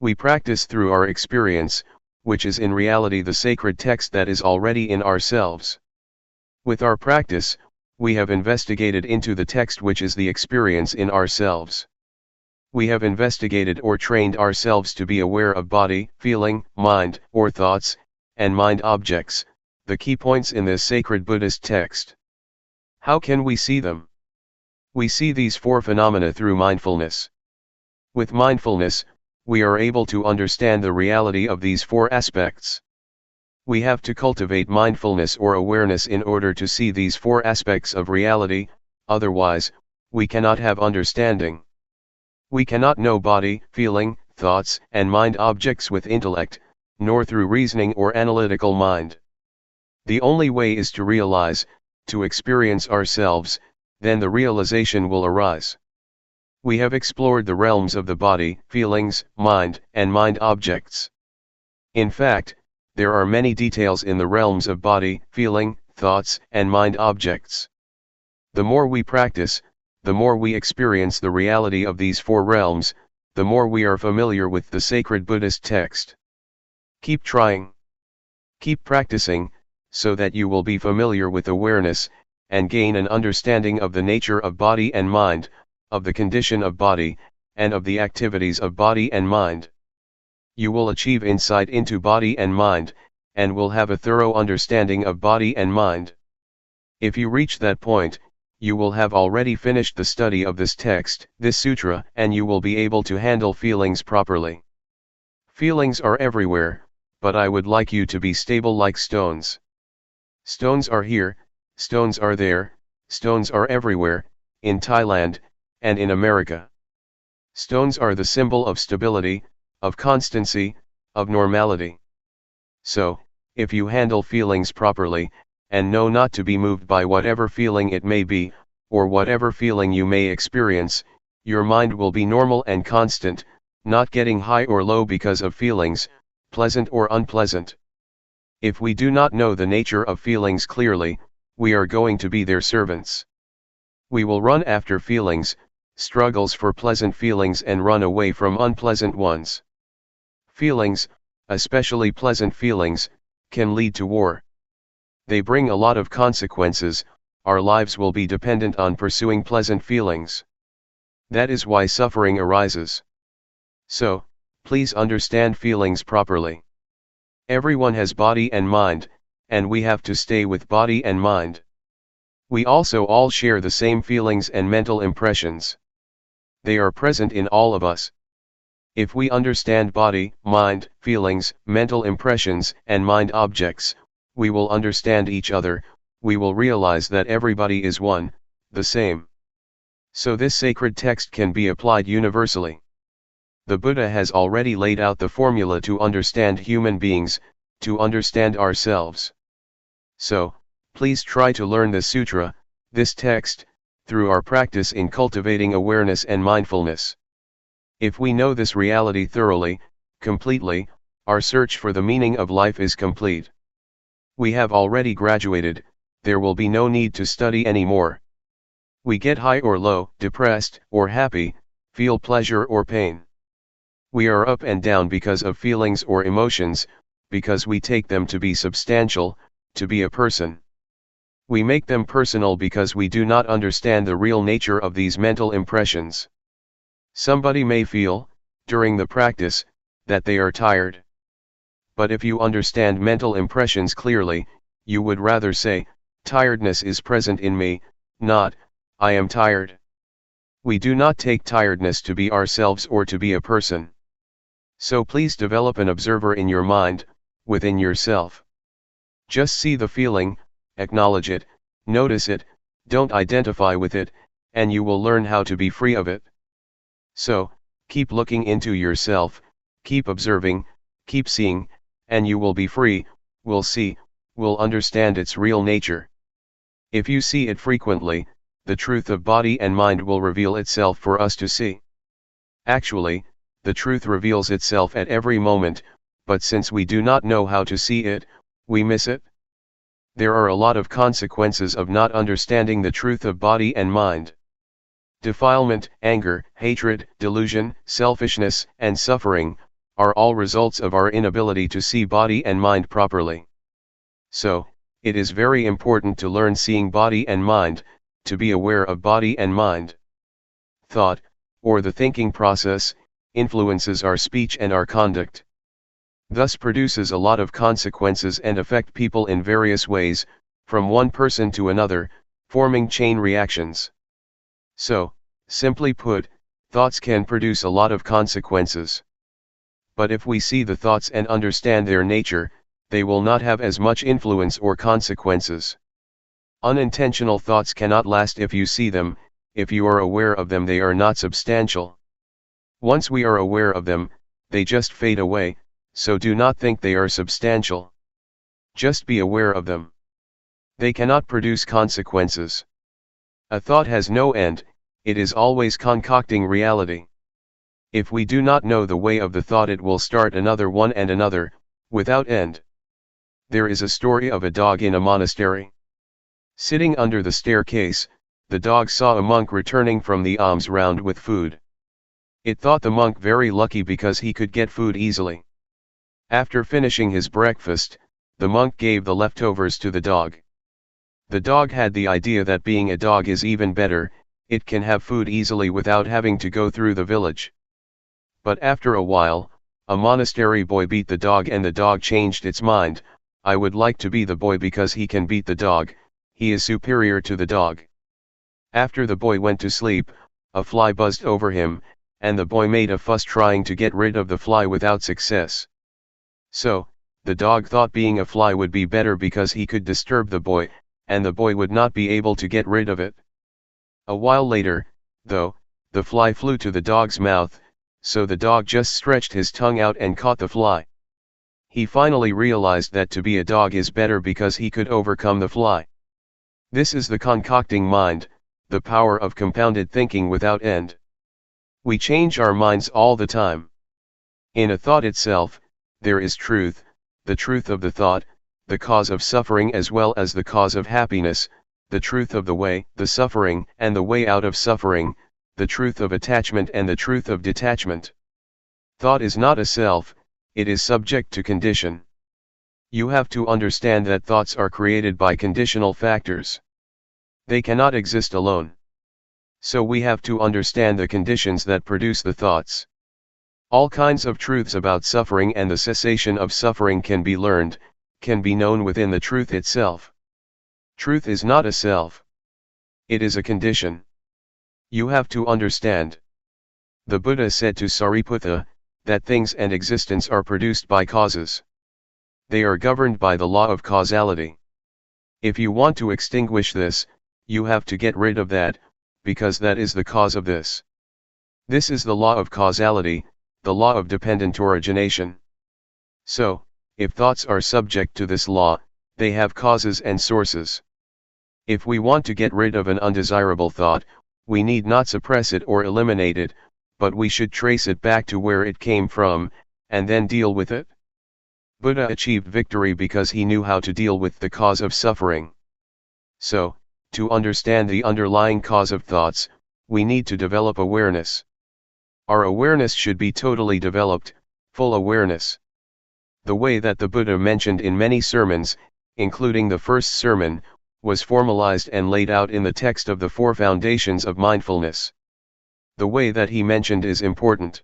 We practice through our experience, which is in reality the sacred text that is already in ourselves. With our practice, we have investigated into the text which is the experience in ourselves. We have investigated or trained ourselves to be aware of body, feeling, mind, or thoughts, and mind objects, the key points in this sacred Buddhist text. How can we see them? We see these four phenomena through mindfulness. With mindfulness, we are able to understand the reality of these four aspects. We have to cultivate mindfulness or awareness in order to see these four aspects of reality, otherwise, we cannot have understanding. We cannot know body, feeling, thoughts, and mind objects with intellect, nor through reasoning or analytical mind. The only way is to realize, to experience ourselves, then the realization will arise. We have explored the realms of the body, feelings, mind, and mind objects. In fact, there are many details in the realms of body, feeling, thoughts, and mind objects. The more we practice, the more we experience the reality of these four realms, the more we are familiar with the sacred Buddhist text. Keep trying. Keep practicing, so that you will be familiar with awareness, and gain an understanding of the nature of body and mind, of the condition of body, and of the activities of body and mind. You will achieve insight into body and mind, and will have a thorough understanding of body and mind. If you reach that point, you will have already finished the study of this text, this sutra, and you will be able to handle feelings properly. Feelings are everywhere, but I would like you to be stable like stones. Stones are here, stones are there, stones are everywhere, in Thailand, and in America. Stones are the symbol of stability, of constancy, of normality. So, if you handle feelings properly, and know not to be moved by whatever feeling it may be, or whatever feeling you may experience, your mind will be normal and constant, not getting high or low because of feelings, pleasant or unpleasant. If we do not know the nature of feelings clearly, we are going to be their servants. We will run after feelings, struggles for pleasant feelings and run away from unpleasant ones. Feelings, especially pleasant feelings, can lead to war. They bring a lot of consequences. Our lives will be dependent on pursuing pleasant feelings. That is why suffering arises. So, please understand feelings properly. Everyone has body and mind, and we have to stay with body and mind. We also all share the same feelings and mental impressions. They are present in all of us. If we understand body, mind, feelings, mental impressions, and mind objects, we will understand each other. We will realize that everybody is one, the same. So this sacred text can be applied universally. The Buddha has already laid out the formula to understand human beings, to understand ourselves. So, please try to learn the sutra, this text, through our practice in cultivating awareness and mindfulness. If we know this reality thoroughly, completely, our search for the meaning of life is complete. We have already graduated, there will be no need to study anymore. We get high or low, depressed or happy, feel pleasure or pain. We are up and down because of feelings or emotions, because we take them to be substantial, to be a person. We make them personal because we do not understand the real nature of these mental impressions. Somebody may feel, during the practice, that they are tired. But if you understand mental impressions clearly, you would rather say, tiredness is present in me, not, I am tired. We do not take tiredness to be ourselves or to be a person. So please develop an observer in your mind, within yourself. Just see the feeling, acknowledge it, notice it, don't identify with it, and you will learn how to be free of it. So, keep looking into yourself, keep observing, keep seeing, and you will be free, will see, will understand its real nature. If you see it frequently, the truth of body and mind will reveal itself for us to see. Actually, the truth reveals itself at every moment, but since we do not know how to see it, we miss it. There are a lot of consequences of not understanding the truth of body and mind. Defilement, anger, hatred, delusion, selfishness, and suffering, are all results of our inability to see body and mind properly. So, it is very important to learn seeing body and mind, to be aware of body and mind. Thought, or the thinking process, influences our speech and our conduct. Thus produces a lot of consequences and affect people in various ways, from one person to another, forming chain reactions. So, simply put, thoughts can produce a lot of consequences. But if we see the thoughts and understand their nature, they will not have as much influence or consequences. Unintentional thoughts cannot last if you see them. If you are aware of them, they are not substantial. Once we are aware of them, they just fade away, so do not think they are substantial. Just be aware of them. They cannot produce consequences. A thought has no end, it is always concocting reality. If we do not know the way of the thought, it will start another one and another, without end. There is a story of a dog in a monastery. Sitting under the staircase, the dog saw a monk returning from the alms round with food. It thought the monk very lucky because he could get food easily. After finishing his breakfast, the monk gave the leftovers to the dog. The dog had the idea that being a dog is even better, it can have food easily without having to go through the village. But after a while, a monastery boy beat the dog and the dog changed its mind. I would like to be the boy because he can beat the dog, he is superior to the dog. After the boy went to sleep, a fly buzzed over him, and the boy made a fuss trying to get rid of the fly without success. So, the dog thought being a fly would be better because he could disturb the boy, and the boy would not be able to get rid of it. A while later, though, the fly flew to the dog's mouth, so the dog just stretched his tongue out and caught the fly. He finally realized that to be a dog is better because he could overcome the fly. This is the concocting mind, the power of compounded thinking without end. We change our minds all the time. In a thought itself, there is truth, the truth of the thought, the cause of suffering as well as the cause of happiness, the truth of the way, the suffering and the way out of suffering, the truth of attachment and the truth of detachment. Thought is not a self, it is subject to condition. You have to understand that thoughts are created by conditional factors. They cannot exist alone. So we have to understand the conditions that produce the thoughts. All kinds of truths about suffering and the cessation of suffering can be learned, can be known within the truth itself. Truth is not a self. It is a condition. You have to understand. The Buddha said to Sariputta, that things and existence are produced by causes. They are governed by the law of causality. If you want to extinguish this, you have to get rid of that, because that is the cause of this. This is the law of causality, the law of dependent origination. So, if thoughts are subject to this law, they have causes and sources. If we want to get rid of an undesirable thought, we need not suppress it or eliminate it, but we should trace it back to where it came from, and then deal with it. Buddha achieved victory because he knew how to deal with the cause of suffering. So, to understand the underlying cause of thoughts, we need to develop awareness. Our awareness should be totally developed, full awareness. The way that the Buddha mentioned in many sermons, including the first sermon, was formalized and laid out in the text of the Four Foundations of Mindfulness. The way that he mentioned is important.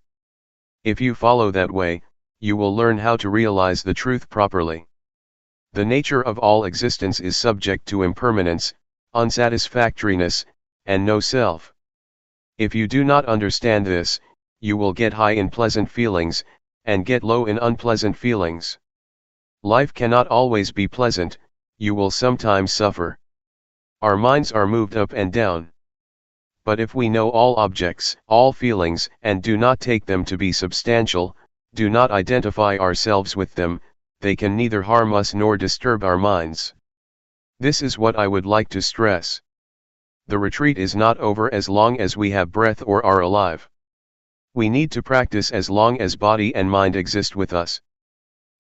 If you follow that way, you will learn how to realize the truth properly. The nature of all existence is subject to impermanence, unsatisfactoriness, and no self. If you do not understand this, you will get high in pleasant feelings, and get low in unpleasant feelings. Life cannot always be pleasant, you will sometimes suffer. Our minds are moved up and down. But if we know all objects, all feelings, and do not take them to be substantial, do not identify ourselves with them, they can neither harm us nor disturb our minds. This is what I would like to stress. The retreat is not over as long as we have breath or are alive. We need to practice as long as body and mind exist with us.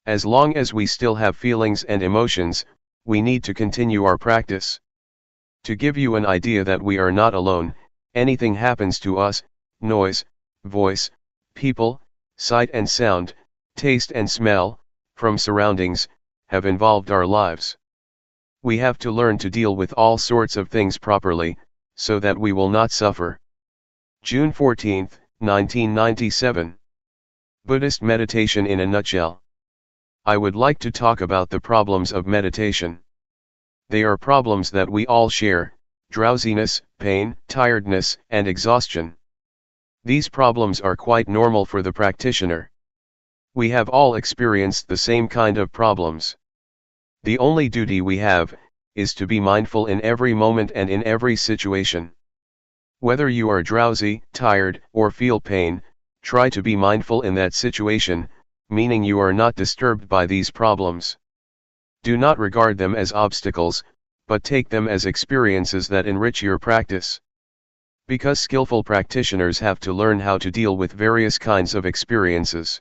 As long as we still have feelings and emotions, we need to continue our practice. To give you an idea that we are not alone, anything happens to us, noise, voice, people, sight and sound, taste and smell, from surroundings, have involved our lives. We have to learn to deal with all sorts of things properly, so that we will not suffer. June 14, 1997. Buddhist meditation in a nutshell. I would like to talk about the problems of meditation. They are problems that we all share: drowsiness, pain, tiredness, and exhaustion. These problems are quite normal for the practitioner. We have all experienced the same kind of problems. The only duty we have is to be mindful in every moment and in every situation. Whether you are drowsy, tired, or feel pain, try to be mindful in that situation, meaning you are not disturbed by these problems. Do not regard them as obstacles, but take them as experiences that enrich your practice. Because skillful practitioners have to learn how to deal with various kinds of experiences.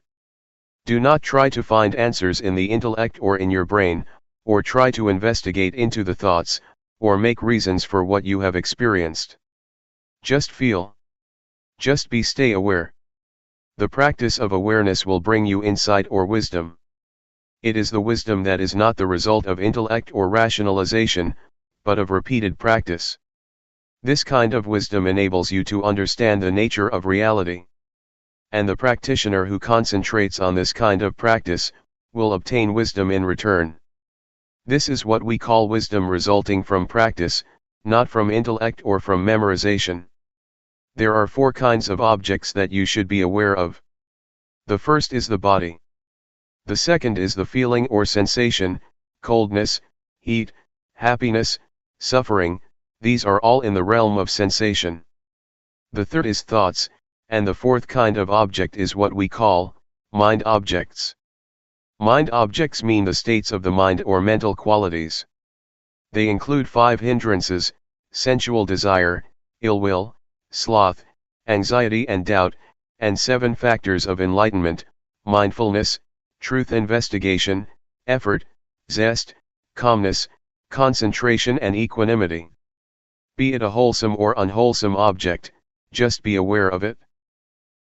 Do not try to find answers in the intellect or in your brain, or try to investigate into the thoughts, or make reasons for what you have experienced. Just feel. Just stay aware. The practice of awareness will bring you insight or wisdom. It is the wisdom that is not the result of intellect or rationalization, but of repeated practice. This kind of wisdom enables you to understand the nature of reality. And the practitioner who concentrates on this kind of practice, will obtain wisdom in return. This is what we call wisdom resulting from practice, not from intellect or from memorization. There are 4 kinds of objects that you should be aware of. The first is the body. The second is the feeling or sensation: coldness, heat, happiness, suffering. These are all in the realm of sensation. The third is thoughts, and the 4th kind of object is what we call mind objects. Mind objects mean the states of the mind or mental qualities. They include 5 hindrances: sensual desire, ill will, sloth, anxiety and doubt, and 7 factors of enlightenment: mindfulness, truth investigation, effort, zest, calmness, concentration and equanimity. Be it a wholesome or unwholesome object, just be aware of it.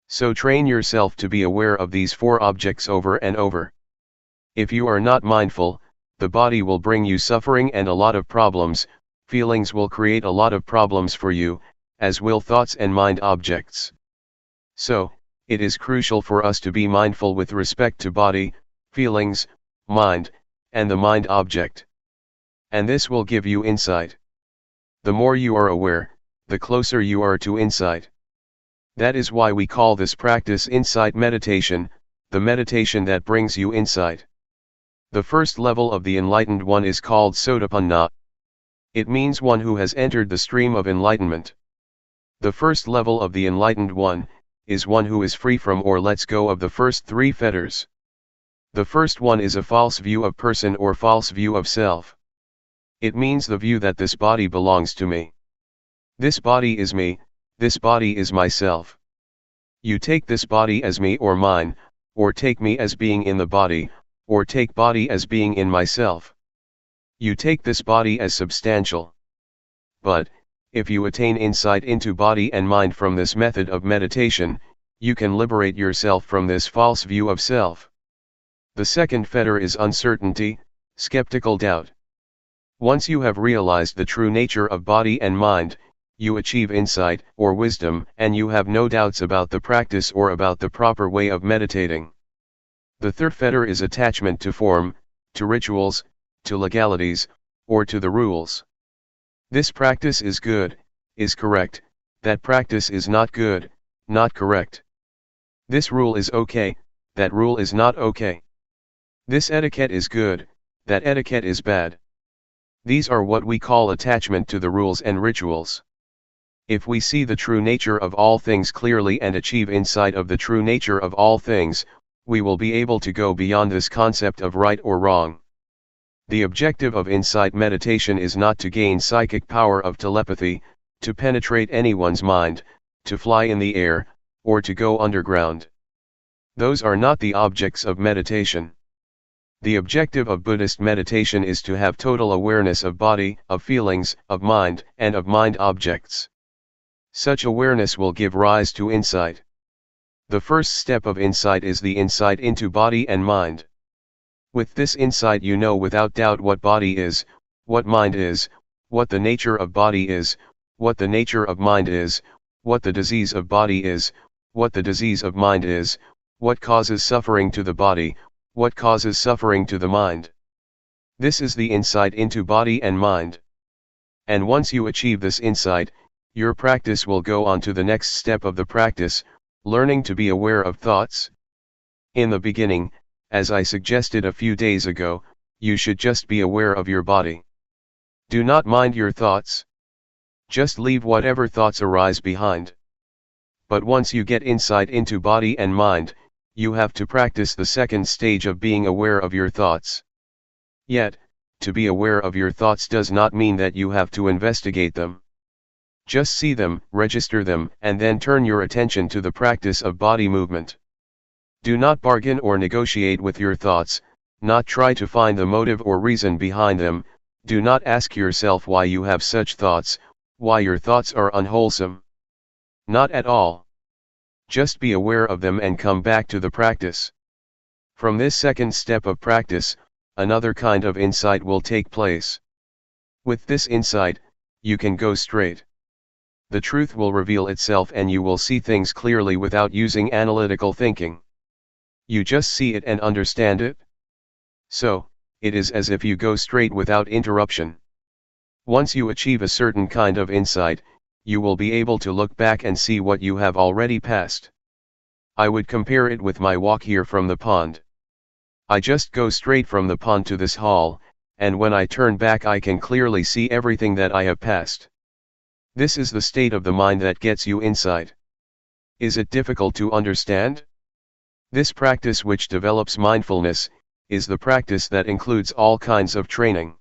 So train yourself to be aware of these four objects over and over. If you are not mindful, the body will bring you suffering and a lot of problems, feelings will create a lot of problems for you, as will thoughts and mind objects. So, it is crucial for us to be mindful with respect to body, feelings, mind, and the mind object. And this will give you insight. The more you are aware, the closer you are to insight. That is why we call this practice insight meditation, the meditation that brings you insight. The first level of the enlightened one is called Sotapanna. It means one who has entered the stream of enlightenment. The first level of the enlightened one is one who is free from or lets go of the first three fetters. The first one is a false view of person or false view of self. It means the view that this body belongs to me. This body is me, this body is myself. You take this body as me or mine, or take me as being in the body, or take body as being in myself. You take this body as substantial. But, if you attain insight into body and mind from this method of meditation, you can liberate yourself from this false view of self. The second fetter is uncertainty, skeptical doubt. Once you have realized the true nature of body and mind, you achieve insight or wisdom and you have no doubts about the practice or about the proper way of meditating. The third fetter is attachment to form, to rituals, to legalities, or to the rules. This practice is good, is correct, that practice is not good, not correct. This rule is okay, that rule is not okay. This etiquette is good, that etiquette is bad. These are what we call attachment to the rules and rituals. If we see the true nature of all things clearly and achieve insight of the true nature of all things, we will be able to go beyond this concept of right or wrong. The objective of insight meditation is not to gain psychic power of telepathy, to penetrate anyone's mind, to fly in the air, or to go underground. Those are not the objects of meditation. The objective of Buddhist meditation is to have total awareness of body, of feelings, of mind, and of mind objects. Such awareness will give rise to insight. The first step of insight is the insight into body and mind. With this insight you know without doubt what body is, what mind is, what the nature of body is, what the nature of mind is, what the disease of body is, what the disease of mind is, what causes suffering to the body, what causes suffering to the mind. This is the insight into body and mind. And once you achieve this insight, your practice will go on to the next step of the practice, learning to be aware of thoughts. In the beginning, as I suggested a few days ago, you should just be aware of your body. Do not mind your thoughts. Just leave whatever thoughts arise behind. But once you get insight into body and mind, you have to practice the second stage of being aware of your thoughts. Yet, to be aware of your thoughts does not mean that you have to investigate them. Just see them, register them, and then turn your attention to the practice of body movement. Do not bargain or negotiate with your thoughts, not try to find the motive or reason behind them, do not ask yourself why you have such thoughts, why your thoughts are unwholesome. Not at all. Just be aware of them and come back to the practice. From this second step of practice, another kind of insight will take place. With this insight, you can go straight. The truth will reveal itself and you will see things clearly without using analytical thinking. You just see it and understand it. So, it is as if you go straight without interruption. Once you achieve a certain kind of insight, you will be able to look back and see what you have already passed. I would compare it with my walk here from the pond. I just go straight from the pond to this hall, and when I turn back I can clearly see everything that I have passed. This is the state of the mind that gets you insight. Is it difficult to understand? This practice which develops mindfulness, is the practice that includes all kinds of training.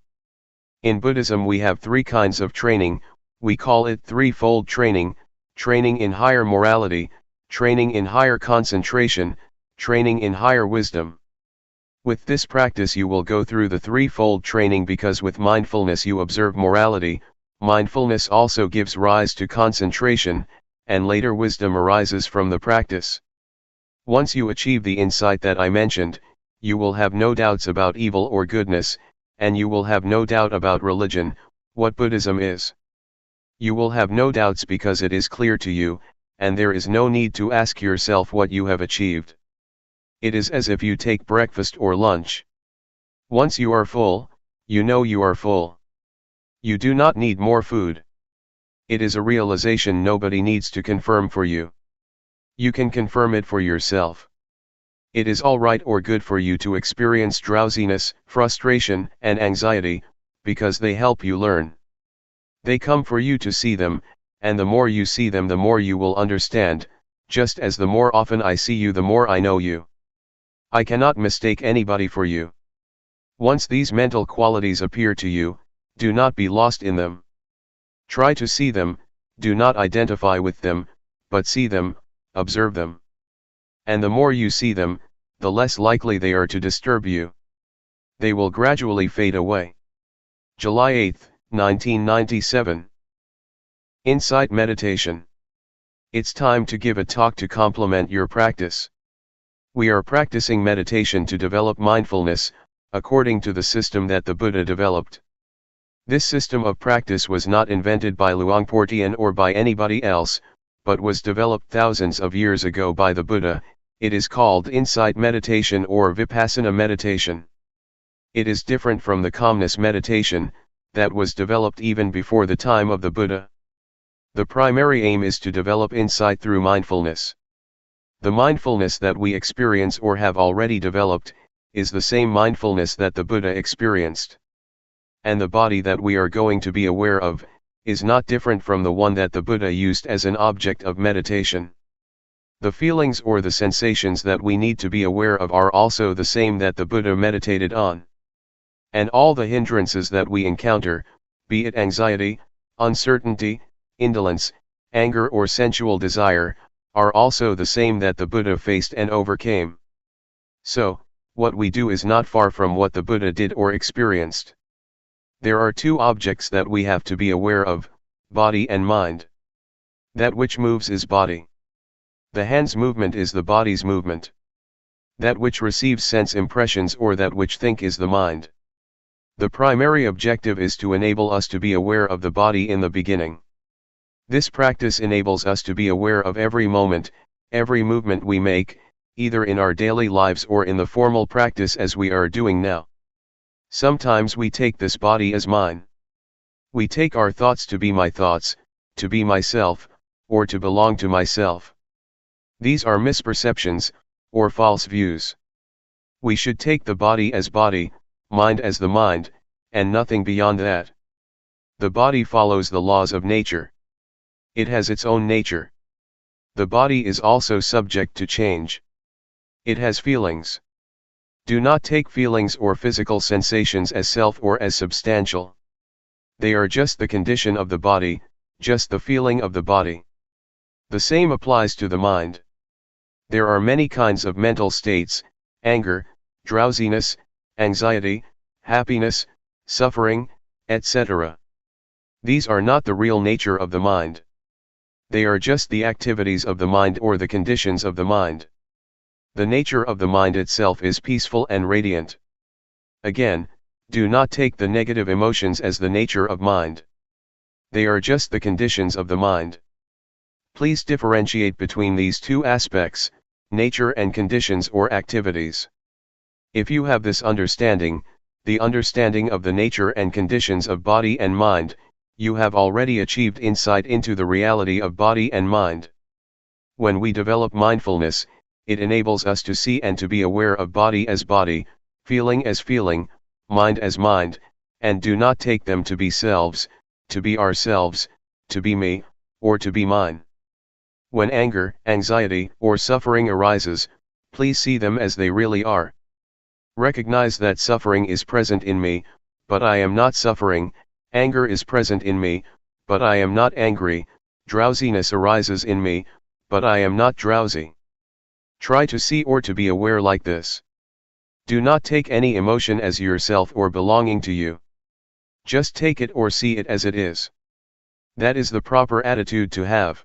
In Buddhism we have three kinds of training. We call it threefold training: training in higher morality, training in higher concentration, training in higher wisdom. With this practice you will go through the threefold training, because with mindfulness you observe morality, mindfulness also gives rise to concentration, and later wisdom arises from the practice. Once you achieve the insight that I mentioned, you will have no doubts about evil or goodness, and you will have no doubt about religion, what Buddhism is. You will have no doubts because it is clear to you, and there is no need to ask yourself what you have achieved. It is as if you take breakfast or lunch. Once you are full, you know you are full. You do not need more food. It is a realization nobody needs to confirm for you. You can confirm it for yourself. It is all right or good for you to experience drowsiness, frustration, and anxiety, because they help you learn. They come for you to see them, and the more you see them the more you will understand, just as the more often I see you the more I know you. I cannot mistake anybody for you. Once these mental qualities appear to you, do not be lost in them. Try to see them, do not identify with them, but see them, observe them. And the more you see them, the less likely they are to disturb you. They will gradually fade away. July 8, 1997. Insight Meditation. It's time to give a talk to complement your practice. We are practicing meditation to develop mindfulness, according to the system that the Buddha developed. This system of practice was not invented by Luangpor Teean or by anybody else, but was developed thousands of years ago by the Buddha. It is called insight meditation or Vipassana meditation. It is different from the calmness meditation, that was developed even before the time of the Buddha. The primary aim is to develop insight through mindfulness. The mindfulness that we experience or have already developed, is the same mindfulness that the Buddha experienced. And the body that we are going to be aware of, is not different from the one that the Buddha used as an object of meditation. The feelings or the sensations that we need to be aware of are also the same that the Buddha meditated on. And all the hindrances that we encounter, be it anxiety, uncertainty, indolence, anger or sensual desire, are also the same that the Buddha faced and overcame. So, what we do is not far from what the Buddha did or experienced. There are two objects that we have to be aware of, body and mind. That which moves is body. The hand's movement is the body's movement. That which receives sense impressions or that which think is the mind. The primary objective is to enable us to be aware of the body in the beginning. This practice enables us to be aware of every moment, every movement we make, either in our daily lives or in the formal practice as we are doing now. Sometimes we take this body as mine. We take our thoughts to be my thoughts, to be myself, or to belong to myself. These are misperceptions, or false views. We should take the body as body, mind as the mind, and nothing beyond that. The body follows the laws of nature. It has its own nature. The body is also subject to change. It has feelings. Do not take feelings or physical sensations as self or as substantial. They are just the condition of the body, just the feeling of the body. The same applies to the mind. There are many kinds of mental states: anger, drowsiness, anxiety, happiness, suffering, etc. These are not the real nature of the mind. They are just the activities of the mind or the conditions of the mind. The nature of the mind itself is peaceful and radiant. Again, do not take the negative emotions as the nature of mind. They are just the conditions of the mind. Please differentiate between these two aspects, nature and conditions or activities. If you have this understanding, the understanding of the nature and conditions of body and mind, you have already achieved insight into the reality of body and mind. When we develop mindfulness, it enables us to see and to be aware of body as body, feeling as feeling, mind as mind, and do not take them to be selves, to be ourselves, to be me, or to be mine. When anger, anxiety, or suffering arises, please see them as they really are. Recognize that suffering is present in me, but I am not suffering. Anger is present in me, but I am not angry. Drowsiness arises in me, but I am not drowsy. Try to see or to be aware like this. Do not take any emotion as yourself or belonging to you. Just take it or see it as it is. That is the proper attitude to have.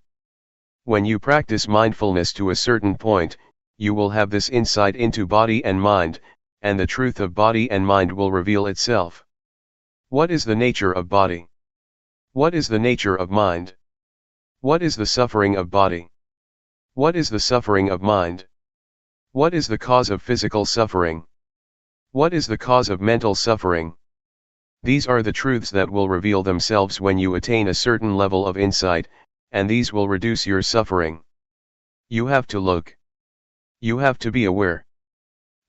When you practice mindfulness to a certain point, you will have this insight into body and mind, and the truth of body and mind will reveal itself. What is the nature of body? What is the nature of mind? What is the suffering of body? What is the suffering of mind? What is the cause of physical suffering? What is the cause of mental suffering? These are the truths that will reveal themselves when you attain a certain level of insight, and these will reduce your suffering. You have to look. You have to be aware.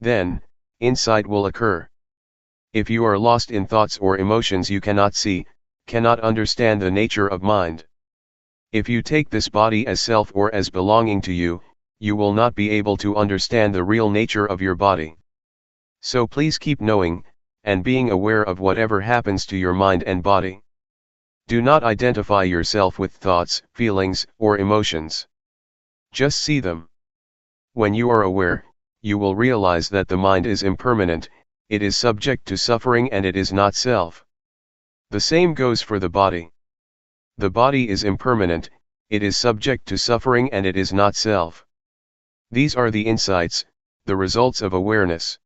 Then, insight will occur. If you are lost in thoughts or emotions, you cannot see, cannot understand the nature of mind. If you take this body as self or as belonging to you, you will not be able to understand the real nature of your body. So please keep knowing, and being aware of whatever happens to your mind and body. Do not identify yourself with thoughts, feelings, or emotions. Just see them. When you are aware, you will realize that the mind is impermanent, it is subject to suffering and it is not self. The same goes for the body. The body is impermanent, it is subject to suffering and it is not self. These are the insights, the results of awareness.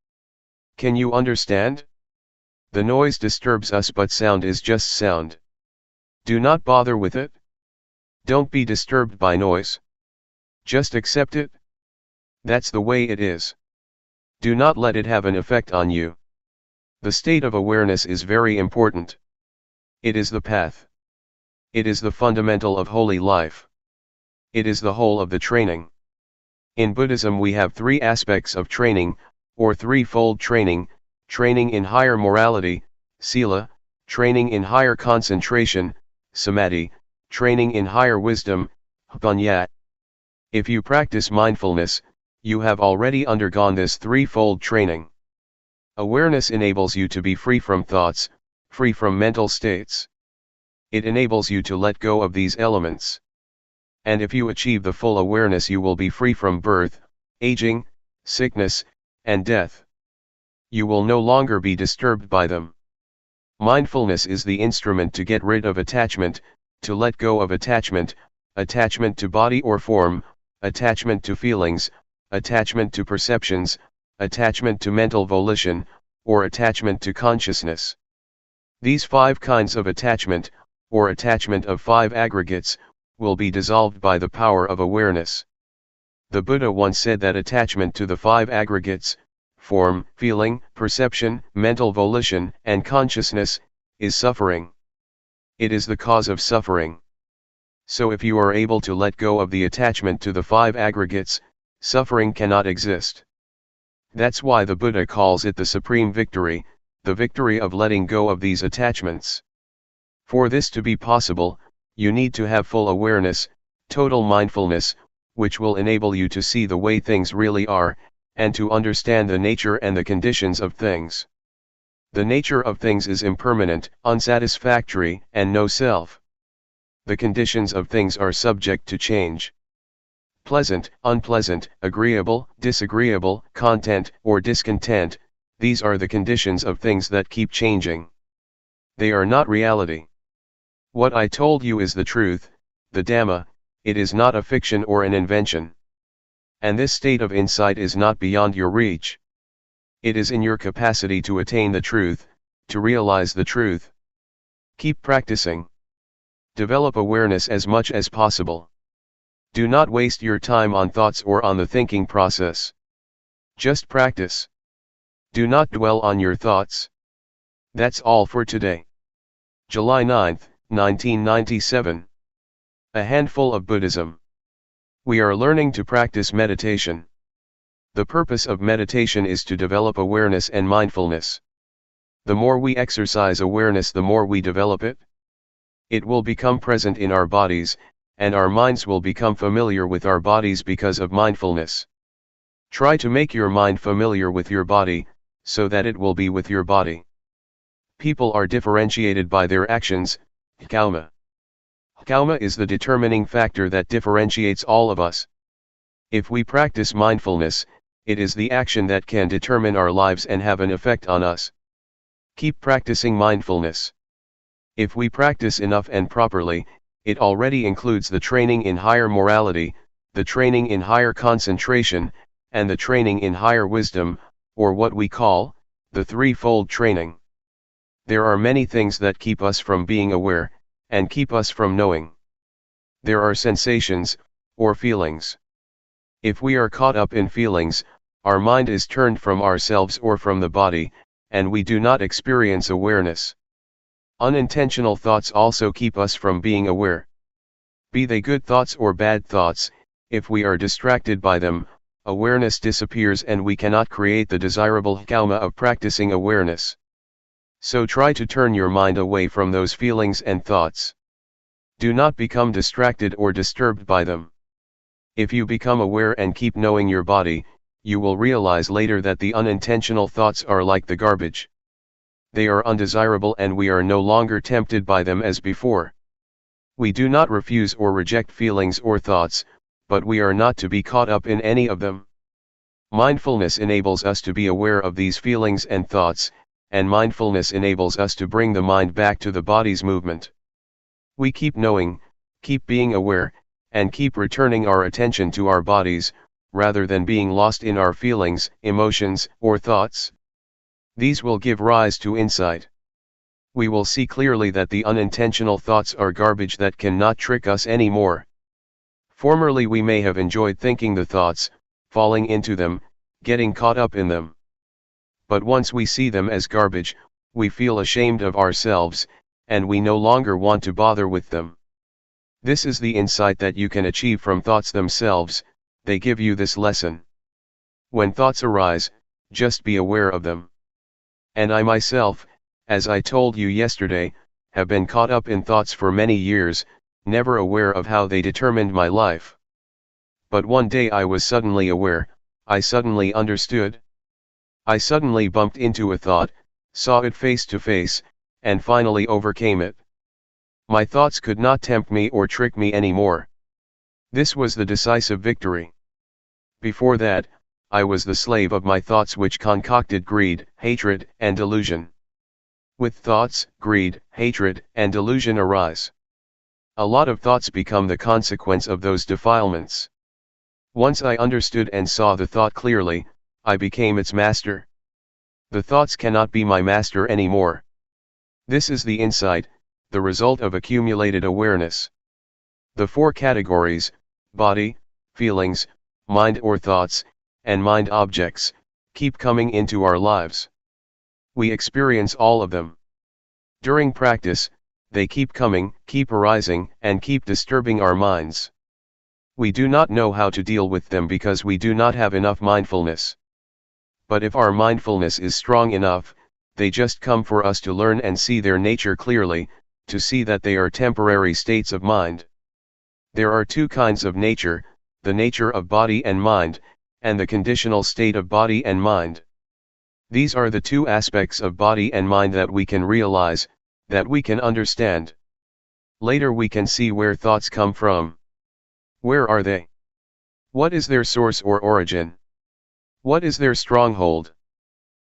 Can you understand? The noise disturbs us, but sound is just sound. Do not bother with it. Don't be disturbed by noise. Just accept it. That's the way it is. Do not let it have an effect on you. The state of awareness is very important. It is the path. It is the fundamental of holy life. It is the whole of the training. In Buddhism we have three aspects of training, or threefold training: training in higher morality, sila; training in higher concentration, samadhi; training in higher wisdom, panya. If you practice mindfulness, you have already undergone this threefold training. Awareness enables you to be free from thoughts, free from mental states. It enables you to let go of these elements. And if you achieve the full awareness, you will be free from birth, aging, sickness, and death. You will no longer be disturbed by them. Mindfulness is the instrument to get rid of attachment, to let go of attachment, attachment to body or form, attachment to feelings, attachment to perceptions, attachment to mental volition, or attachment to consciousness. These 5 kinds of attachment, or attachment of 5 aggregates, will be dissolved by the power of awareness. The Buddha once said that attachment to the 5 aggregates, form, feeling, perception, mental volition, and consciousness, is suffering. It is the cause of suffering. So if you are able to let go of the attachment to the 5 aggregates, suffering cannot exist. That's why the Buddha calls it the supreme victory, the victory of letting go of these attachments. For this to be possible, you need to have full awareness, total mindfulness, which will enable you to see the way things really are, and to understand the nature and the conditions of things. The nature of things is impermanent, unsatisfactory, and no self. The conditions of things are subject to change. Pleasant, unpleasant, agreeable, disagreeable, content or discontent, these are the conditions of things that keep changing. They are not reality. What I told you is the truth, the Dhamma, it is not a fiction or an invention. And this state of insight is not beyond your reach. It is in your capacity to attain the truth, to realize the truth. Keep practicing. Develop awareness as much as possible. Do not waste your time on thoughts or on the thinking process. Just practice. Do not dwell on your thoughts. That's all for today. July 9, 1997. A handful of Buddhism. We are learning to practice meditation. The purpose of meditation is to develop awareness and mindfulness. The more we exercise awareness, the more we develop it. It will become present in our bodies, and our minds will become familiar with our bodies because of mindfulness. Try to make your mind familiar with your body, so that it will be with your body. People are differentiated by their actions, karma. Karma is the determining factor that differentiates all of us. If we practice mindfulness, it is the action that can determine our lives and have an effect on us. Keep practicing mindfulness. If we practice enough and properly, it already includes the training in higher morality, the training in higher concentration, and the training in higher wisdom, or what we call, the threefold training. There are many things that keep us from being aware, and keep us from knowing. There are sensations, or feelings. If we are caught up in feelings, our mind is turned from ourselves or from the body, and we do not experience awareness. Unintentional thoughts also keep us from being aware. Be they good thoughts or bad thoughts, if we are distracted by them, awareness disappears and we cannot create the desirable karma of practicing awareness. So try to turn your mind away from those feelings and thoughts. Do not become distracted or disturbed by them. If you become aware and keep knowing your body, you will realize later that the unintentional thoughts are like the garbage. They are undesirable and we are no longer tempted by them as before. We do not refuse or reject feelings or thoughts, but we are not to be caught up in any of them. Mindfulness enables us to be aware of these feelings and thoughts, and mindfulness enables us to bring the mind back to the body's movement. We keep knowing, keep being aware, and keep returning our attention to our bodies, rather than being lost in our feelings, emotions, or thoughts. These will give rise to insight. We will see clearly that the unintentional thoughts are garbage that cannot trick us anymore. Formerly we may have enjoyed thinking the thoughts, falling into them, getting caught up in them. But once we see them as garbage, we feel ashamed of ourselves, and we no longer want to bother with them. This is the insight that you can achieve from thoughts themselves. They give you this lesson. When thoughts arise, just be aware of them. And I myself, as I told you yesterday, have been caught up in thoughts for many years, never aware of how they determined my life. But one day I was suddenly aware, I suddenly understood. I suddenly bumped into a thought, saw it face to face, and finally overcame it. My thoughts could not tempt me or trick me anymore. This was the decisive victory. Before that, I was the slave of my thoughts which concocted greed, hatred, and delusion. With thoughts, greed, hatred, and delusion arise. A lot of thoughts become the consequence of those defilements. Once I understood and saw the thought clearly, I became its master. The thoughts cannot be my master anymore. This is the insight, the result of accumulated awareness. The four categories, body, feelings, mind or thoughts, and mind objects, keep coming into our lives. We experience all of them. During practice, they keep coming, keep arising, and keep disturbing our minds. We do not know how to deal with them because we do not have enough mindfulness. But if our mindfulness is strong enough, they just come for us to learn and see their nature clearly, to see that they are temporary states of mind. There are two kinds of nature, the nature of body and mind, and the conditional state of body and mind. These are the two aspects of body and mind that we can realize, that we can understand. Later we can see where thoughts come from. Where are they? What is their source or origin? What is their stronghold?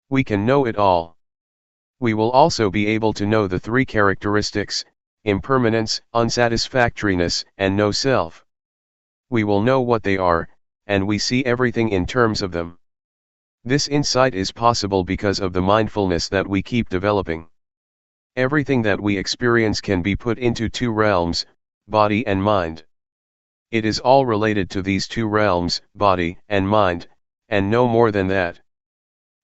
We can know it all. We will also be able to know the three characteristics, impermanence, unsatisfactoriness, and no self. We will know what they are, and we see everything in terms of them. This insight is possible because of the mindfulness that we keep developing. Everything that we experience can be put into two realms, body and mind. It is all related to these two realms, body and mind, and no more than that.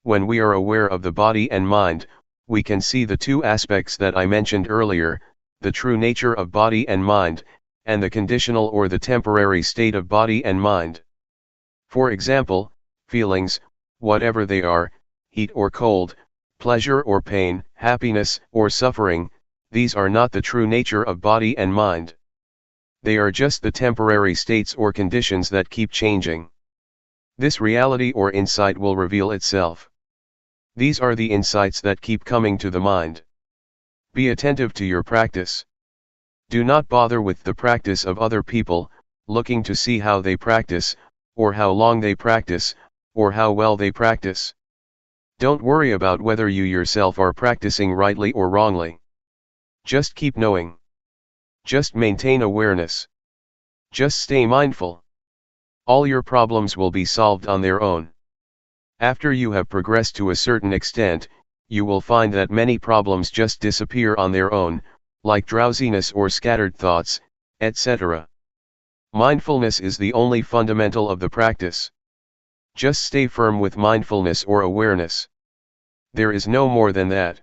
When we are aware of the body and mind, we can see the two aspects that I mentioned earlier, the true nature of body and mind, and the conditional or the temporary state of body and mind. For example, feelings, whatever they are, heat or cold, pleasure or pain, happiness or suffering, these are not the true nature of body and mind. They are just the temporary states or conditions that keep changing. This reality or insight will reveal itself. These are the insights that keep coming to the mind. Be attentive to your practice. Do not bother with the practice of other people, looking to see how they practice, or how long they practice, or how well they practice. Don't worry about whether you yourself are practicing rightly or wrongly. Just keep knowing. Just maintain awareness. Just stay mindful. All your problems will be solved on their own. After you have progressed to a certain extent, you will find that many problems just disappear on their own, like drowsiness or scattered thoughts, etc. Mindfulness is the only fundamental of the practice. Just stay firm with mindfulness or awareness. There is no more than that.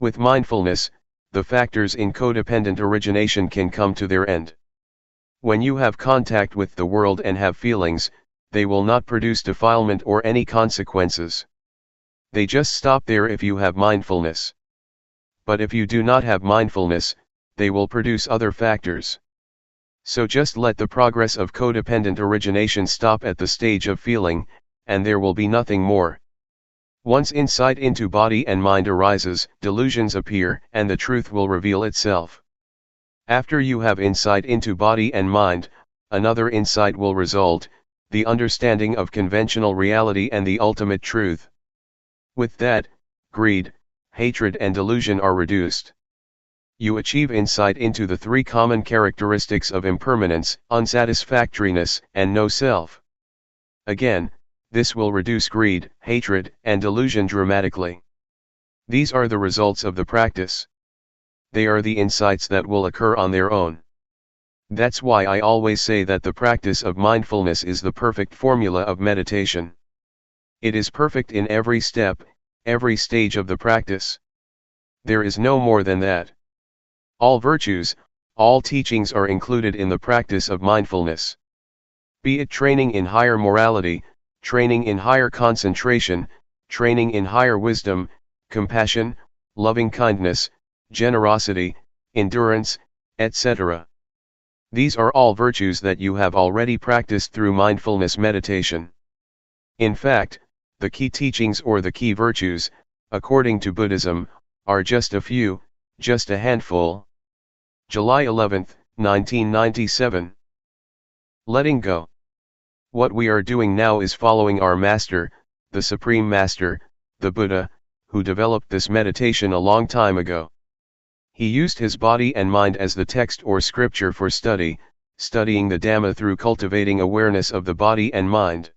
With mindfulness, the factors in codependent origination can come to their end. When you have contact with the world and have feelings, they will not produce defilement or any consequences. They just stop there if you have mindfulness. But if you do not have mindfulness, they will produce other factors. So just let the progress of codependent origination stop at the stage of feeling, and there will be nothing more. Once insight into body and mind arises, delusions appear, and the truth will reveal itself. After you have insight into body and mind, another insight will result, the understanding of conventional reality and the ultimate truth. With that, greed, hatred and delusion are reduced. You achieve insight into the three common characteristics of impermanence, unsatisfactoriness, and no self. Again, this will reduce greed, hatred, and delusion dramatically. These are the results of the practice. They are the insights that will occur on their own. That's why I always say that the practice of mindfulness is the perfect formula of meditation. It is perfect in every step, every stage of the practice. There is no more than that. All virtues, all teachings are included in the practice of mindfulness. Be it training in higher morality, training in higher concentration, training in higher wisdom, compassion, loving kindness, generosity, endurance, etc. These are all virtues that you have already practiced through mindfulness meditation. In fact, the key teachings or the key virtues, according to Buddhism, are just a few, just a handful. July 11, 1997. Letting go. What we are doing now is following our Master, the Supreme Master, the Buddha, who developed this meditation a long time ago. He used his body and mind as the text or scripture for studying the Dhamma through cultivating awareness of the body and mind.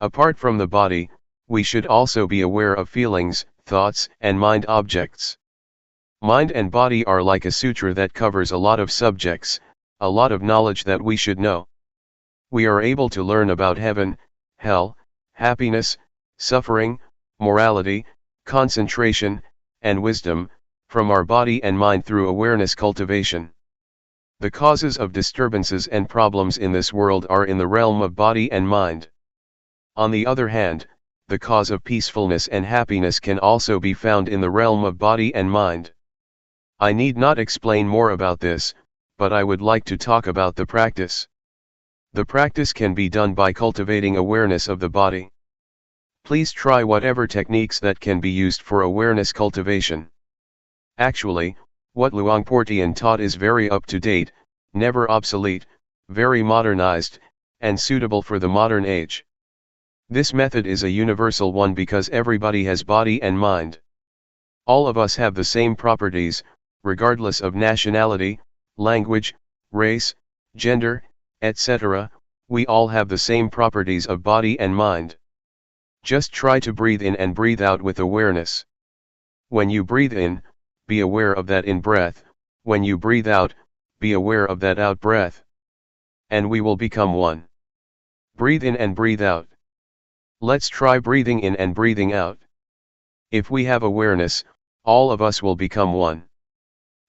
Apart from the body, we should also be aware of feelings, thoughts, and mind objects. Mind and body are like a sutra that covers a lot of subjects, a lot of knowledge that we should know. We are able to learn about heaven, hell, happiness, suffering, morality, concentration, and wisdom, from our body and mind through awareness cultivation. The causes of disturbances and problems in this world are in the realm of body and mind. On the other hand, the cause of peacefulness and happiness can also be found in the realm of body and mind. I need not explain more about this, but I would like to talk about the practice. The practice can be done by cultivating awareness of the body. Please try whatever techniques that can be used for awareness cultivation. Actually, what Luangpor Teean taught is very up-to-date, never obsolete, very modernized, and suitable for the modern age. This method is a universal one because everybody has body and mind. All of us have the same properties, regardless of nationality, language, race, gender, etc. We all have the same properties of body and mind. Just try to breathe in and breathe out with awareness. When you breathe in, be aware of that in-breath, when you breathe out, be aware of that out-breath. And we will become one. Breathe in and breathe out. Let's try breathing in and breathing out. If we have awareness, all of us will become one.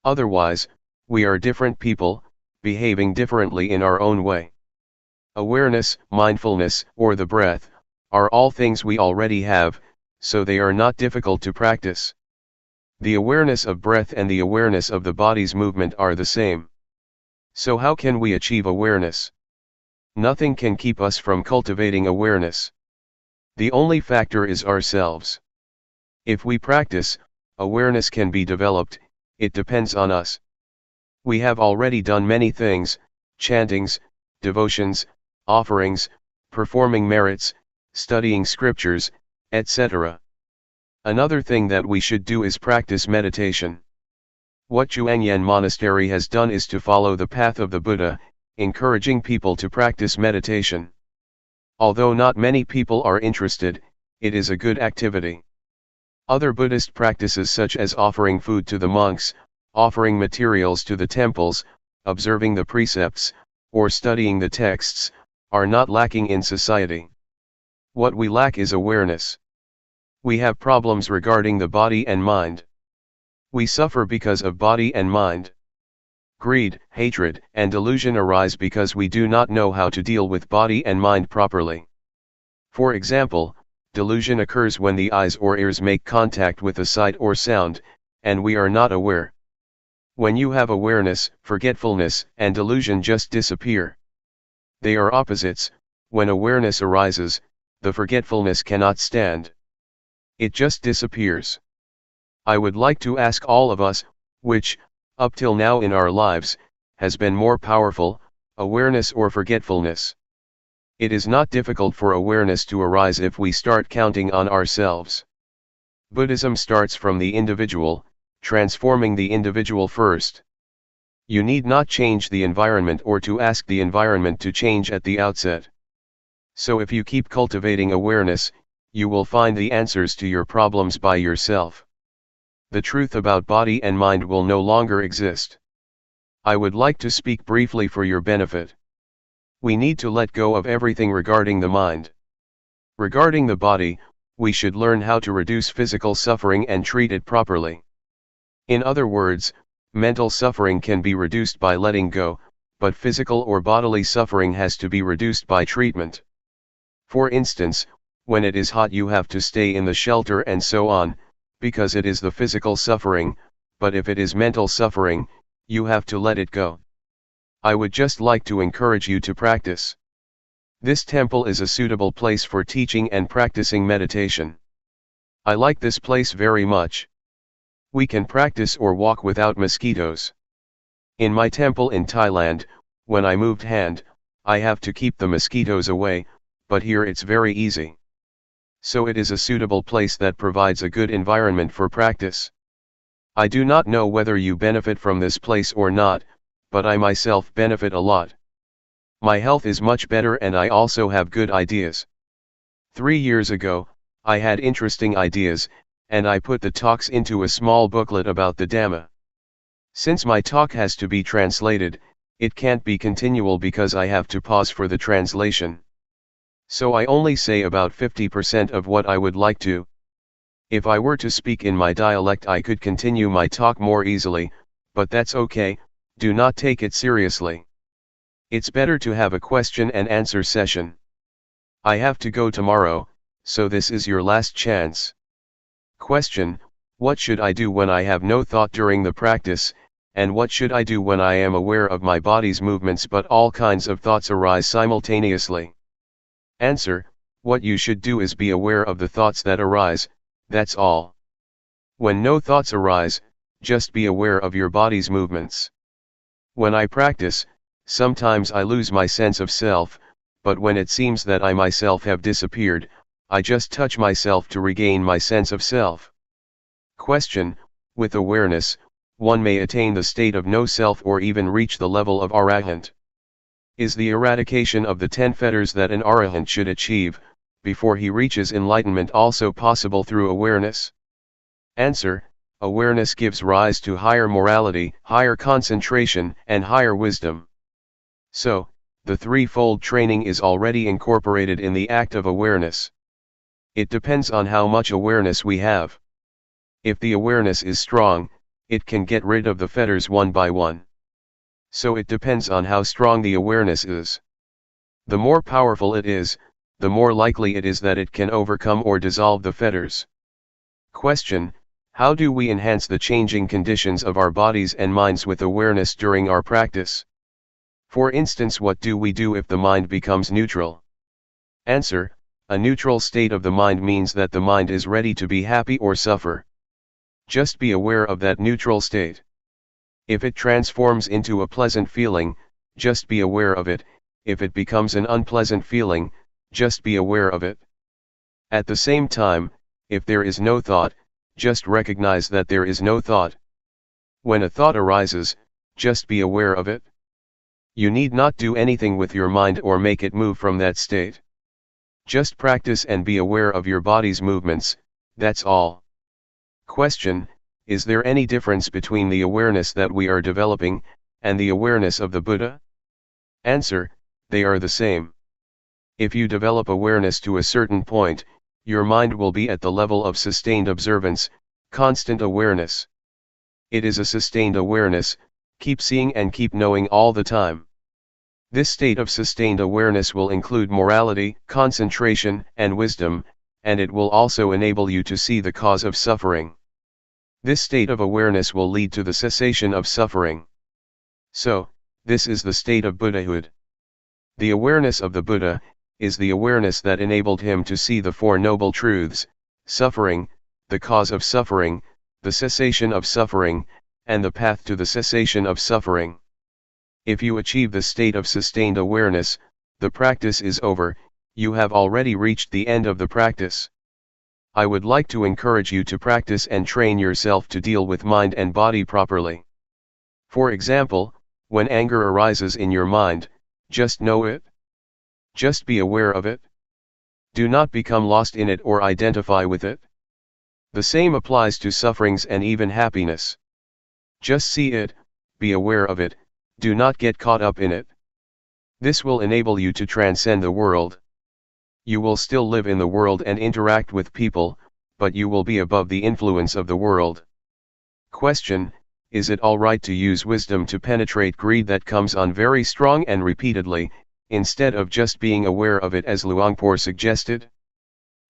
Otherwise, we are different people, behaving differently in our own way. Awareness, mindfulness, or the breath, are all things we already have, so they are not difficult to practice. The awareness of breath and the awareness of the body's movement are the same. So how can we achieve awareness? Nothing can keep us from cultivating awareness. The only factor is ourselves. If we practice, awareness can be developed, it depends on us. We have already done many things, chantings, devotions, offerings, performing merits, studying scriptures, etc. Another thing that we should do is practice meditation. What Zhuangyan Monastery has done is to follow the path of the Buddha, encouraging people to practice meditation. Although not many people are interested, it is a good activity. Other Buddhist practices such as offering food to the monks, offering materials to the temples, observing the precepts, or studying the texts, are not lacking in society. What we lack is awareness. We have problems regarding the body and mind. We suffer because of body and mind. Greed, hatred, and delusion arise because we do not know how to deal with body and mind properly. For example, delusion occurs when the eyes or ears make contact with a sight or sound, and we are not aware. When you have awareness, forgetfulness and delusion just disappear. They are opposites. When awareness arises, the forgetfulness cannot stand. It just disappears. I would like to ask all of us, which, up till now in our lives, has been more powerful, awareness or forgetfulness? It is not difficult for awareness to arise if we start counting on ourselves. Buddhism starts from the individual, transforming the individual first. You need not change the environment or to ask the environment to change at the outset. So if you keep cultivating awareness, you will find the answers to your problems by yourself. The truth about body and mind will no longer exist. I would like to speak briefly for your benefit. We need to let go of everything regarding the mind. Regarding the body, we should learn how to reduce physical suffering and treat it properly. In other words, mental suffering can be reduced by letting go, but physical or bodily suffering has to be reduced by treatment. For instance, when it is hot you have to stay in the shelter and so on, because it is the physical suffering, but if it is mental suffering, you have to let it go. I would just like to encourage you to practice. This temple is a suitable place for teaching and practicing meditation. I like this place very much. We can practice or walk without mosquitoes. In my temple in Thailand, when I moved hand, I have to keep the mosquitoes away, but here it's very easy. So it is a suitable place that provides a good environment for practice. I do not know whether you benefit from this place or not, but I myself benefit a lot. My health is much better and I also have good ideas. 3 years ago, I had interesting ideas, and I put the talks into a small booklet about the Dhamma. Since my talk has to be translated, it can't be continual because I have to pause for the translation. So I only say about 50% of what I would like to. If I were to speak in my dialect I could continue my talk more easily, but that's okay, do not take it seriously. It's better to have a question and answer session. I have to go tomorrow, so this is your last chance. Question: what should I do when I have no thought during the practice, and what should I do when I am aware of my body's movements but all kinds of thoughts arise simultaneously? Answer: what you should do is be aware of the thoughts that arise, that's all. When no thoughts arise, just be aware of your body's movements. When I practice, sometimes I lose my sense of self, but when it seems that I myself have disappeared, I just touch myself to regain my sense of self. Question: with awareness, one may attain the state of no self or even reach the level of arahant. Is the eradication of the 10 fetters that an arahant should achieve, before he reaches enlightenment also possible through awareness? Answer: awareness gives rise to higher morality, higher concentration, and higher wisdom. So, the threefold training is already incorporated in the act of awareness. It depends on how much awareness we have. If the awareness is strong, it can get rid of the fetters one by one. So it depends on how strong the awareness is. The more powerful it is, the more likely it is that it can overcome or dissolve the fetters. Question: how do we enhance the changing conditions of our bodies and minds with awareness during our practice? For instance, what do we do if the mind becomes neutral? Answer: a neutral state of the mind means that the mind is ready to be happy or suffer. Just be aware of that neutral state. If it transforms into a pleasant feeling, just be aware of it. If it becomes an unpleasant feeling, just be aware of it. At the same time, if there is no thought, just recognize that there is no thought. When a thought arises, just be aware of it. You need not do anything with your mind or make it move from that state. Just practice and be aware of your body's movements, that's all. Question: is there any difference between the awareness that we are developing, and the awareness of the Buddha? Answer: they are the same. If you develop awareness to a certain point, your mind will be at the level of sustained observance, constant awareness. It is a sustained awareness, keep seeing and keep knowing all the time. This state of sustained awareness will include morality, concentration, and wisdom, and it will also enable you to see the cause of suffering. This state of awareness will lead to the cessation of suffering. So, this is the state of Buddhahood. The awareness of the Buddha is the awareness that enabled him to see the Four Noble Truths: suffering, the cause of suffering, the cessation of suffering, and the path to the cessation of suffering. If you achieve the state of sustained awareness, the practice is over, you have already reached the end of the practice. I would like to encourage you to practice and train yourself to deal with mind and body properly. For example, when anger arises in your mind, just know it. Just be aware of it. Do not become lost in it or identify with it. The same applies to sufferings and even happiness. Just see it, be aware of it, do not get caught up in it. This will enable you to transcend the world. You will still live in the world and interact with people, but you will be above the influence of the world. Question: is it alright to use wisdom to penetrate greed that comes on very strong and repeatedly, instead of just being aware of it as Luangpor suggested?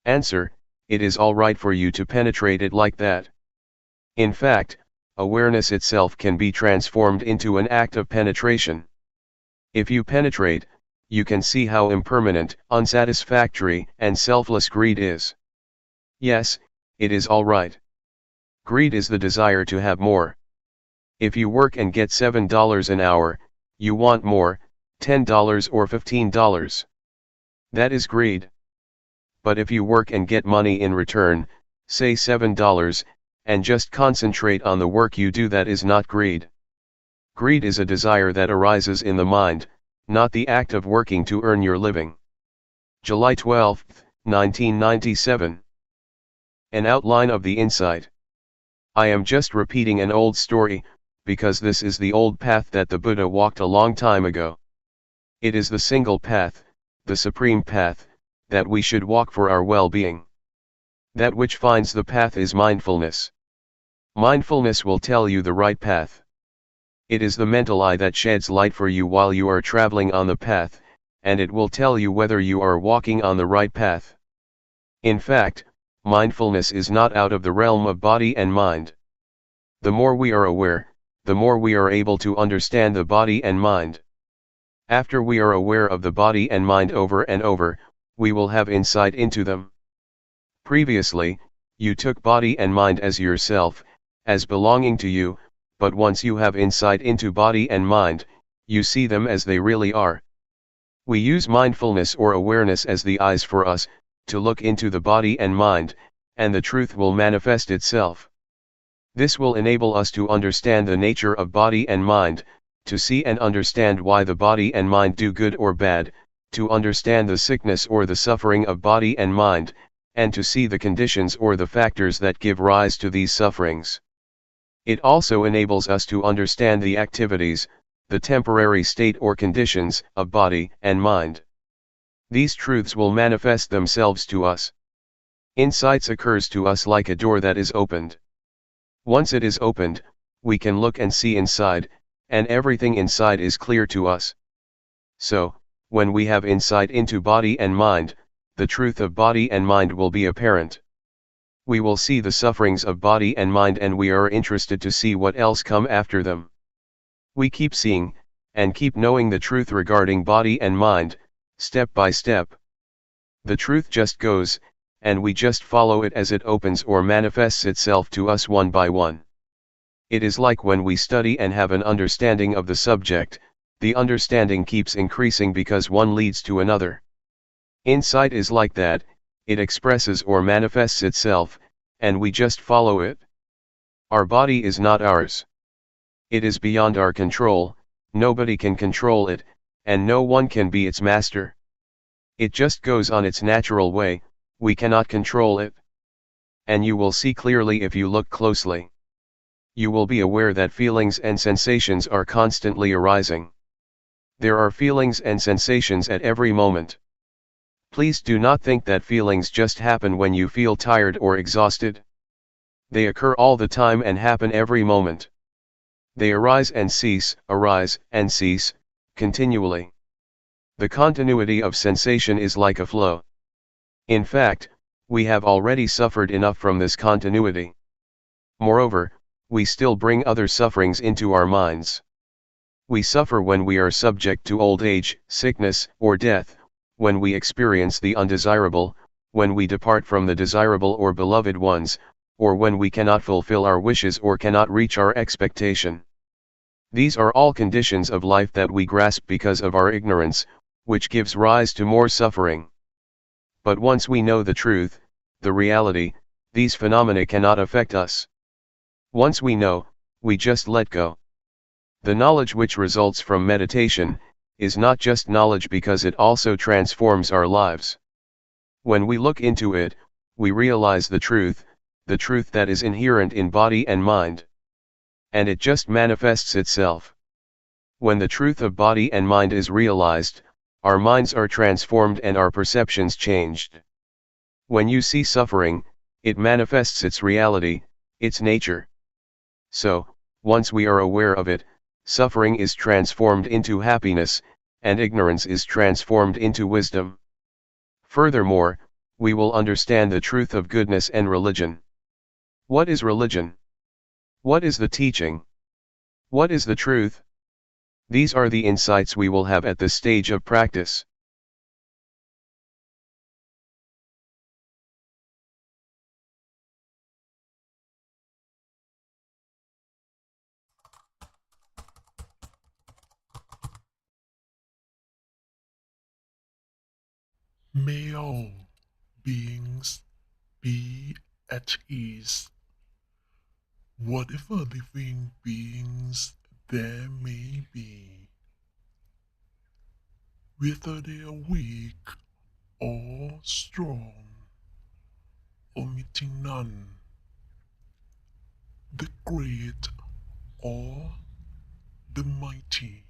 Answer: it is alright for you to penetrate it like that. In fact, awareness itself can be transformed into an act of penetration. If you penetrate, you can see how impermanent, unsatisfactory, and selfless greed is. Yes, it is alright. Greed is the desire to have more. If you work and get $7 an hour, you want more, $10 or $15. That is greed. But if you work and get money in return, say $7, and just concentrate on the work you do, that is not greed. Greed is a desire that arises in the mind, not the act of working to earn your living. July 12, 1997. An outline of the insight. I am just repeating an old story, because this is the old path that the Buddha walked a long time ago. It is the single path, the supreme path, that we should walk for our well-being. That which finds the path is mindfulness. Mindfulness will tell you the right path. It is the mental eye that sheds light for you while you are traveling on the path, and it will tell you whether you are walking on the right path. In fact, mindfulness is not out of the realm of body and mind. The more we are aware, the more we are able to understand the body and mind. After we are aware of the body and mind over and over, we will have insight into them. Previously, you took body and mind as yourself, as belonging to you, but once you have insight into body and mind, you see them as they really are. We use mindfulness or awareness as the eyes for us, to look into the body and mind, and the truth will manifest itself. This will enable us to understand the nature of body and mind, to see and understand why the body and mind do good or bad, to understand the sickness or the suffering of body and mind, and to see the conditions or the factors that give rise to these sufferings. It also enables us to understand the activities, the temporary state or conditions, of body and mind. These truths will manifest themselves to us. Insights occurs to us like a door that is opened. Once it is opened, we can look and see inside, and everything inside is clear to us. So, when we have insight into body and mind, the truth of body and mind will be apparent. We will see the sufferings of body and mind, and we are interested to see what else come after them. We keep seeing, and keep knowing the truth regarding body and mind, step by step. The truth just goes, and we just follow it as it opens or manifests itself to us one by one. It is like when we study and have an understanding of the subject, the understanding keeps increasing because one leads to another. Insight is like that, it expresses or manifests itself, and we just follow it. Our body is not ours. It is beyond our control, nobody can control it, and no one can be its master. It just goes on its natural way, we cannot control it. And you will see clearly if you look closely. You will be aware that feelings and sensations are constantly arising. There are feelings and sensations at every moment. Please do not think that feelings just happen when you feel tired or exhausted. They occur all the time and happen every moment. They arise and cease, continually. The continuity of sensation is like a flow. In fact, we have already suffered enough from this continuity. Moreover, we still bring other sufferings into our minds. We suffer when we are subject to old age, sickness, or death, when we experience the undesirable, when we depart from the desirable or beloved ones, or when we cannot fulfill our wishes or cannot reach our expectation. These are all conditions of life that we grasp because of our ignorance, which gives rise to more suffering. But once we know the truth, the reality, these phenomena cannot affect us. Once we know, we just let go. The knowledge which results from meditation is not just knowledge because it also transforms our lives. When we look into it, we realize the truth that is inherent in body and mind. And it just manifests itself. When the truth of body and mind is realized, our minds are transformed and our perceptions changed. When you see suffering, it manifests its reality, its nature. So, once we are aware of it, suffering is transformed into happiness, and ignorance is transformed into wisdom. Furthermore, we will understand the truth of goodness and religion. What is religion? What is the teaching? What is the truth? These are the insights we will have at this stage of practice. May all beings be at ease. Whatever living beings there may be, whether they are weak or strong, omitting none, the great or the mighty,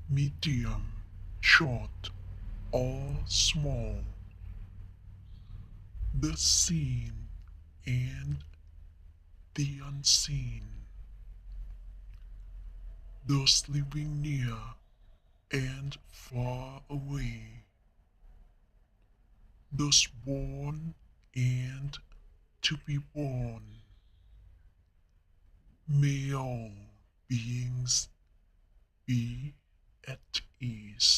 medium, short or small, the seen and the unseen, those living near and far away, those born and to be born. May all beings be at ease.